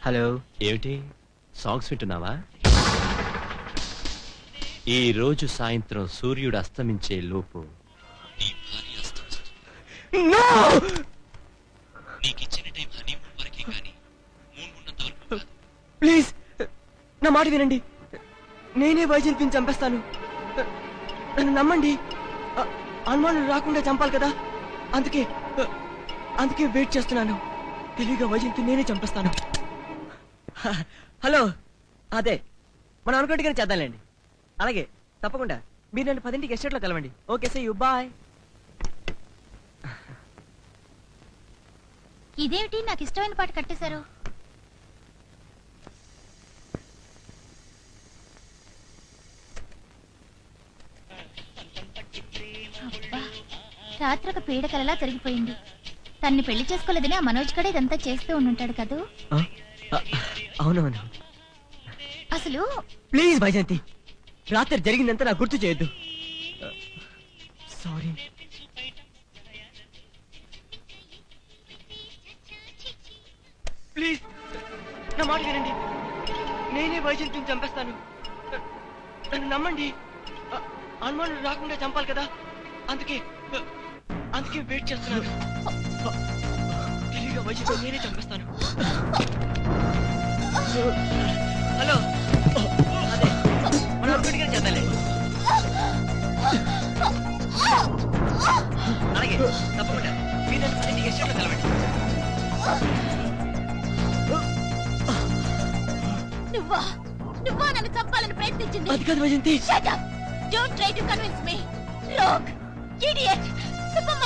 Speaker 9: Hello.
Speaker 13: ఏమిటి సాంగ్స్ వింటున్నావా? ఈ రోజు సాయంత్రం సూర్యుడు అస్తమించే లోపు నీ భార్య అస్తమిస్తుంది. నీకిచ్చిన టైం హనీమూన్ వరకే కానీ మూన్ ఉన్నంత వరకు కాదు.
Speaker 9: ప్లీజ్ నా మాట వినండి, నేనే వైజయంతిని చంపేస్తాను. నన్ను నమ్మండి. అనుమానం రాకుండా చంపాలి కదా, అందుకే అందుకే వెయిట్ చేస్తున్నాను. తెలివిగా వైజయంతి నేనే చంపేస్తాను. హలో, అదే మనం అనుకుంటే చేద్దాంలేండి. అలాగే తప్పకుండా మీరు నన్ను 10ంటికి ఎస్టేట్లో కలవండి. Okay see you, bye.
Speaker 5: ఇదేమిటి నాకు ఇష్టమైన పాట కట్టేశారు? రాత్రి ఒక పీడకలలా జరిగిపోయింది. తన్ని పెళ్లి చేసుకోలేదని ఆ మనోజ్ కూడా ఇదంతా చేస్తూ ఉండుంటాడు కదూ.
Speaker 9: అవునవును.
Speaker 5: అసలు
Speaker 9: ప్లీజ్ వైజయంతి, రాత్రి జరిగిందంతా నాకు గుర్తు చేయొద్దు. సారీ. ప్లీజ్ నా మాట వినండి. నేనే వైజయంతిని చంపేస్తాను. నన్ను నమ్మండి. అనుమానం రాకుండా చంపాలి కదా, అందుకే వెయిట్ చేస్తున్నాను. తెలివిగా వైజయంతి నేనే చంపేస్తాను. హలో, అదే మనం అనుకుంటే చేద్దాంలే. అలాగే తప్పకుండా మీరు నన్ను 10ంటికి ఎస్టేట్లో కలవండి.
Speaker 5: నువ్వా నన్ను చంపాలని ప్రయత్నించింది?
Speaker 9: అది కాదు Vyjayanthi.
Speaker 5: Shut up! Don't try to convince me. Look, idiot! Subbamma,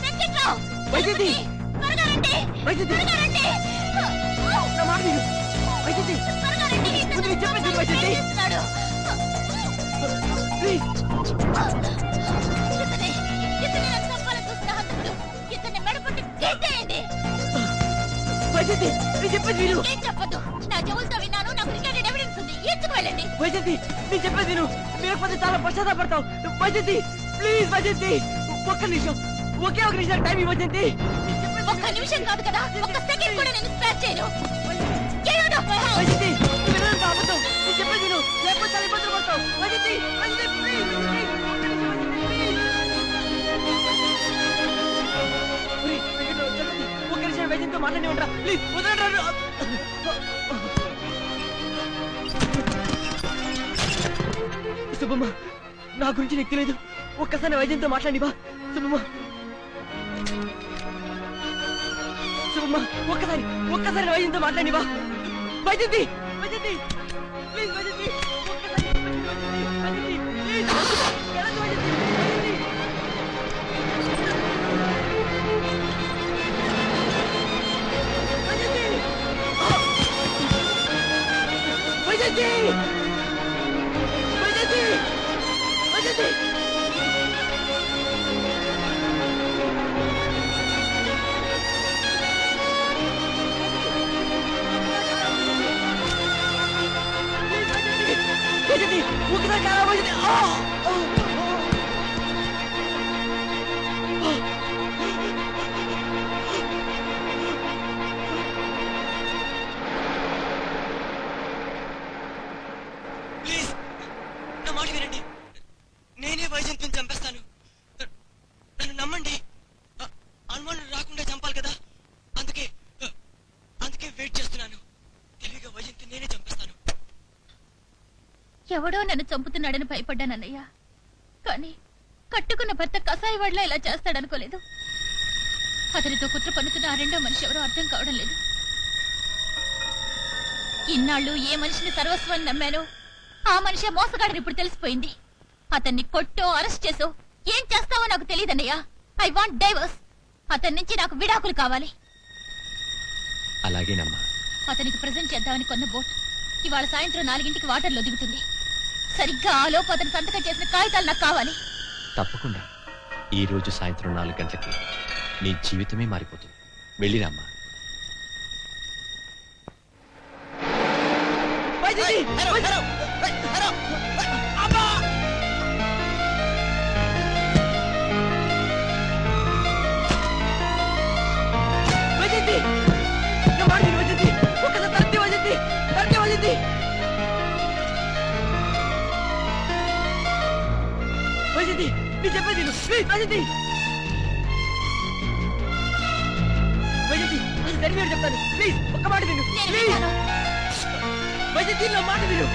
Speaker 5: Venkatrao,
Speaker 9: Vyjayanthi,
Speaker 5: త్వరగా రండి.
Speaker 9: వైజయంతి,
Speaker 5: త్వరగా రండి.
Speaker 9: నా మాట విను. వైజయంతి,
Speaker 5: త్వరగా రండి.
Speaker 9: ముందు నేను చెప్పేది వైజయంతి.
Speaker 5: ప్రయత్నిస్తున్నాడు.
Speaker 9: ప్లీజ్.
Speaker 5: ఇతనే నన్ను చంపాలని చూస్తున్న హంతకుడు. ఇతన్ని మెడపట్టి గెంటేయండి.
Speaker 9: వైజయంతి, నేను చెప్పేది విను.
Speaker 5: ఏం చెప్పొద్దు. నా చెవులతో విన్నాను. నాకు రికార్డెడ్ ఎవిడెన్స్ ఉంది. ఎందుకు వెళ్ళండి?
Speaker 9: వైజయంతి, నేను చెప్పేది విను. లేకపోతే చాలా పశ్చాత్తాపడతావు. వైజయంతి, ప్లీజ్ వైజయంతి, ఒక్క నిమిషం, ఒకే ఒక నిమిషం టైం ఇవ్వజంతి.
Speaker 5: ఒక్క నిమిషం కాదు కదా, ఒక్క సెకండ్ కూడా నేను స్పేర్ చేయను. Get out of my house!
Speaker 9: Vyjayanthi, నువ్వు వెళ్ళడం అబద్ధం. నేను చెప్పేది విను. లేకపోతే చాలా ఇబ్బందులు పడతావు. వైజయంతి, వైజయంతి, ప్లీజ్, ప్లీజ్, ఒక్క నిమిషం వైజయంతి, ప్లీజ్. ఒరేయ్, వెంకట్రావు, చెప్పండి. ఒక్క నిమిషం వైజయంతితో మాట్లాడి ఉంటా. ప్లీజ్ వదలండి. సుబ్బమ్మ, నా గురించి నీకు తెలియదు. ఒక్కసారి వైద్యంతో మాట్లాడివా? సుబ్బమ్మ, సుబ్బమ్మ, ఒక్కసారి వైద్యంతో మాట్లాడివా? వైద్యంతి, వైద్యంతి, ప్లీజ్ వైద్యంతి, ఒక్కసారి వైద్యంతి, ప్లీజ్ వెళ్ళదు వైద్యంతి, వైద్యంతి, వైద్యంతి, వైద్యంతి, వైద్యంతి. వైద్యంతి, ఒకసారి కారా వైద్యంతి. ప్లీజ్ నా మాట వినండి. నేనే వైజయంతిని చంపేస్తాను. నన్ను నమ్మండి. అనుమానం రాకుండా చంపాలి కదా, అందుకే వెయిట్ చేస్తున్నాను. తెలివిగా వైజయంతి నేనే చంపేస్తాను.
Speaker 5: ఎవడో నన్ను చంపుతున్నాడని భయపడ్డానన్నయ్య. కానీ కట్టుకున్న భర్త కసాయి వాడిలా ఇలా చేస్తాడనుకోలేదు. అతనితో కుట్ర పన్నుతున్న ఆ రెండో మనిషి ఎవరో అర్థం కావడం లేదు. ఇన్నాళ్ళు ఏ మనిషిని సర్వస్వాన్ని నమ్మానో ఆ మనిషి మోసగాడని ఇప్పుడు తెలిసిపోయింది. అతన్ని కొట్టో అరెస్ట్ చేసో ఏం చేస్తావో నాకు తెలియదన్నయ్యా. I want divorce. అతని నుంచి నాకు విడాకులు కావాలి.
Speaker 7: అలాగేనమ్మా.
Speaker 5: అతనికి ప్రజెంట్ చేద్దామని కొన్న బోట్ ఇవాళ సాయంత్రం 4ంటికి వాటర్లో దిగుతుంది. సరిగ్గా ఆ లోపు అతను సంతకం చేసిన కాగితాలు నాకు కావాలి.
Speaker 7: తప్పకుండా ఈ రోజు సాయంత్రం 4 గంటలకి నీ జీవితమే మారిపోతుంది. వెళ్ళిరామ్మా.
Speaker 9: చెప్పేది ప్లీజ్ వైజయంతి. వైజయంతి, సరిగ్గా చెప్తాను. ప్లీజ్ ఒక్క మాట విను. ప్లీజ్ వైజయంతి, నా మాట విను.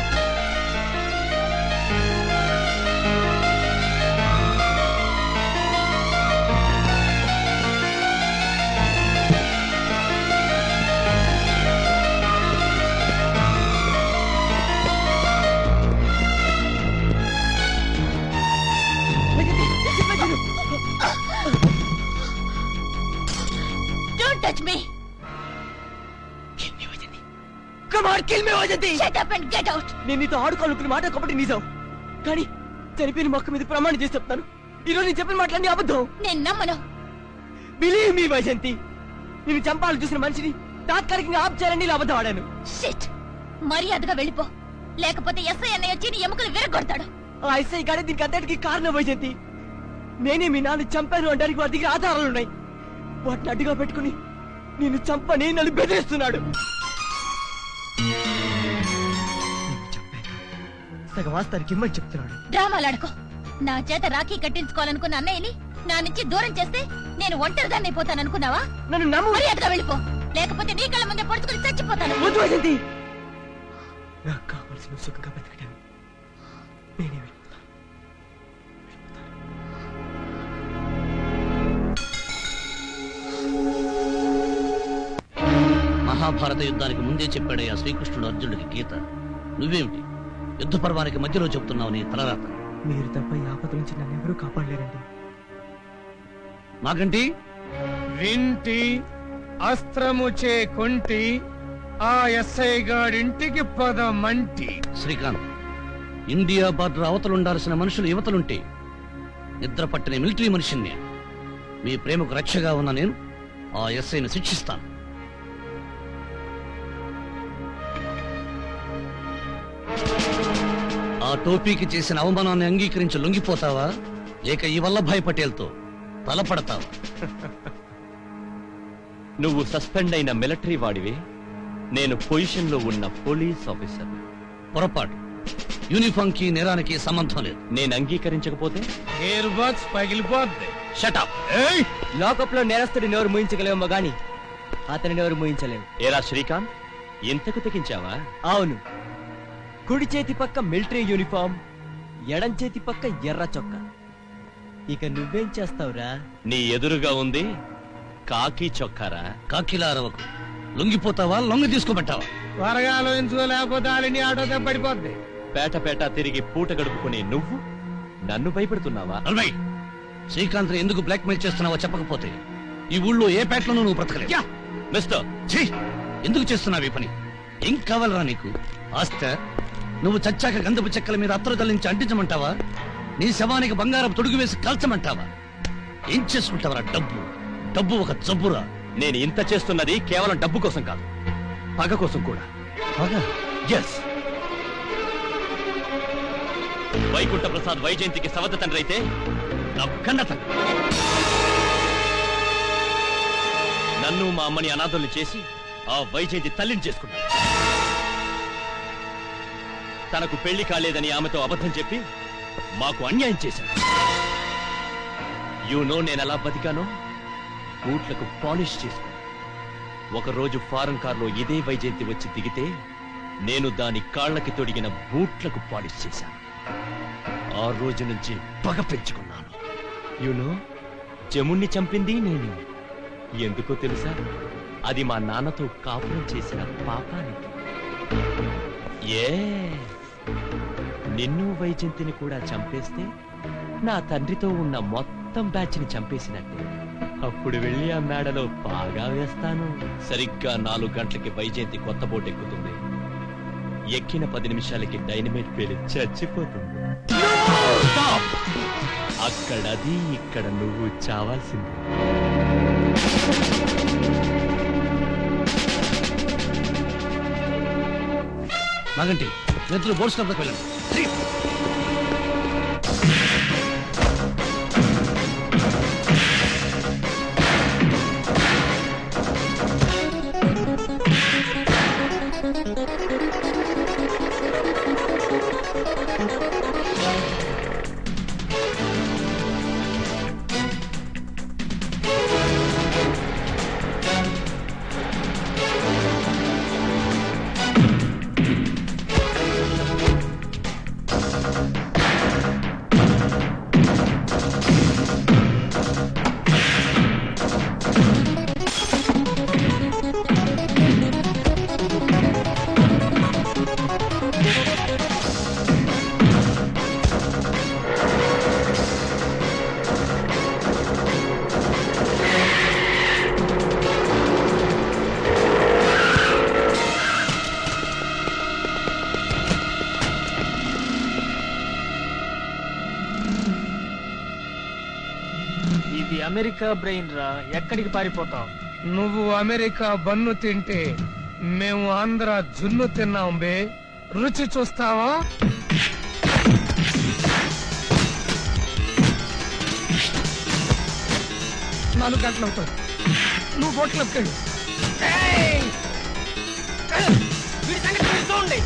Speaker 9: kill me, Vyjayanthi.
Speaker 10: Shut up and get out.
Speaker 9: నేను నీతో ఆడుకోవాలనుకున్న మాట ఒకటి నిజం, కానీ చనిపోయిన మొక్క మీద ప్రమాణం చేసి చెప్తాను, ఈరోజు నేను చెప్పిన మాటలన్నీ అబద్ధం.
Speaker 10: నేను నమ్మను.
Speaker 9: బిలీవ్ మీ వైజయంతి, నేను చంపాలని చూసిన మనిషిని తాత్కాలికంగా ఆప్ చేయాలని ఇలా అబద్ధం ఆడాను.
Speaker 10: షిట్, మర్యాదగా వెళ్ళిపో, లేకపోతే ఎస్ఐ అన్నయ్య వచ్చి నీ ఎముకలు విరగొడతాడు.
Speaker 9: ఆ ఎస్ఐ గాడే దీనికి అంతటికి కారణం వైజయంతి. నేనే మీ నాన్న చంపాను అనడానికి వాడి దగ్గర ఆధారాలు ఉన్నాయి. వాటిని అడ్డుగా పెట్టుకుని నేను చంపని నన్ను బెదిరిస్తున్నాడు. సగవాస్తానికి ఇమ్మని చెప్తున్నాడు.
Speaker 10: డ్రామాలాడుకో. నా చేత రాఖీ కట్టించుకోవాలనుకున్న అన్నయ్యని నా నుంచి దూరం చేస్తే నేను ఒంటరిదాన్ని అయిపోతాననుకున్నావా?
Speaker 9: నన్ను నమ్ము.
Speaker 10: మర్యాదగా వెళ్ళిపో, లేకపోతే నీ కళ్ళ ముందే పొడుచుకుని చచ్చిపోతాను.
Speaker 9: వద్దు వైజయంతి, నాకు కావాల్సిన సుఖంగా బతకడం నేనే వెళ్ళిపోతాను.
Speaker 1: మహాభారత యుద్ధానికి ముందే చెప్పాడయ్యా శ్రీకృష్ణుడు అర్జునుడికి గీత. నువ్వేమిటి యుద్ధ పర్వానికి మధ్యలో చెప్తున్నావు నీ తలరాత?
Speaker 9: మీరు తప్ప ఈ ఆపద నుంచి నన్ను ఎవరూ కాపాడలేరండి.
Speaker 1: నాకంటి
Speaker 4: వింటి అస్త్రముచే కొంటి ఆ ఎస్ఐ గాడింటికి పదమంటి.
Speaker 1: శ్రీకాంత్, ఇండియా బార్డర్ అవతలుండాల్సిన మనుషులు యువతలుంటే నిద్ర పట్టిన మిలిటరీ మనిషిని. మీ ప్రేమకు రక్షగా ఉన్న నేను ఆ ఎస్ఐని శిక్షిస్తాను. ఆ టోపీకి చేసిన అవమానాన్ని అంగీకరించి లొంగిపోతావా, లేక ఈ వల్లభాయ్ పటేల్తో తలపడతావా?
Speaker 13: నువ్వు సస్పెండ్ అయిన మిలిటరీ వాడివి, నేను పొజిషన్ లో ఉన్న పోలీస్ ఆఫీసర్.
Speaker 1: పొరపాటు. యూనిఫామ్ కి నేరానికి సంబంధం లేదు.
Speaker 13: నేను అంగీకరించకపోతే
Speaker 4: ఎయిర్ బాక్స్ పగిలిపోద్ది.
Speaker 1: షటప్.
Speaker 9: లాకప్ లో నేరస్తుడి నోరు మూయించగలేమో గాని అతని నోరు మూయించలేము.
Speaker 13: ఏరా శ్రీకాంత్, ఇంతకు తెగించావా?
Speaker 9: అవును, కుడి చేతి పక్క మిలిటరీ యూనిఫామ్, ఎడం చేతి పక్క ఎర్ర చొక్కా. ఇక నువ్వేం చేస్తావురా?
Speaker 13: నీ ఎదురుగా ఉంది కాకి చొక్కారా?
Speaker 1: కాకిలా అరవకు. లొంగిపోతావా, లొంగ తీసుకోబట్టావా?
Speaker 4: త్వరగా లోయించుకోలేకపోతే ఆలిని ఆటో దెబ్బడిపోద్ది.
Speaker 13: పేట పేట తిరిగి పూట గడుపుకునే నువ్వు నన్ను భయపెడుతున్నావా?
Speaker 1: అల్వై, శ్రీకాంత్ ఎందుకు బ్లాక్ మెయిల్ చేస్తున్నావో చెప్పకపోతే ఈ ఊళ్ళో ఏ పేటలోనూ నువ్వు బ్రతకలేదు.
Speaker 13: మిస్టర్,
Speaker 1: ఛీ, ఎందుకు చేస్తున్నావు ఈ పని? ఏం కావాలరా నీకు? ఆస్త? నువ్వు చచ్చాక గంధపు చెక్కల మీద అత్తరు తల్లించి అంటించమంటావా? నీ శవానికి బంగారం తొడుగు వేసి కాల్చమంటావా? ఏం చేసుకుంటావరా? డబ్బు డబ్బు ఒక జబ్బురా.
Speaker 13: నేను ఇంత చేస్తున్నది కేవలం డబ్బు కోసం కాదు, పగ కోసం కూడా. ఎస్, వైకుంఠ ప్రసాద్ వైజయంతికి సవత తండ్రి అయితే
Speaker 1: నా కన్న తండ్రి.
Speaker 13: నన్ను మా అమ్మని అనాథుల్ని చేసి ఆ వైజయంతి తల్లిని చేసుకున్నాడు. తనకు పెళ్లి కాలేదని ఆమెతో అబద్ధం చెప్పి మాకు అన్యాయం చేశాడు. నేనెలా బతికానో బూట్లకు పాలిష్ చేసుకున్నాను. ఒకరోజు ఫారెన్ కార్లో ఇదే వైజయంతి వచ్చి దిగితే నేను దాని కాళ్ళకి తొడిగిన బూట్లకు పాలిష్ చేశాను. ఆ రోజు నుంచి పగ పెంచుకున్నాను. జముణ్ణి చంపింది నేను. ఎందుకో తెలుసా? అది మా నాన్నతో కాపురం చేసిన పాపానికి. నిన్ను వైజయంతిని కూడా చంపేస్తే నా తండ్రితో ఉన్న మొత్తం బ్యాచ్ ని చంపేసినట్టే. అప్పుడు వెళ్ళి ఆ మేడలో బాగా వేస్తాను. సరిగ్గా 4 గంటలకి వైజయంతి కొత్త బోట్ ఎక్కుతుంది. ఎక్కిన 10 నిమిషాలకి డైనమైట్ పేలి చచ్చిపోతుంది. అక్కడది, ఇక్కడ నువ్వు చావాల్సింది.
Speaker 1: నాగంటి, నెత్తులు బోర్డ్స్ లోపలికి వెళ్ళండి.
Speaker 12: అమెరికా బ్రెయిన్ రా, ఎక్కడికి పారిపోతావు?
Speaker 4: నువ్వు అమెరికా బన్ను తింటే మేము ఆంధ్ర జున్ను తిన్నాం బే. రుచి చూస్తావా? 4 గంటలు అవుతుంది. నువ్వు బోట్లోకి వెళ్ళు. వీడి సంగతి మీరు చూడండి.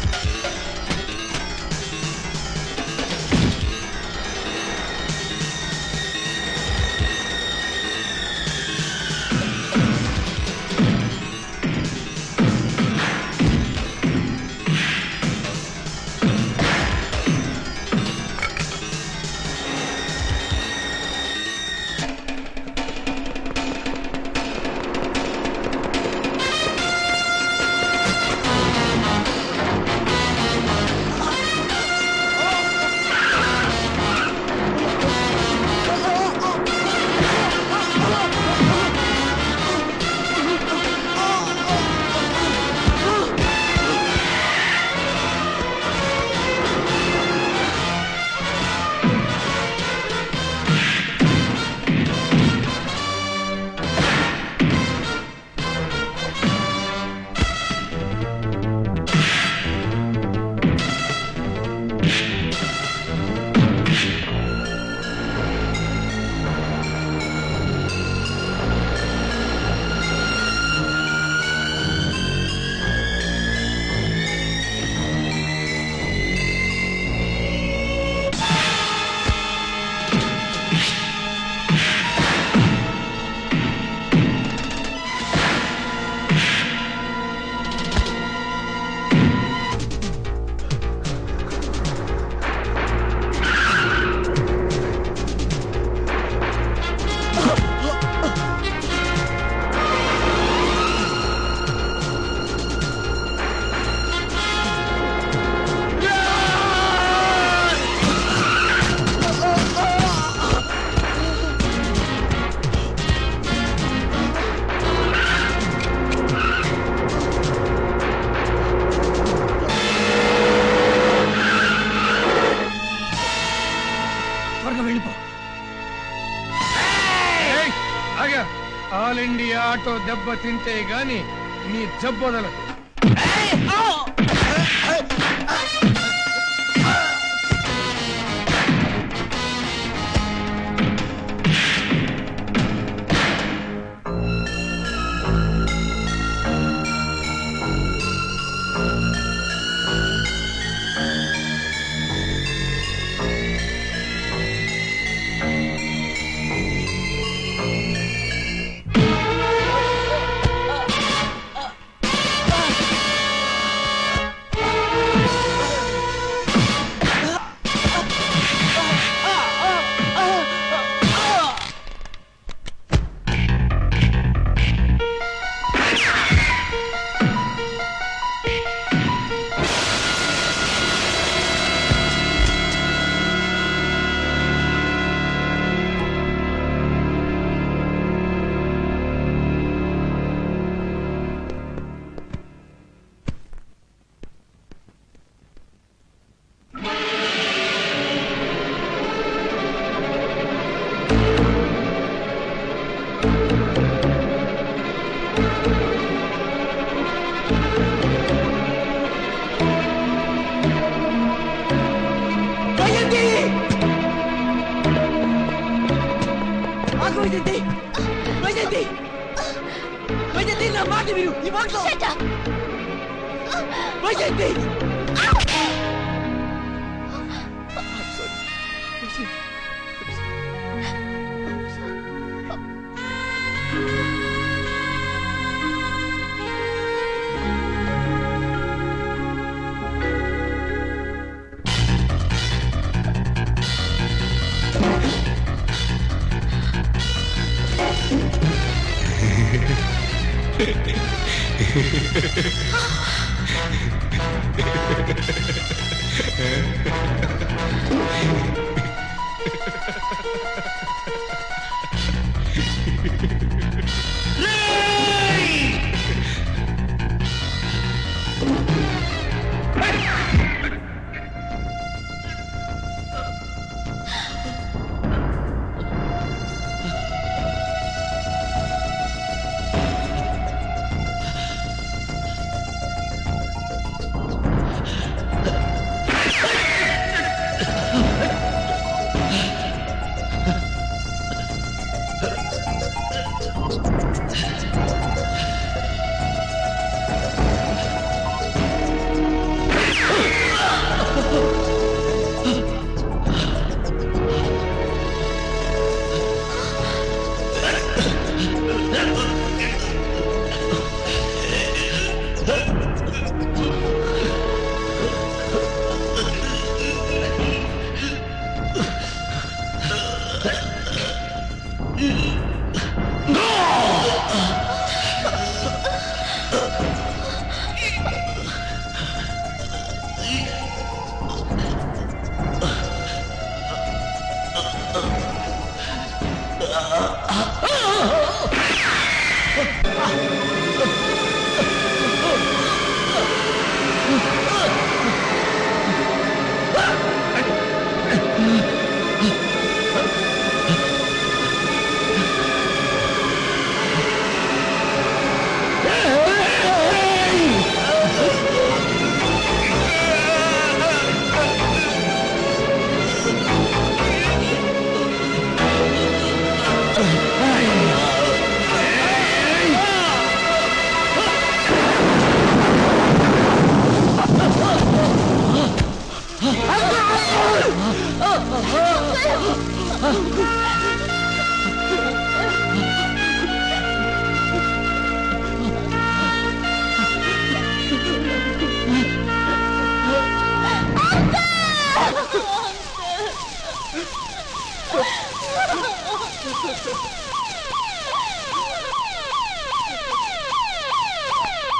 Speaker 4: ఆల్ ఇండియా ఆటో దెబ్బ తింటే గాని నీ జబ్బొదలదు.
Speaker 3: Shut up!